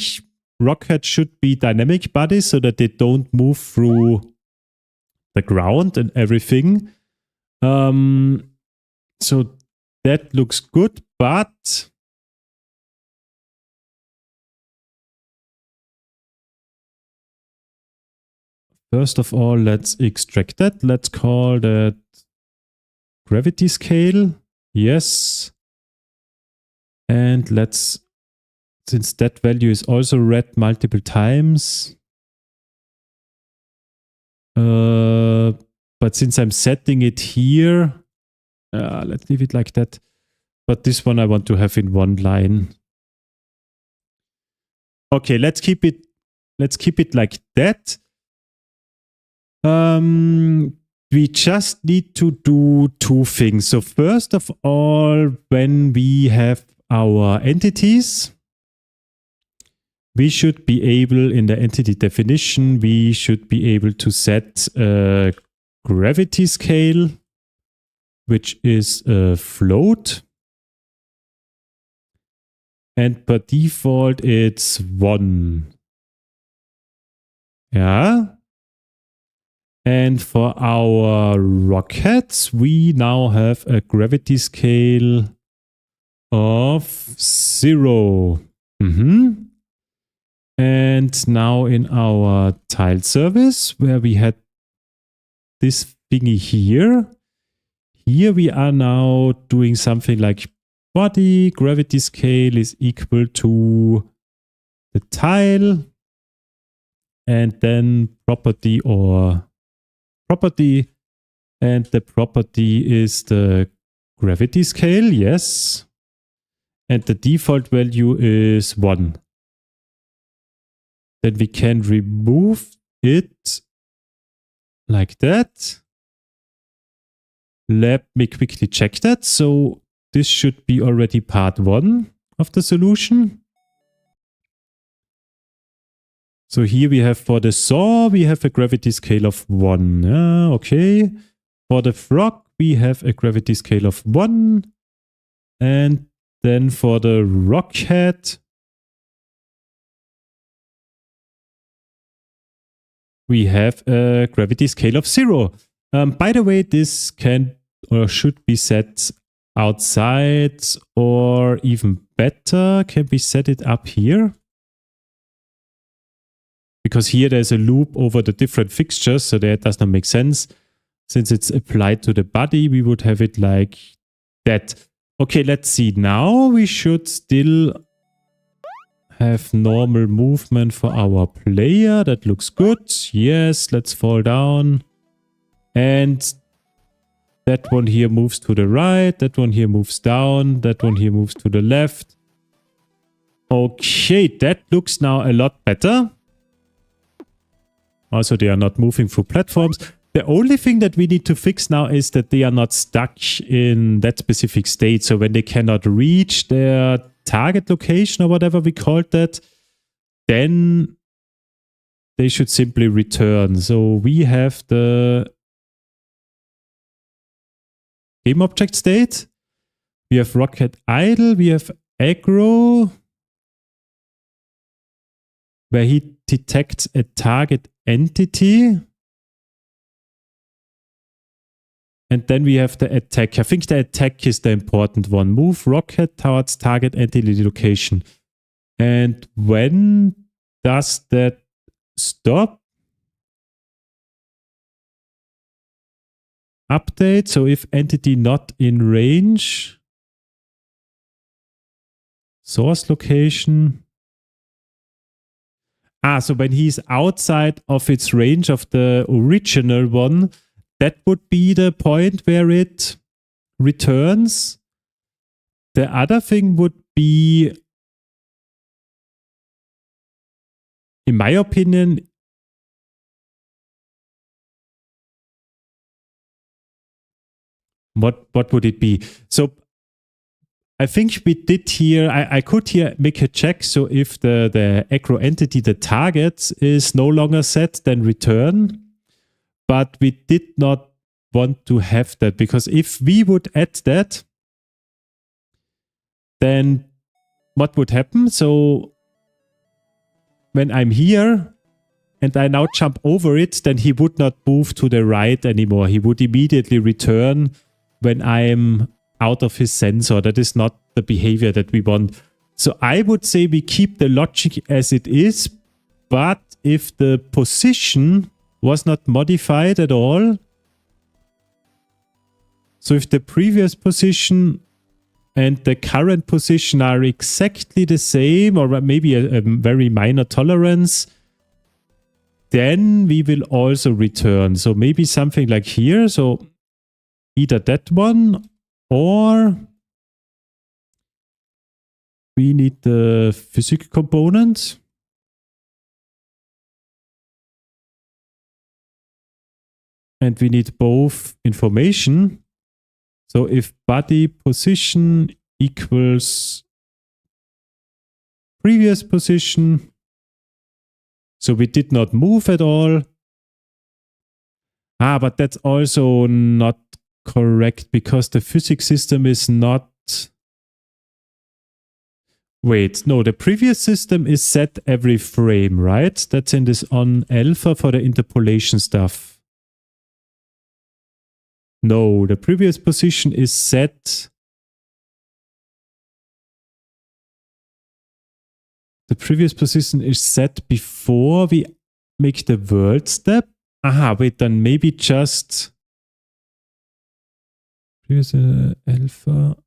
S1: rockets should be dynamic bodies so that they don't move through the ground and everything. So that looks good, but first of all, let's extract that. Let's call that gravity scale. Yes. And let's, since that value is also read multiple times, but since I'm setting it here, let's leave it like that. But this one I want to have in one line. Okay, let's keep it like that. We just need to do two things. So first of all, when we have our entities, we should be able, in the entity definition, we should be able to set a gravity scale, which is a float. And by default, it's 1. Yeah. And for our rockets, we now have a gravity scale of 0. And now in our tile service, where we had this thingy here we are now doing something like body gravity scale is equal to the tile, and then property, and the property is the gravity scale, yes. And the default value is 1. Then we can remove it like that. Let me quickly check that. So this should be already part 1 of the solution. So here we have for the saw, we have a gravity scale of 1. Okay. For the frog, we have a gravity scale of 1. And then for the rockhead, we have a gravity scale of 0. By the way, this can or should be set outside, or even better, can we set it up here? Because here there's a loop over the different fixtures, so that does not make sense. Since it's applied to the body, we would have it like that. Okay, let's see. Now we should still have normal movement for our player. That looks good. Yes, let's fall down. And that one here moves to the right. That one here moves down. That one here moves to the left. Okay, that looks now a lot better. Also, they are not moving through platforms. The only thing that we need to fix now is that they are not stuck in that specific state. So when they cannot reach their target location or whatever we called that, then they should simply return. So we have the game object state. We have rocket idle. We have aggro, where he detects a target entity. And then we have the attack. I think the attack is the important one. Move rocket towards target entity location. And when does that stop? Update. So if entity not in range. Source location. So when he's outside of its range of the original one, that would be the point where it returns. The other thing would be, in my opinion, what would it be? So I think we did here, I could here make a check. So if the aggro entity, the target, is no longer set, then return. But we did not want to have that, because if we would add that, then what would happen? So when I'm here and I now jump over it, then he would not move to the right anymore. He would immediately return when I'm out of his sensor. That is not the behavior that we want. So I would say we keep the logic as it is, but if the position was not modified at all, so if the previous position and the current position are exactly the same, or maybe a very minor tolerance, then we will also return. So maybe something like here. So either that one, or we need the physics component. And we need both information. So if body position equals previous position, so we did not move at all. But that's also not correct, because the physics system is not... Wait, no, the previous system is set every frame, right? That's in this on alpha for the interpolation stuff. No, the previous position is set. The previous position is set before we make the world step. Aha, wait, then maybe just previous alpha.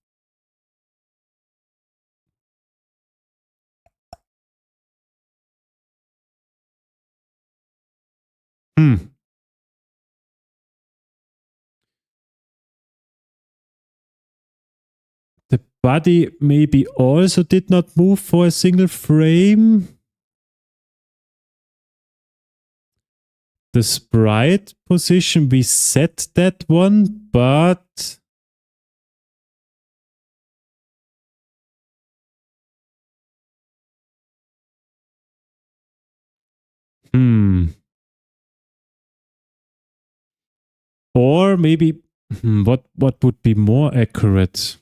S1: The body maybe also did not move for a single frame. The sprite position, we set that one, but or maybe what would be more accurate?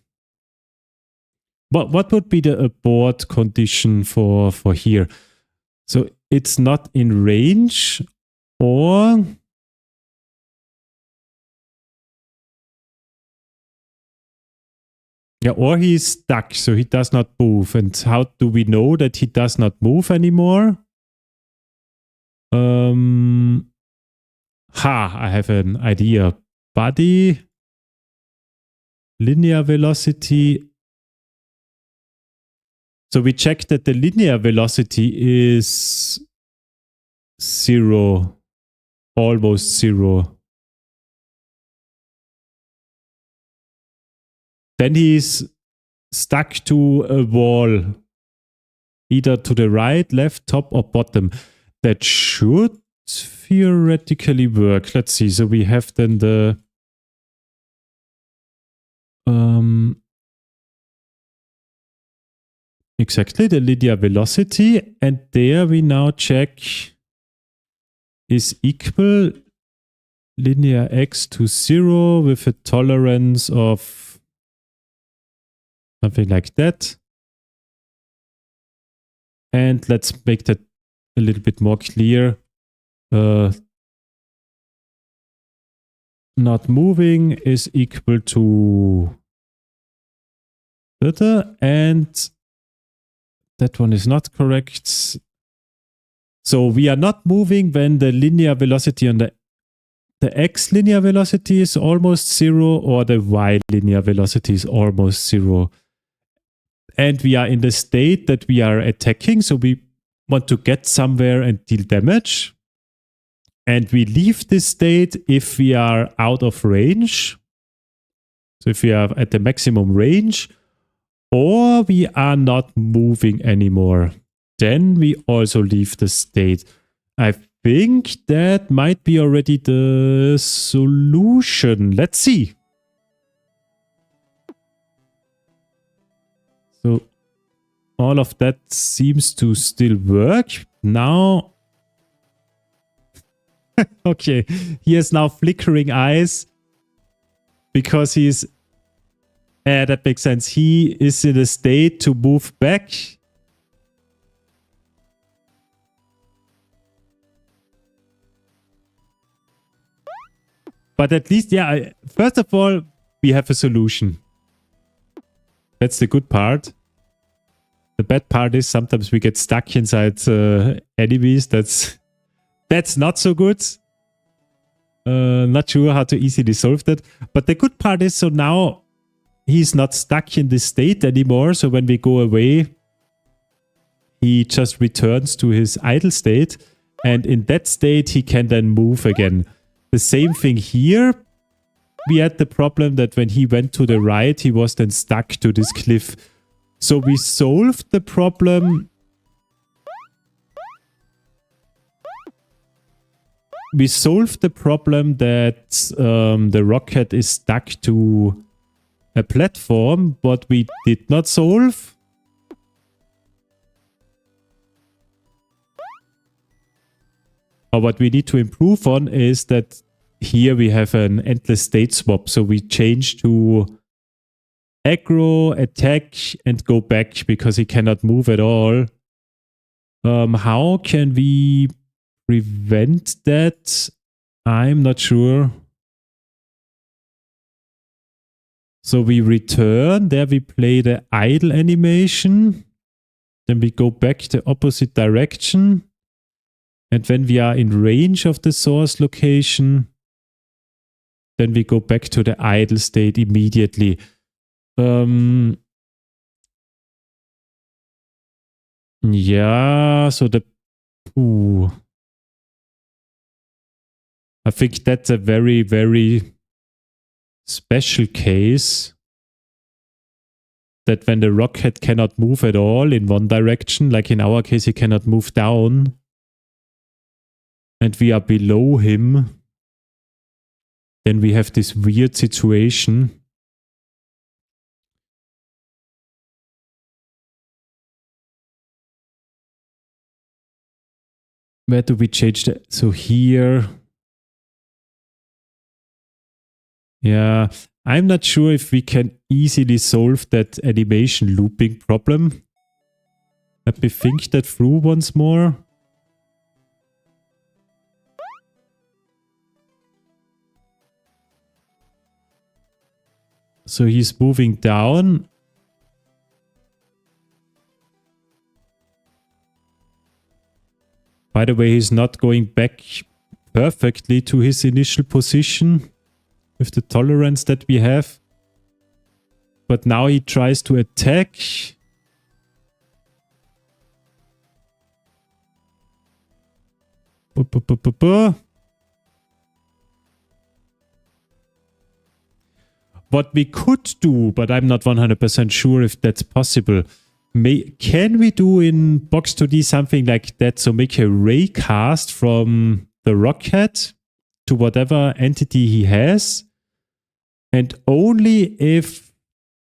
S1: What would be the abort condition for here? So it's not in range, or yeah, or he's stuck, so he does not move. And how do we know that he does not move anymore? I have an idea. Body, linear velocity. So we check that the linear velocity is 0, almost 0. Then he's stuck to a wall, either to the right, left, top, or bottom. That should theoretically work. Let's see. So we have then the exactly the linear velocity, and there we now check is equal linear x to 0 with a tolerance of something like that. And let's make that a little bit more clear. Not moving is equal to that, and that one is not correct. So we are not moving when the linear velocity on the x linear velocity is almost 0 or the y linear velocity is almost 0. And we are in the state that we are attacking, so we want to get somewhere and deal damage. And we leave this state if we are out of range. So if we are at the maximum range, or we are not moving anymore, then we also leave the state. I think that might be already the solution. Let's see. So all of that seems to still work. Now, okay, he has now flickering eyes because he's, that makes sense. He is in a state to move back. But at least, yeah, first of all, we have a solution. That's the good part. The bad part is sometimes we get stuck inside enemies. That's not so good. Not sure how to easily solve that. But the good part is, so now he's not stuck in this state anymore. So when we go away, he just returns to his idle state. And in that state, he can then move again. The same thing here. We had the problem that when he went to the right, he was then stuck to this cliff. So we solved the problem. We solved the problem that the rocket is stuck to a platform, but we did not solve. Or what we need to improve on is that here we have an endless state swap. So we change to aggro, attack, and go back because he cannot move at all. How can we prevent that? I'm not sure. So we return, there we play the idle animation. Then we go back the opposite direction. And when we are in range of the source location, then we go back to the idle state immediately. Yeah, so I think that's a very, very special case that when the rocket cannot move at all in one direction, like in our case, he cannot move down, and we are below him, then we have this weird situation. Where do we change the... So here... Yeah, I'm not sure if we can easily solve that animation looping problem. Let me think that through once more. So he's moving down. By the way, he's not going back perfectly to his initial position with the tolerance that we have. But now he tries to attack. What we could do, but I'm not 100% sure if that's possible. Can we do in Box2D something like that? So make a ray cast from the rocket to whatever entity he has. And only if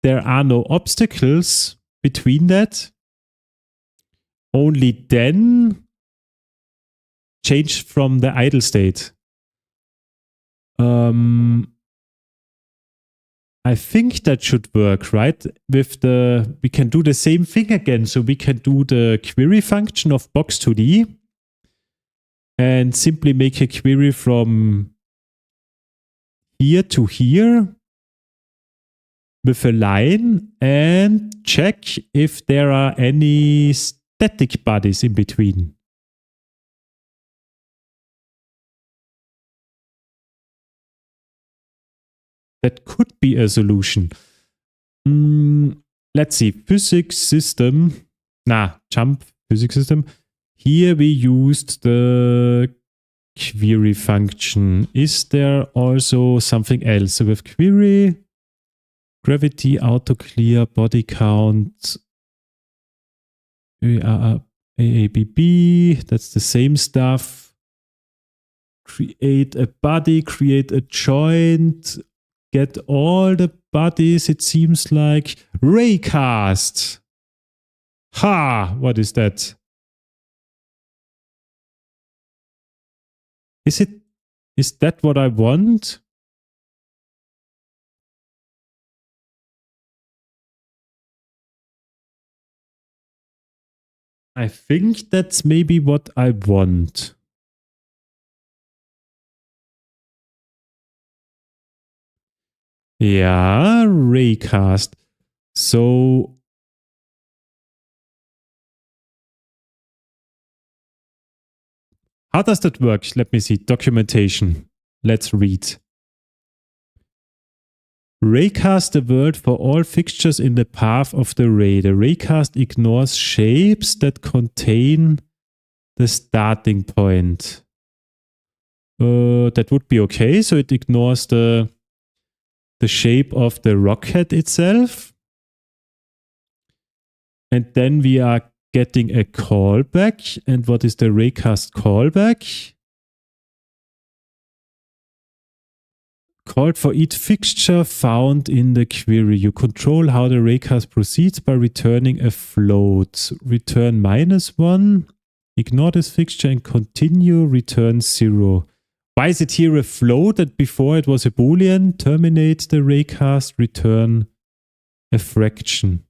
S1: there are no obstacles between that, only then change from the idle state. I think that should work, right? We can do the same thing again. So we can do the query function of Box2D and simply make a query from here to here with a line and check if there are any static bodies in between. That could be a solution. Let's see. Physics system. Jump physics system. Here we used the query function. Is there also something else? So with query, gravity, auto clear, body count, AABB, that's the same stuff. Create a body, create a joint, get all the bodies, it seems like. Raycast. Ha! What is that? Is that what I want? I think that's maybe what I want. Yeah, raycast. So how does that work? Let me see. Documentation. Let's read. Raycast the world for all fixtures in the path of the ray. The raycast ignores shapes that contain the starting point. That would be okay. So it ignores the shape of the rocket itself. And then we are getting a callback. And what is the raycast callback? Called for each fixture found in the query. You control how the raycast proceeds by returning a float. Return -1. Ignore this fixture and continue. Return 0. Why is it here a float and before it was a boolean? Terminate the raycast. Return a fraction.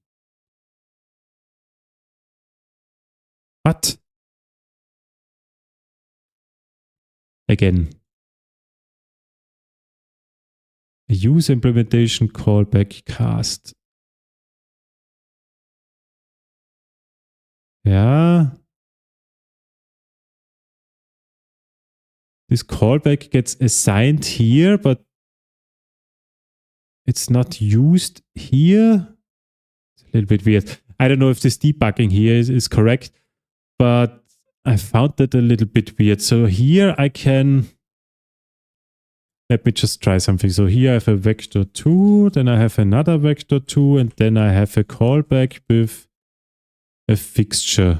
S1: What? Again. A user implementation callback cast. Yeah. This callback gets assigned here, but it's not used here. It's a little bit weird. I don't know if this debugging here is correct, but I found that a little bit weird. So here I can, let me just try something. So here I have a vector 2, then I have another vector 2, and then I have a callback with a fixture.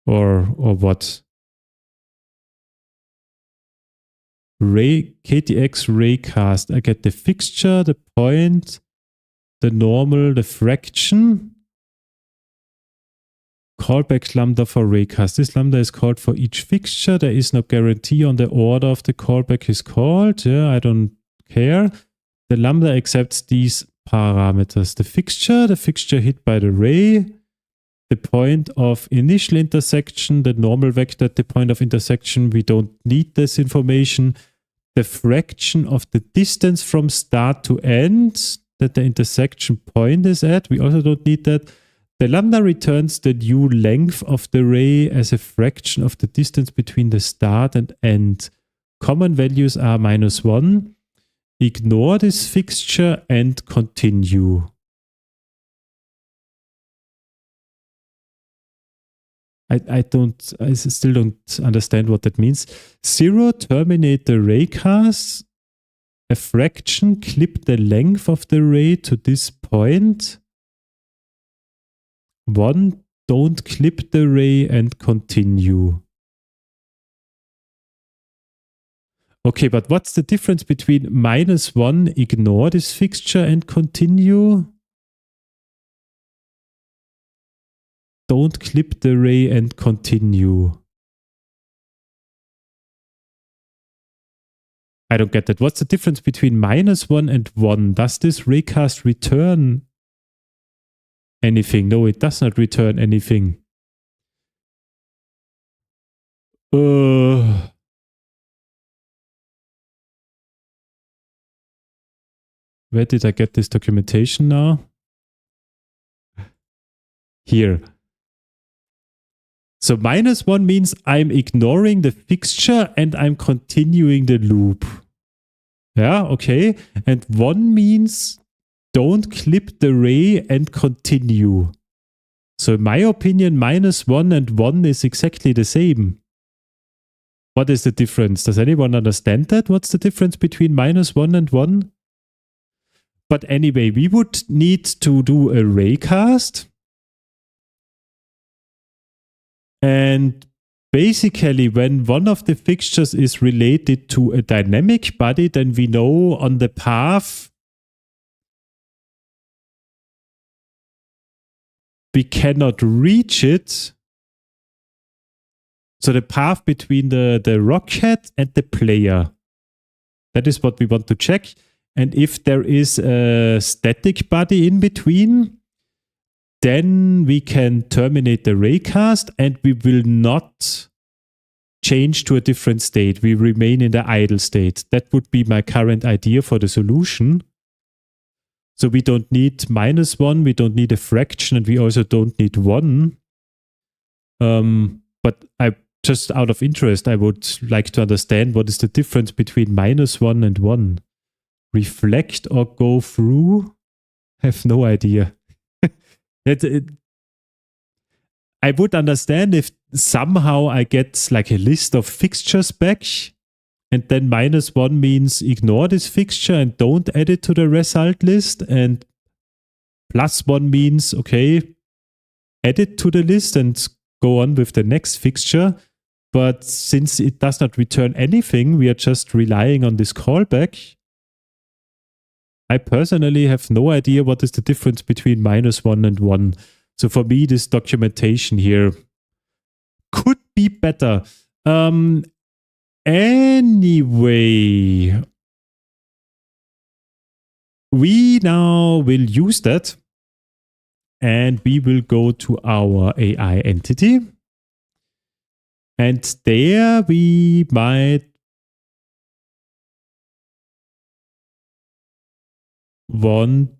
S1: Or what? KTX raycast. I get the fixture, the point, the normal, the fraction. Callback lambda for raycast. This lambda is called for each fixture. There is no guarantee on the order of the callback is called. Yeah, I don't care. The lambda accepts these parameters. The fixture hit by the ray, the point of initial intersection, the normal vector at the point of intersection. We don't need this information. The fraction of the distance from start to end that the intersection point is at. We also don't need that. The lambda returns the new length of the ray as a fraction of the distance between the start and end. Common values are -1. Ignore this fixture and continue. I still don't understand what that means. 0, terminate the raycast. A fraction, clip the length of the ray to this point. 1, don't clip the ray and continue. Okay, but what's the difference between -1, ignore this fixture and continue? Don't clip the ray and continue. I don't get that. What's the difference between -1 and 1? Does this raycast return anything? No, it does not return anything. Where did I get this documentation now? Here. So -1 means I'm ignoring the fixture and I'm continuing the loop. Yeah, okay. And 1 means don't clip the ray and continue. So in my opinion, -1 and 1 is exactly the same. What is the difference? Does anyone understand that? What's the difference between -1 and 1? But anyway, we would need to do a raycast. And basically, when one of the fixtures is related to a dynamic body, then we know on the path we cannot reach it. So the path between the rocket and the player. That is what we want to check. And if there is a static body in between, then we can terminate the raycast and we will not change to a different state. We remain in the idle state. That would be my current idea for the solution. So we don't need -1, we don't need a fraction, and we also don't need 1. But just out of interest, I would like to understand what is the difference between -1 and 1. Reflect or go through? I have no idea. I would understand if somehow I get like a list of fixtures back, and then -1 means ignore this fixture and don't add it to the result list, and +1 means, okay, add it to the list and go on with the next fixture. But since it does not return anything, we are just relying on this callback. I personally have no idea what is the difference between -1 and 1. So for me, this documentation here could be better. Anyway, we now will use that and we will go to our AI entity. And there we might want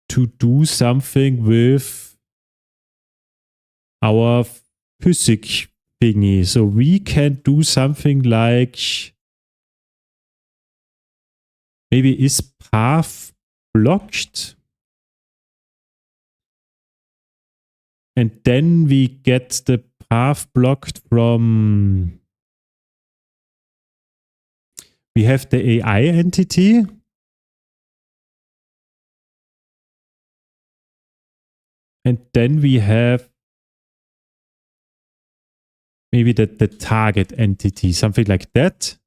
S1: to do something with our physics thingy. So we can do something like, maybe is path blocked? And then we get the path blocked from, we have the AI entity. And then we have maybe the target entity, something like that.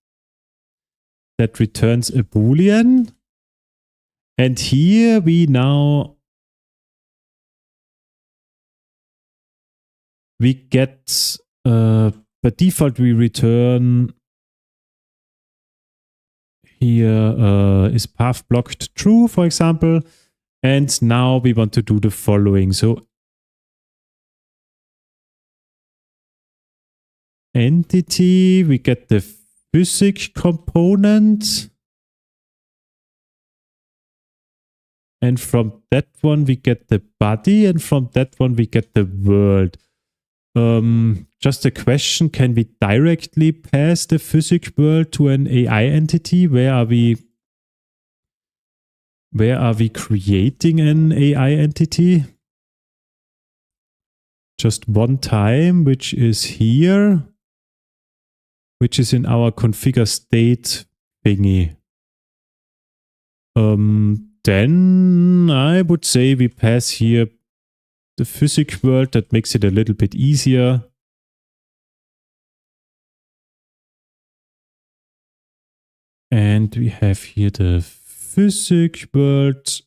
S1: That returns a Boolean. And here we now, we get, by default, we return here is path blocked true, for example. And now we want to do the following. So entity, we get the physics component. And from that one, we get the body. And from that one, we get the world. Just a question, can we directly pass the physics world to an AI entity? Where are we creating an AI entity? Just one time, which is here, which is in our configure state thingy. Then I would say we pass here the physics world. That makes it a little bit easier. And we have here the physics world,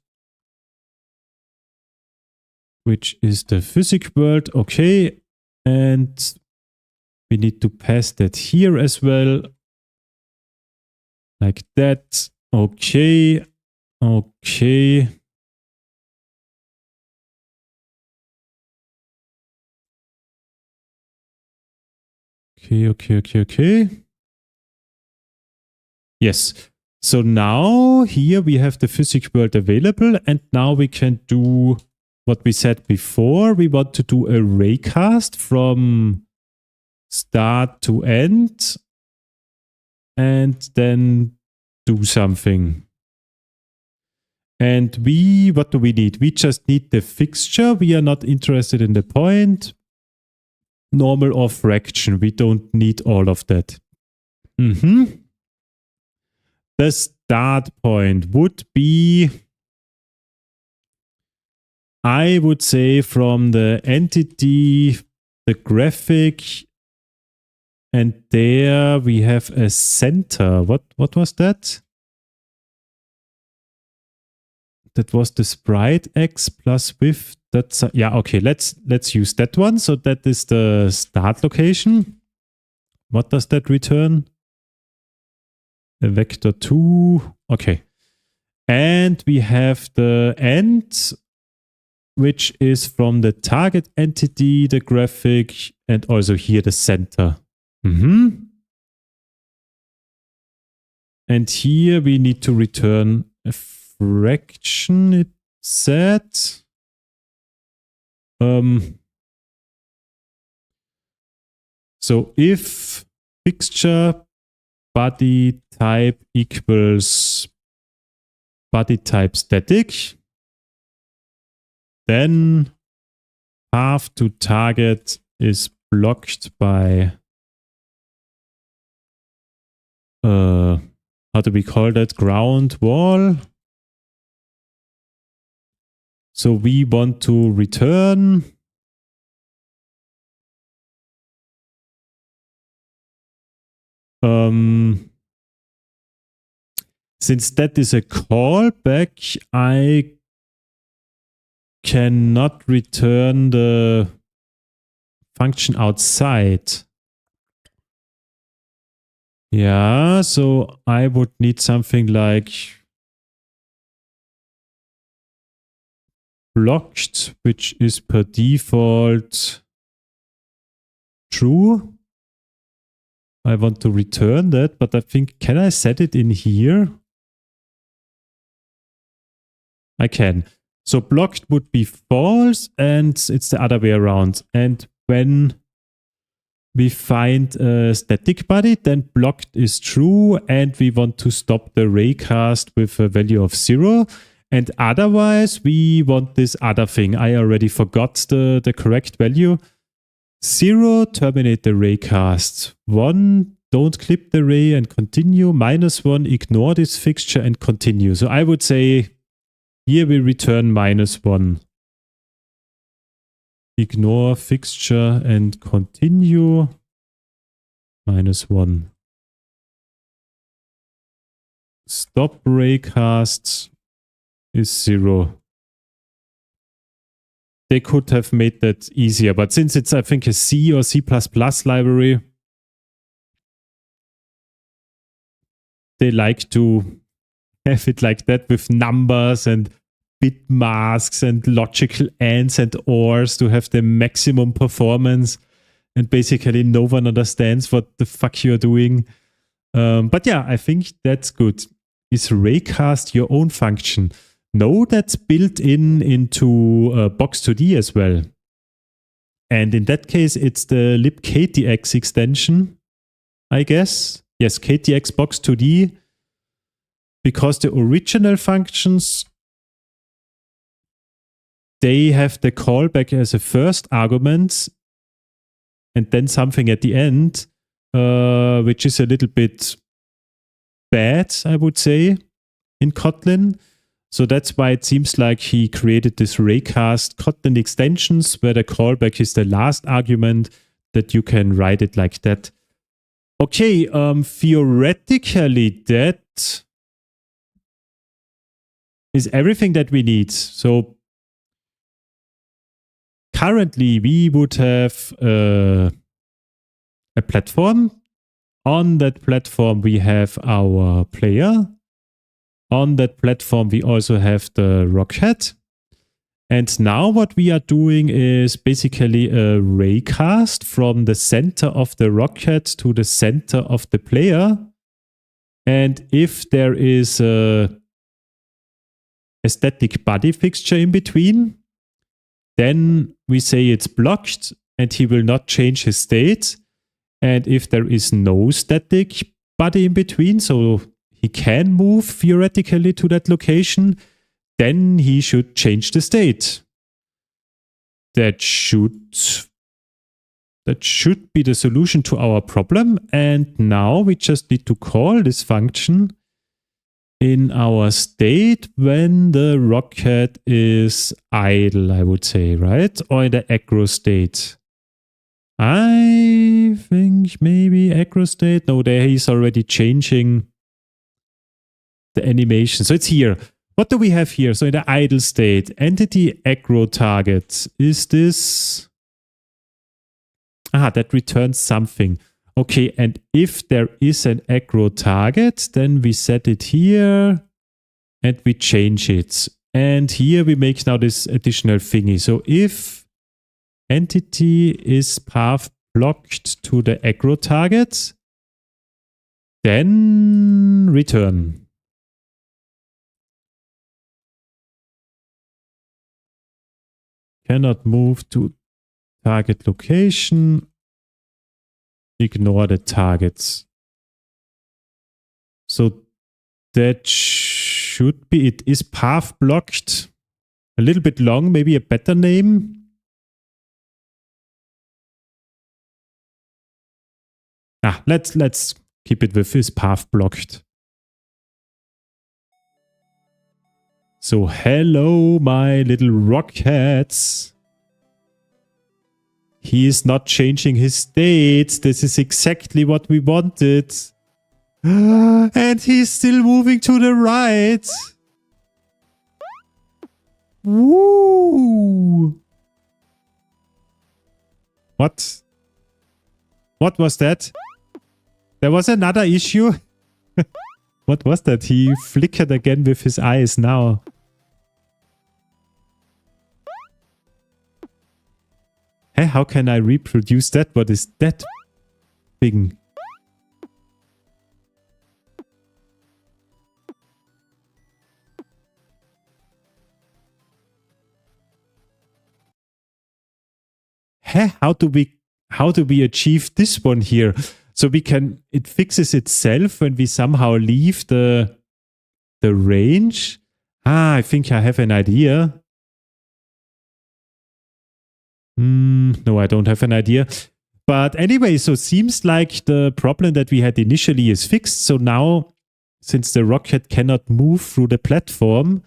S1: which is the physics world. Okay. And we need to pass that here as well. Like that. Okay. Okay. Okay. Yes. So now here we have the physics world available, and now we can do what we said before. We want to do a raycast from start to end and then do something. And what do we need? We just need the fixture. We are not interested in the point, normal or fraction. We don't need all of that. The start point would be, I would say, from the entity, the graphic, and there we have a center. What was that? That was the sprite x plus width. That's yeah, okay. Let's use that one. So that is the start location. What does that return? A vector 2. Okay. And we have the end, which is from the target entity, the graphic, and also here the center. And here we need to return a fraction, it said. So if fixture body type equals body type static, then path to target is blocked by how do we call that? Ground wall. So we want to return since that is a callback, I cannot return the function outside. Yeah, so I would need something like blocked, which is per default true. I want to return that, but I think, can I set it in here? I can. So blocked would be false, and it's the other way around. And when we find a static body, then blocked is true, and we want to stop the raycast with a value of 0. And otherwise, we want this other thing. I already forgot the correct value. 0, terminate the raycast. 1, don't clip the ray and continue. -1, ignore this fixture and continue. So I would say here we return -1. Ignore fixture and continue. -1. Stop raycast is 0. They could have made that easier, but since it's, I think, a C or C++ library, they like to have it like that with numbers and bit masks and logical ands and ors to have the maximum performance, and basically no one understands what the fuck you're doing. But yeah, I think that's good. Is raycast your own function? No, that's built into Box2D as well. And in that case, it's the LibGDX extension, I guess. Yes, KTX Box2D. Because the original functions, they have the callback as a first argument and then something at the end, which is a little bit bad, I would say, in Kotlin. So that's why it seems like he created this raycast Kotlin extensions where the callback is the last argument, that you can write it like that. Okay, theoretically that is everything that we need. So currently we would have a platform. On that platform we have our player. On that platform, we also have the rocket. And now what we are doing is basically a raycast from the center of the rocket to the center of the player. And if there is a static body fixture in between, then we say it's blocked and he will not change his state. And if there is no static body in between, so he can move theoretically to that location, then he should change the state. That should be the solution to our problem. And now we just need to call this function in our state when the rocket is idle, I would say, right? Or in the aggro state. I think maybe aggro state. No, there he's already changing the animation. So it's here. What do we have here? So in the idle state, entity aggro target. Is this? That returns something. Okay, and if there is an aggro target, then we set it here and we change it. And here we make now this additional thingy. So if entity is path blocked to the aggro target, then return. Cannot move to target location. Ignore the targets. So that should be, it is path blocked. A little bit long, maybe a better name. Let's keep it with is path blocked. So hello, my little rockets. He is not changing his state. This is exactly what we wanted. And he's still moving to the right. Woo! What? What was that? There was another issue. What was that? He flickered again with his eyes now. Hey, how can I reproduce that? What is that thing? how do we achieve this one here? So it fixes itself when we somehow leave the range. I think I have an idea. No, I don't have an idea. But anyway, so seems like the problem that we had initially is fixed. So now, since the rocket cannot move through the platform,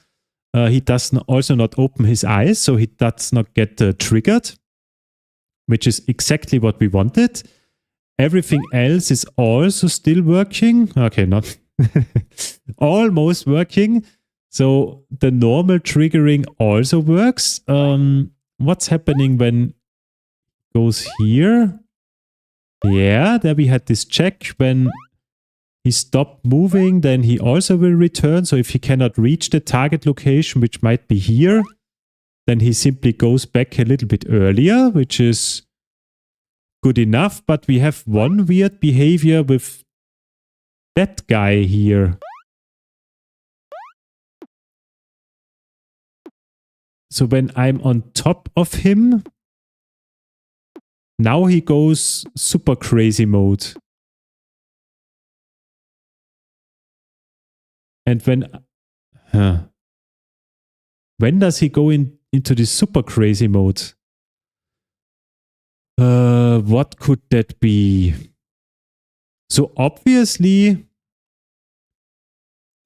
S1: he does also not open his eyes, so he does not get triggered, which is exactly what we wanted. Everything else is also still working. Okay, not almost working. So the normal triggering also works. What's happening when it goes here? Yeah, there we had this check. When he stopped moving, then he also will return. So if he cannot reach the target location, which might be here, then he simply goes back a little bit earlier, which is good enough. But we have one weird behavior with that guy here. So when I'm on top of him, now he goes super crazy mode. And when does he go into this super crazy mode? What could that be? So obviously,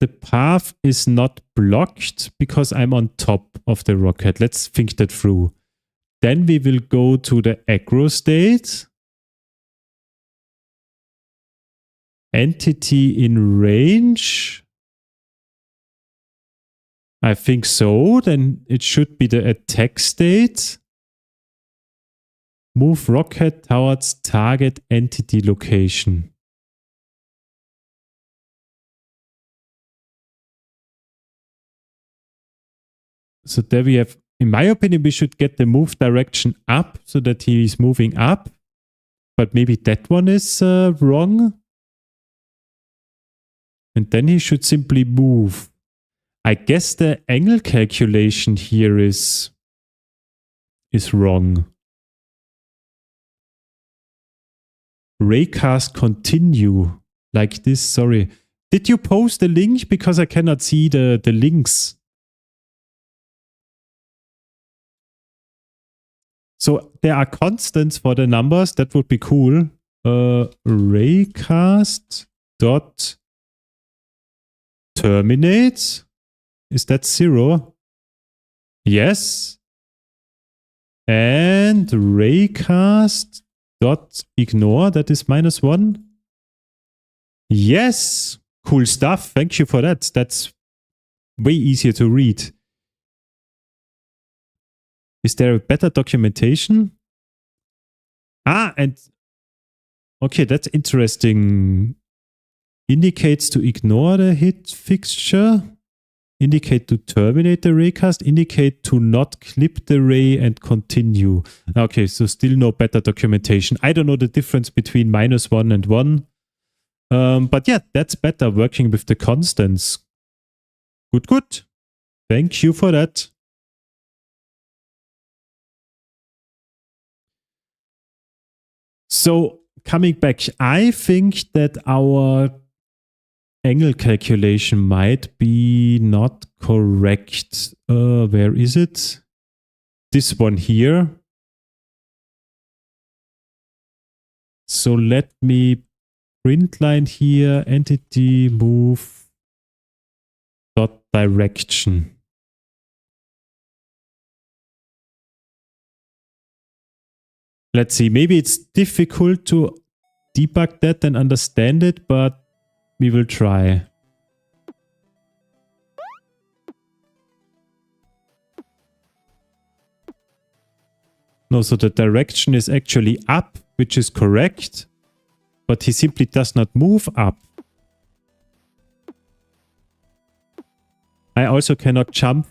S1: the path is not blocked because I'm on top of the rocket. Let's think that through. Then we will go to the aggro state. Entity in range. I think so. Then it should be the attack state. Move rocket towards target entity location. So there we have, in my opinion, we should get the move direction up so that he is moving up. But maybe that one is wrong. And then he should simply move. I guess the angle calculation here is wrong. Raycast continue like this. Sorry. Did you post the link? Because I cannot see the links. So there are constants for the numbers. That would be cool. Raycast dot terminate. Is that 0? Yes. And raycast dot ignore. That is -1. Yes. Cool stuff. Thank you for that. That's way easier to read. Is there a better documentation? And okay, that's interesting. Indicates to ignore the hit fixture. Indicate to terminate the raycast. Indicate to not clip the ray and continue. Okay, so still no better documentation. I don't know the difference between -1 and 1. But yeah, that's better working with the constants. Good. Thank you for that. So coming back, I think that our angle calculation might be not correct. Where is it? This one here. So let me print line here, entity move dot direction. Let's see, maybe it's difficult to debug that and understand it, but we will try. No, so the direction is actually up, which is correct, but he simply does not move up. I also cannot jump.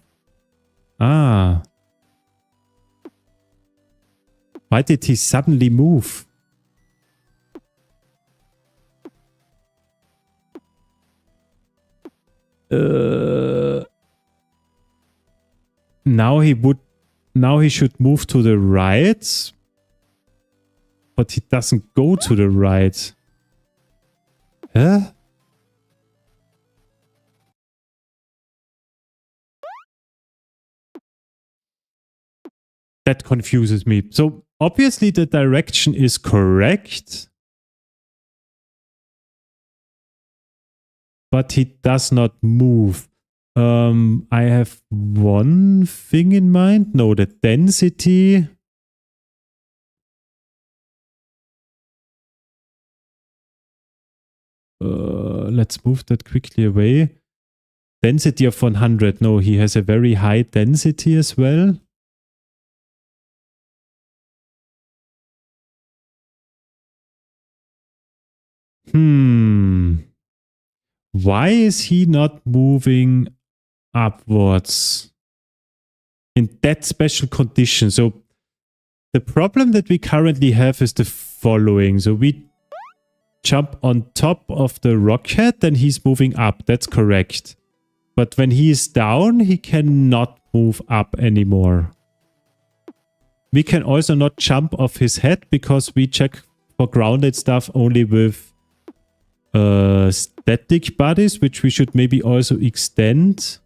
S1: Why did he suddenly move? Now he should move to the right. but he doesn't go to the right. Huh? That confuses me. So obviously the direction is correct, but he does not move. I have one thing in mind. No, the density. Let's move that quickly away. Density of 100. No, he has a very high density as well. Why is he not moving upwards in that special condition? So the problem that we currently have is the following. So we jump on top of the rocket, then he's moving up. That's correct. But when he is down, he cannot move up anymore. We can also not jump off his head because we check for grounded stuff only with static bodies, which we should maybe also extend.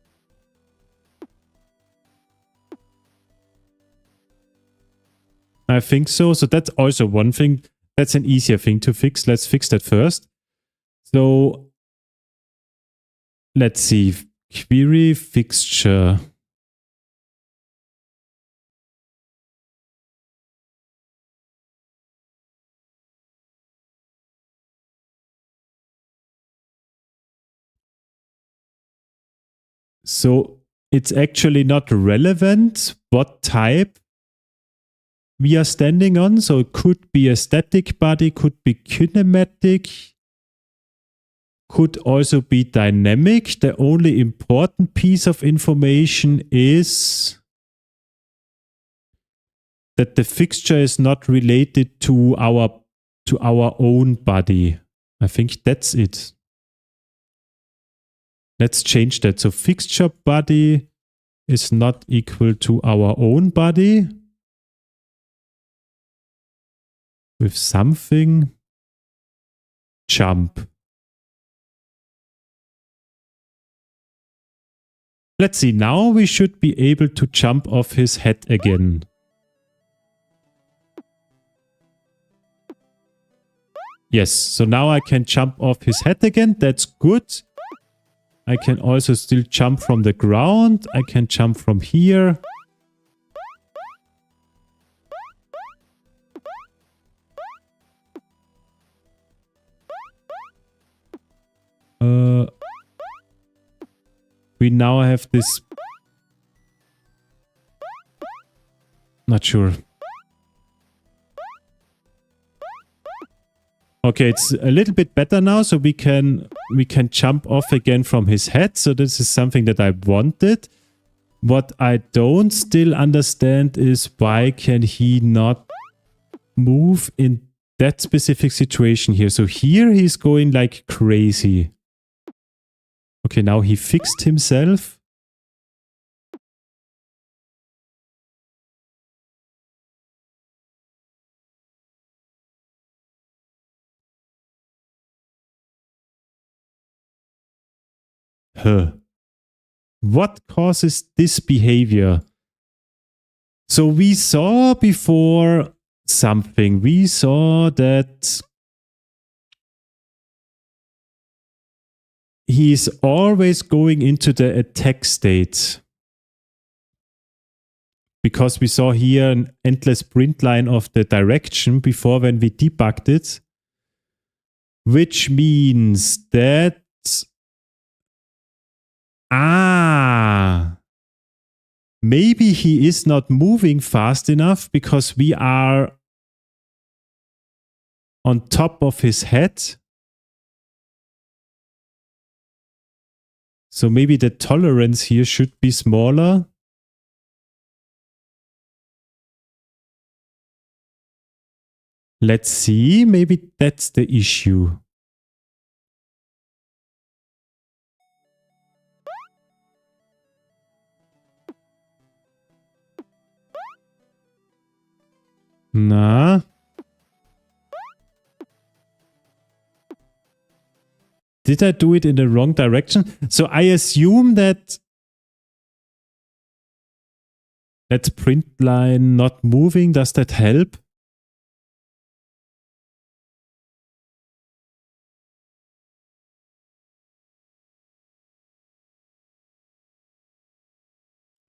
S1: I think so. So that's also one thing. That's an easier thing to fix. Let's fix that first. So let's see. Query fixture. So it's actually not relevant what type we are standing on. So it could be a static body, could be kinematic, could also be dynamic. The only important piece of information is that the fixture is not related to our own body. I think that's it. Let's change that. So fixture body is not equal to our own body. With something. Jump. Let's see. Now we should be able to jump off his head again. Yes. So now I can jump off his head again. That's good. I can also still jump from the ground. I can jump from here. We now have this... Not sure. Okay, it's a little bit better now, so we can jump off again from his head. So this is something that I wanted. What I don't still understand is why can he not move in that specific situation here. So here he's going like crazy. Okay, now he fixed himself. Huh. What causes this behavior? So we saw before something. We saw that he's always going into the attack state. Because we saw here an endless print line of the direction before when we debugged it. Which means that... maybe he is not moving fast enough because we are on top of his head. So maybe the tolerance here should be smaller. Let's see. Maybe that's the issue. Na. Did I do it in the wrong direction? So I assume that let's print line not moving. Does that help?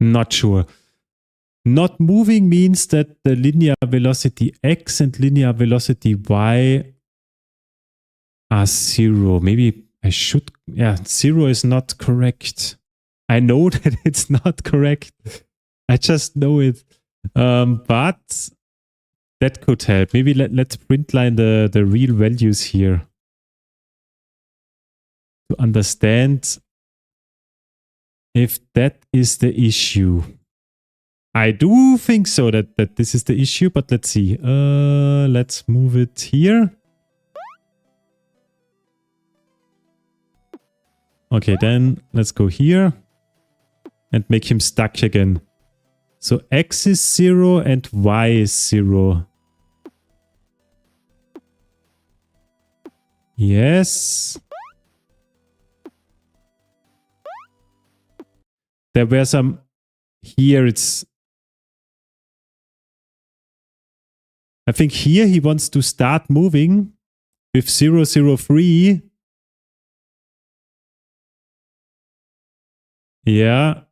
S1: Not sure. Not moving means that the linear velocity x and linear velocity y are 0. Maybe I should... Yeah, 0 is not correct. I know that it's not correct. I just know it. But that could help. Maybe let's print line the real values here to understand if that is the issue. I do think so that this is the issue, but let's see. Let's move it here. Okay, then let's go here and make him stuck again. So x is 0 and y is 0. Yes. There were some... Here it's... I think here he wants to start moving with 0, 0, 3. Yeah.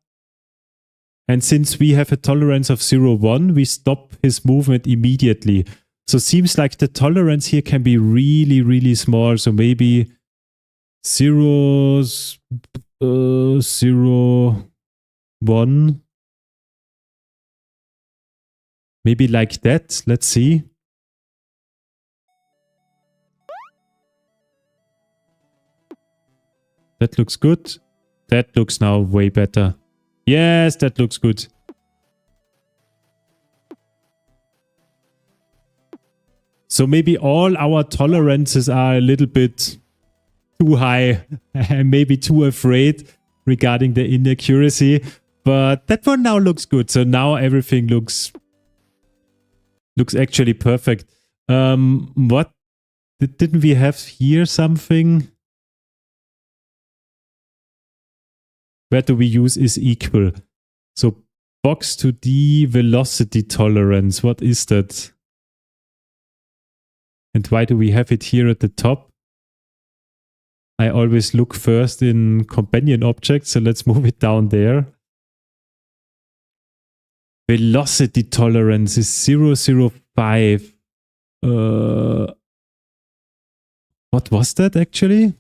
S1: And since we have a tolerance of 0, 1, we stop his movement immediately. So seems like the tolerance here can be really, really small. So maybe 0, 0, 1. Maybe like that. Let's see. That looks good. That looks now way better. Yes, that looks good. So maybe all our tolerances are a little bit too high and maybe too afraid regarding the inaccuracy. But that one now looks good. So now everything looks actually perfect. What didn't we have here something? Where do we use is equal? So box 2D velocity tolerance. What is that? And why do we have it here at the top? I always look first in companion objects, so let's move it down there. Velocity tolerance is 0.05. What was that actually?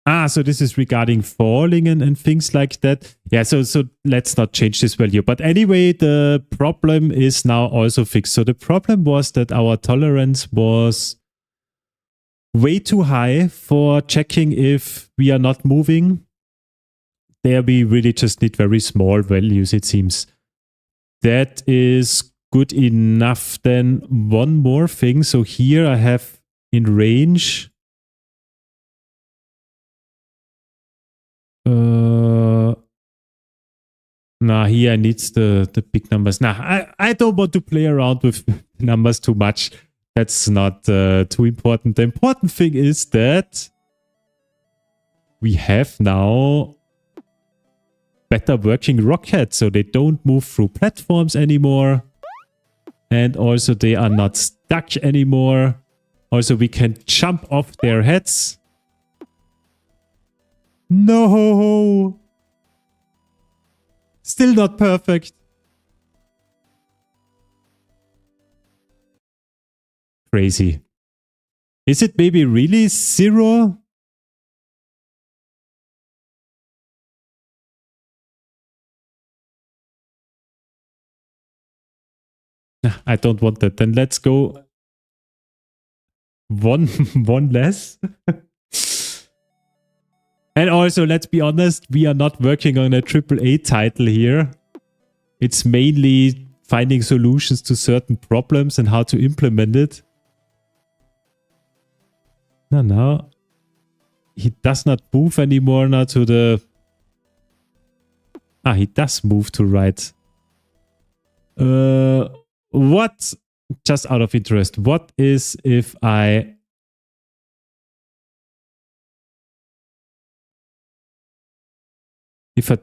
S1: Ah, so this is regarding falling and things like that. Yeah, so let's not change this value. But anyway, the problem is now also fixed. So the problem was that our tolerance was way too high for checking if we are not moving. There we really just need very small values, it seems. That is good enough. Then one more thing. So here I have in range... Nah, here I need the big numbers. Nah, I don't want to play around with numbers too much. That's not too important. The important thing is that we have now better working rockets. So they don't move through platforms anymore. And also they are not stuck anymore. Also we can jump off their heads. No! Still not perfect. Crazy. Is it maybe really 0? I don't want that. Then let's go one less. And also, let's be honest, we are not working on a AAA title here. It's mainly finding solutions to certain problems and how to implement it. No. He does not move anymore now to the... Ah, he does move to right. what, just out of interest, what is if I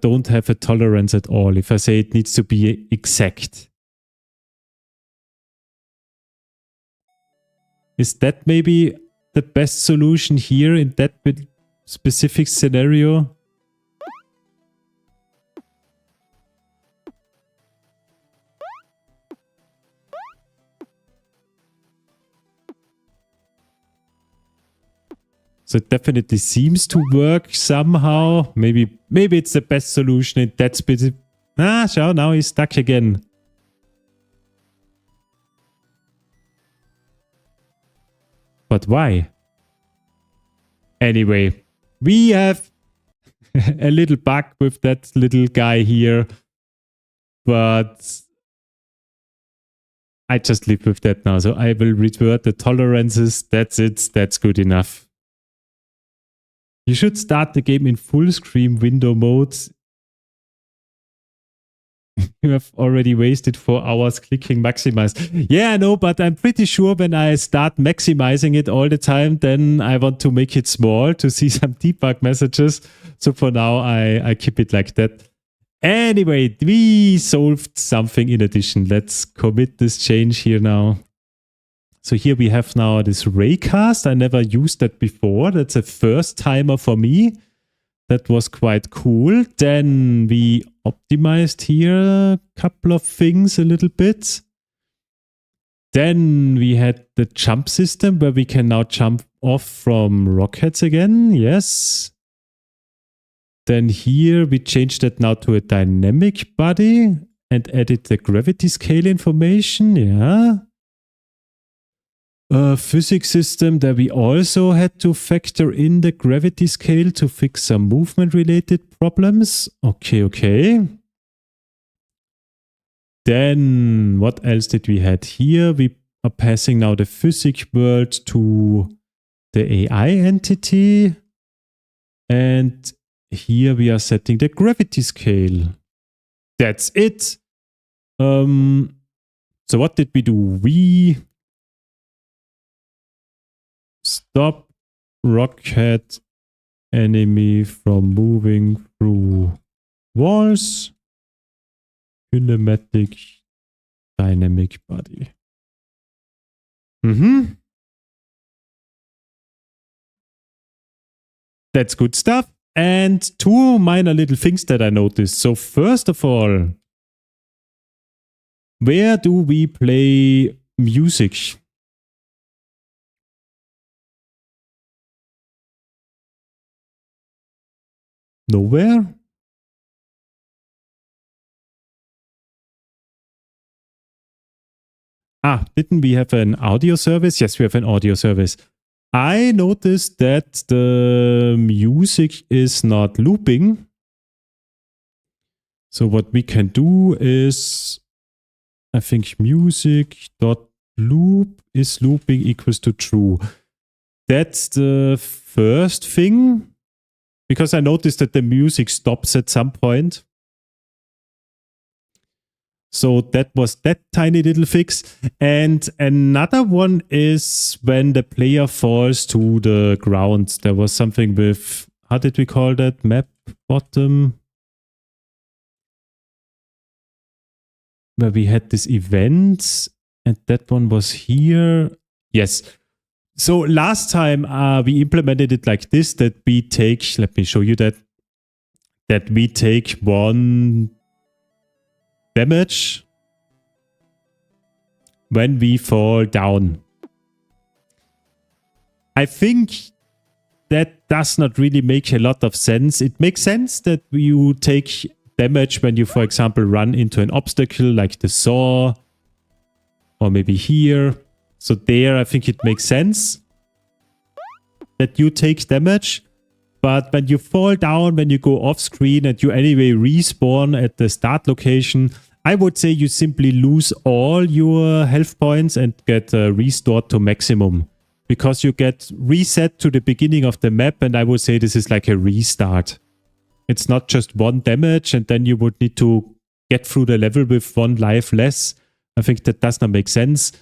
S1: don't have a tolerance at all, if I say it needs to be exact? Is that maybe the best solution here in that specific scenario? So it definitely seems to work somehow. Maybe it's the best solution in that specific... Schau, now he's stuck again. But why? Anyway, we have a little bug with that little guy here. But I just live with that now. So I will revert the tolerances. That's it. That's good enough. You should start the game in full screen window mode. You have already wasted 4 hours clicking maximize. Yeah, I know, but I'm pretty sure when I start maximizing it all the time, then I want to make it small to see some debug messages. So for now, I keep it like that. Anyway, we solved something in addition. Let's commit this change here now. So here we have now this raycast. I never used that before. That's a first timer for me. That was quite cool. Then we optimized here a couple of things a little bit. Then we had the jump system where we can now jump off from rockets again. Yes. Then here we changed that now to a dynamic body and added the gravity scale information. Yeah. Physics system that we also had to factor in the gravity scale to fix some movement related problems. Okay. Then what else did we had here? We are passing now the physics world to the AI entity. And here we are setting the gravity scale. That's it. So what did we do? We stop rocket enemy from moving through walls. Kinematic dynamic body. That's good stuff. And 2 minor little things that I noticed. So first of all, where do we play music? Nowhere? Didn't we have an audio service? Yes, we have an audio service. I noticed that the music is not looping. So what we can do is, I think music.loop is looping equals to true. That's the first thing. Because I noticed that the music stops at some point. So that was that tiny little fix. And another one is when the player falls to the ground. There was something with, how did we call that? Map bottom. Where we had this event. And that one was here. Yes. So last time we implemented it like this, that we take, let me show you that we take 1 damage when we fall down. I think that does not really make a lot of sense. It makes sense that you take damage when you, for example, run into an obstacle like the saw or maybe here. So there, I think it makes sense that you take damage. But when you fall down, when you go off screen and you anyway respawn at the start location, I would say you simply lose all your health points and get restored to maximum. Because you get reset to the beginning of the map, and I would say this is like a restart. It's not just 1 damage and then you would need to get through the level with 1 life less. I think that does not make sense.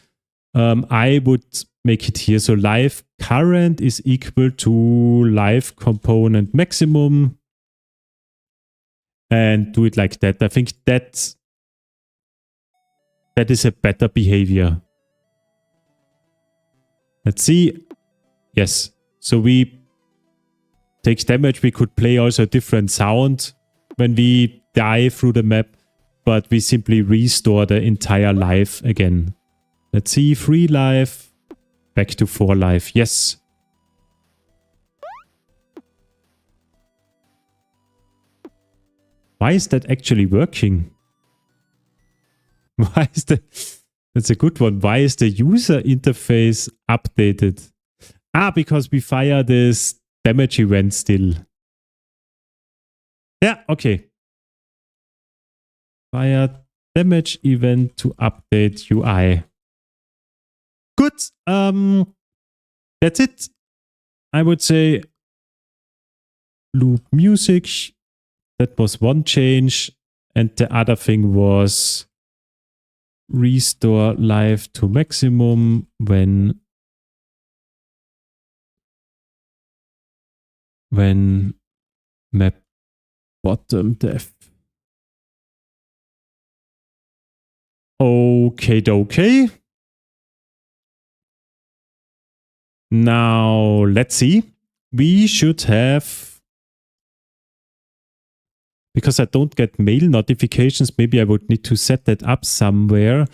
S1: I would make it here. So live current is equal to live component maximum. And do it like that. I think that is a better behavior. Let's see. Yes. So we take damage. We could play also a different sound when we die through the map, but we simply restore the entire life again. Let's see. 3 life. Back to 4 life. Yes. Why is that actually working? Why is that's a good one. Why is the user interface updated? Because we fire this damage event still. Yeah, okay. Fire damage event to update UI. Good. That's it. I would say loop music. That was one change. And the other thing was restore life to maximum when map bottom def. Okay. Now let's see. We should have, because I don't get mail notifications, maybe I would need to set that up somewhere.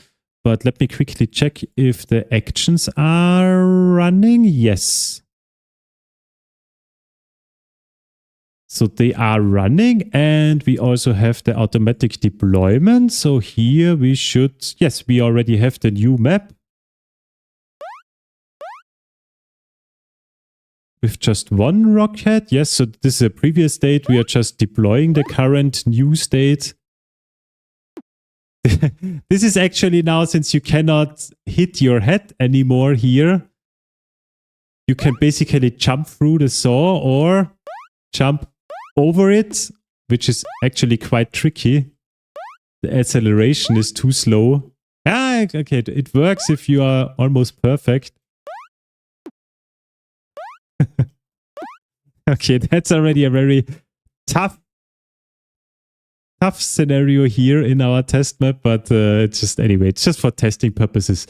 S1: But let me quickly check if the actions are running. Yes. So they are running, and we also have the automatic deployment. So here we should, yes, we already have the new map with just one rocket. Yes, so this is a previous state. We are just deploying the current new state. This is actually now, since you cannot hit your head anymore here, you can basically jump through the saw or jump over it, which is actually quite tricky. The acceleration is too slow. Okay, it works if you are almost perfect. Okay, that's already a very tough scenario here in our test map, but it's just for testing purposes.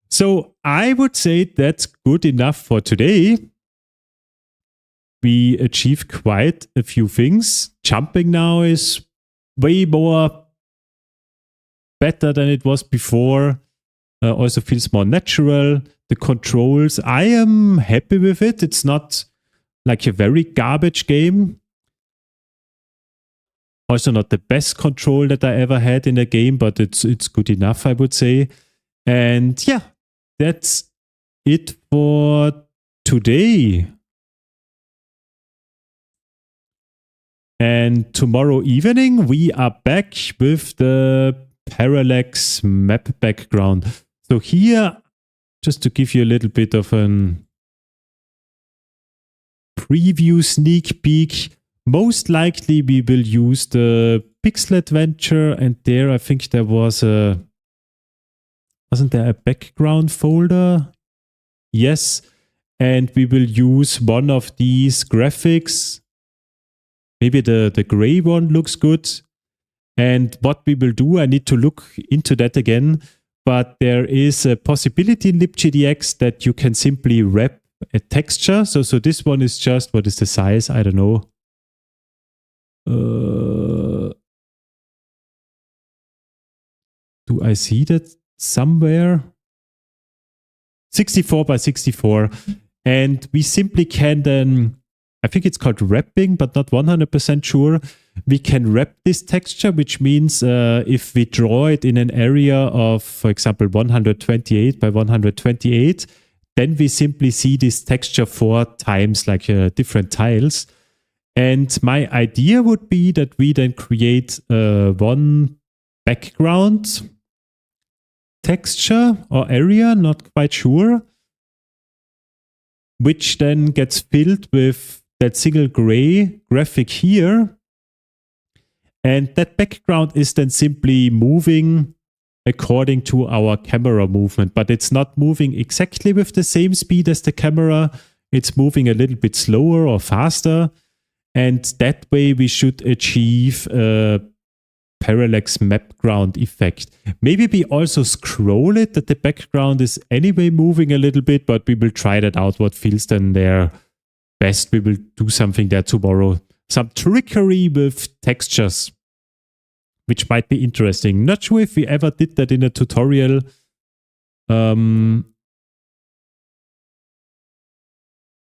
S1: So I would say that's good enough for today. We achieve quite a few things. Jumping now is way more better than it was before. Also feels more natural. The controls, I am happy with it. It's not like a very garbage game. Also not the best control that I ever had in a game, but it's good enough, I would say. And yeah, that's it for today. And tomorrow evening, we are back with the parallax map background. So here, just to give you a little bit of an preview sneak peek, most likely we will use the Pixel Adventure, and there I think there was wasn't there a background folder? Yes, and we will use one of these graphics. Maybe the gray one looks good. And what we will do, I need to look into that again, but there is a possibility in LibGDX that you can simply wrap a texture. So this one is just, what is the size? I don't know. Do I see that somewhere? 64 by 64. And we simply can then, I think it's called wrapping, but not 100% sure. We can wrap this texture, which means if we draw it in an area of, for example, 128 by 128, then we simply see this texture 4 times, like different tiles. And my idea would be that we then create one background texture or area, not quite sure, which then gets filled with that single gray graphic here. And that background is then simply moving according to our camera movement, but it's not moving exactly with the same speed as the camera. It's moving a little bit slower or faster. And that way we should achieve a parallax background effect. Maybe we also scroll it, that the background is anyway moving a little bit, but we will try that out, what feels then there best. We will do something there tomorrow. Some trickery with textures, which might be interesting. Not sure if we ever did that in a tutorial.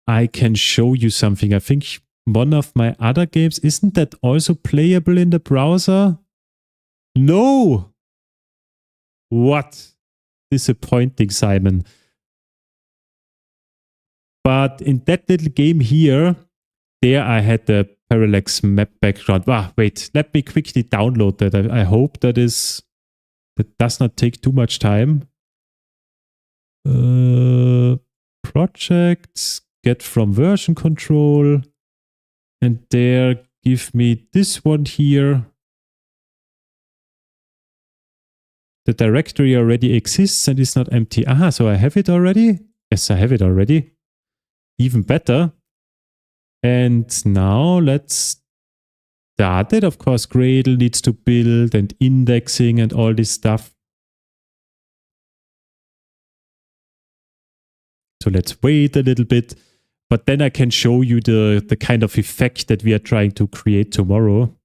S1: I can show you something. I think one of my other games, isn't that also playable in the browser? No! What? Disappointing, Simon. But in that little game here, there I had the parallax map background. Ah, wait, let me quickly download that. I hope that does not take too much time. Projects, get from version control. And there, give me this one here. The directory already exists and is not empty. Aha, so I have it already? Yes, I have it already. Even better. And now let's start it. Of course, Gradle needs to build and indexing and all this stuff. So let's wait a little bit. But then I can show you the kind of effect that we are trying to create tomorrow.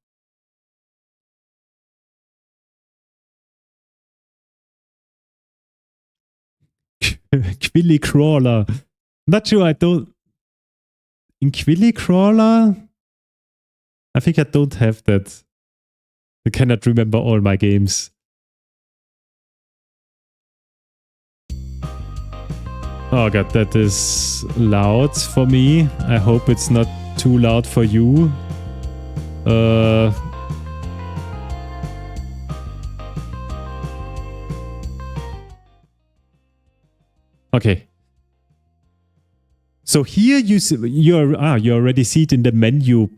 S1: Quilly Crawler. Not sure, I don't... In Quilly Crawler? I think I don't have that. I cannot remember all my games. Oh god, that is loud for me. I hope it's not too loud for you. Okay. So here you already see it in the menu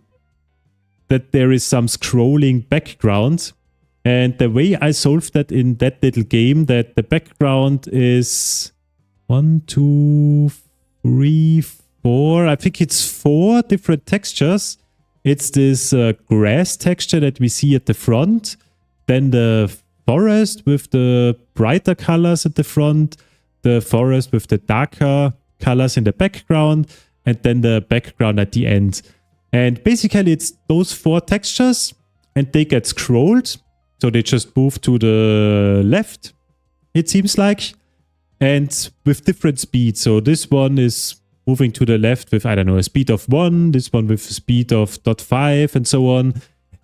S1: that there is some scrolling background. And the way I solved that in that little game, that the background is 1, 2, 3, 4. I think it's 4 different textures. It's this grass texture that we see at the front. Then the forest with the brighter colors at the front. The forest with the darker colors in the background. And then the background at the end. And basically it's those 4 textures. And they get scrolled. So they just move to the left, it seems like. And with different speeds. So this one is moving to the left with, I don't know, a speed of 1. This one with a speed of 0.5 and so on.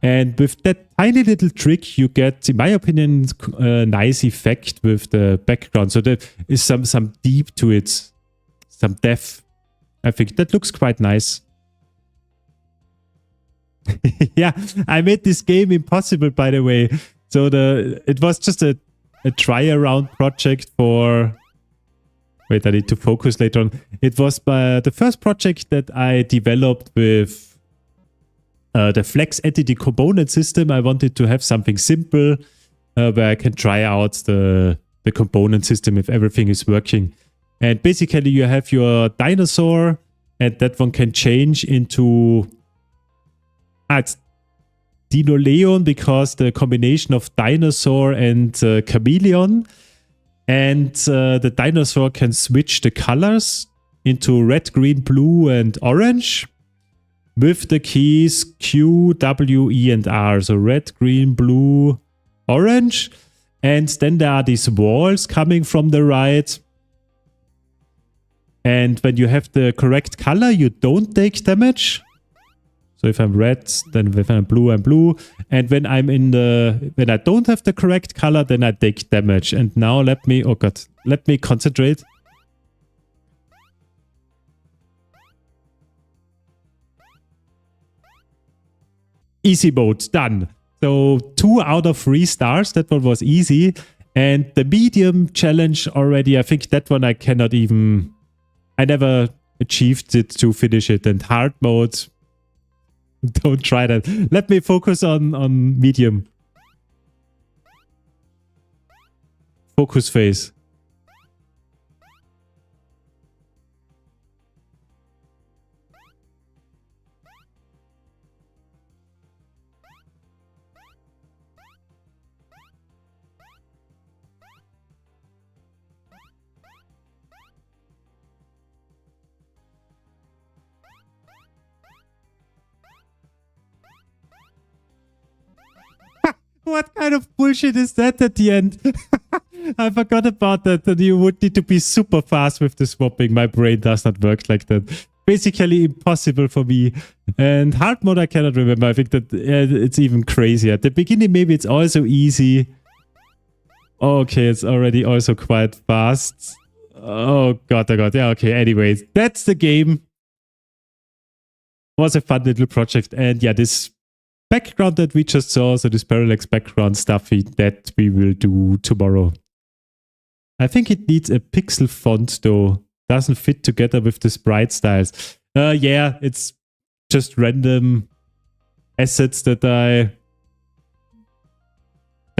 S1: And with that tiny little trick, you get, in my opinion, a nice effect with the background. So there is some deep to it. Some depth. I think that looks quite nice. Yeah, I made this game impossible, by the way. So it was just a try-around project for... Wait, I need to focus later on. It was the first project that I developed with the Flex Entity Component system. I wanted to have something simple where I can try out the component system if everything is working. And basically you have your dinosaur and that one can change into... it's Dinoleon because the combination of dinosaur and chameleon. And the dinosaur can switch the colors into red, green, blue, and orange with the keys Q, W, E, and R. So red, green, blue, orange. And then there are these walls coming from the right. And when you have the correct color, you don't take damage. So if I'm red, then if I'm blue, I'm blue. And when I'm when I don't have the correct color, then I take damage. And now let me concentrate. Easy mode, done. So 2 out of 3 stars. That one was easy. And the medium challenge already, I think that one I cannot even... I never achieved it to finish it. And hard mode... Don't try that. Let me focus on medium. focus phase. What kind of bullshit is that at the end? I forgot about that you would need to be super fast with the swapping. My brain does not work like that. Basically impossible for me. And hard mode I cannot remember. I think that it's even crazier. At the beginning maybe it's also easy. Okay, it's already also quite fast. Oh god, oh god. Yeah, okay, anyways. That's the game. Was a fun little project. And yeah, this background that we just saw, so this parallax background stuff that we will do tomorrow. I think it needs a pixel font though. Doesn't fit together with the sprite styles. Yeah, it's just random assets that I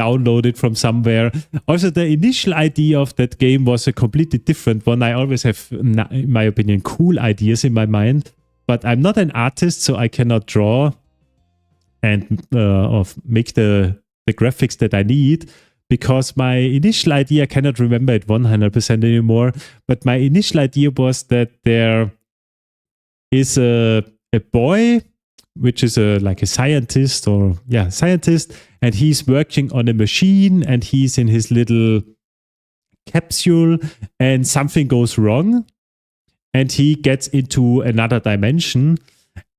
S1: downloaded from somewhere. Also, the initial idea of that game was a completely different one. I always have, in my opinion, cool ideas in my mind, but I'm not an artist, so I cannot draw and make the graphics that I need, because my initial idea, I cannot remember it 100% anymore, but my initial idea was that there is a boy, which is like a scientist, and he's working on a machine, and he's in his little capsule, and something goes wrong, and he gets into another dimension.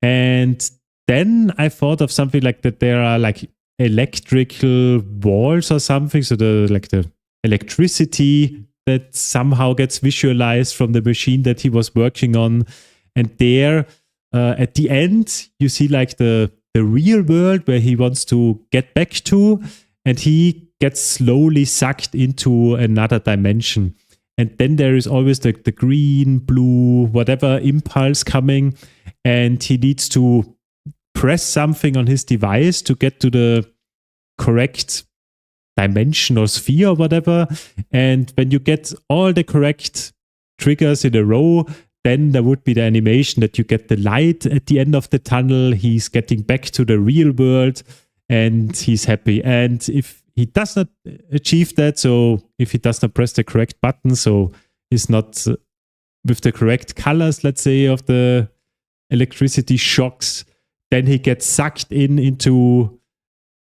S1: And then I thought of something like that there are like electrical walls or something, so the electricity that somehow gets visualized from the machine that he was working on. And there at the end you see like the real world where he wants to get back to, and he gets slowly sucked into another dimension. And then there is always the green, blue, whatever impulse coming, and he needs to press something on his device to get to the correct dimension or sphere or whatever. And when you get all the correct triggers in a row, then there would be the animation that you get the light at the end of the tunnel. He's getting back to the real world and he's happy. And if he does not achieve that, so if he does not press the correct button, so he's not with the correct colors, let's say, of the electricity shocks, then he gets sucked into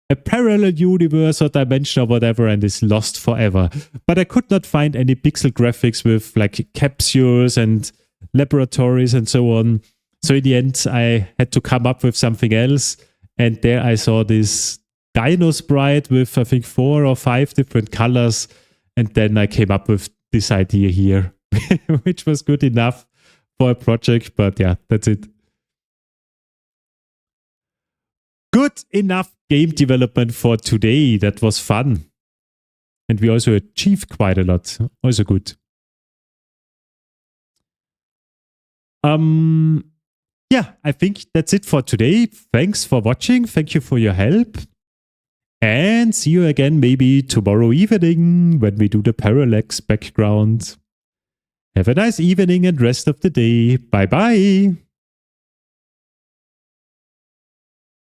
S1: a parallel universe or dimension or whatever and is lost forever. But I could not find any pixel graphics with like capsules and laboratories and so on. So in the end, I had to come up with something else. And there I saw this Dino sprite with, I think, 4 or 5 different colors. And then I came up with this idea here, which was good enough for a project. But yeah, that's it. Good enough game development for today. That was fun. And we also achieved quite a lot. Also good. Yeah, I think that's it for today. Thanks for watching. Thank you for your help. And see you again maybe tomorrow evening when we do the parallax background. Have a nice evening and rest of the day. Bye bye.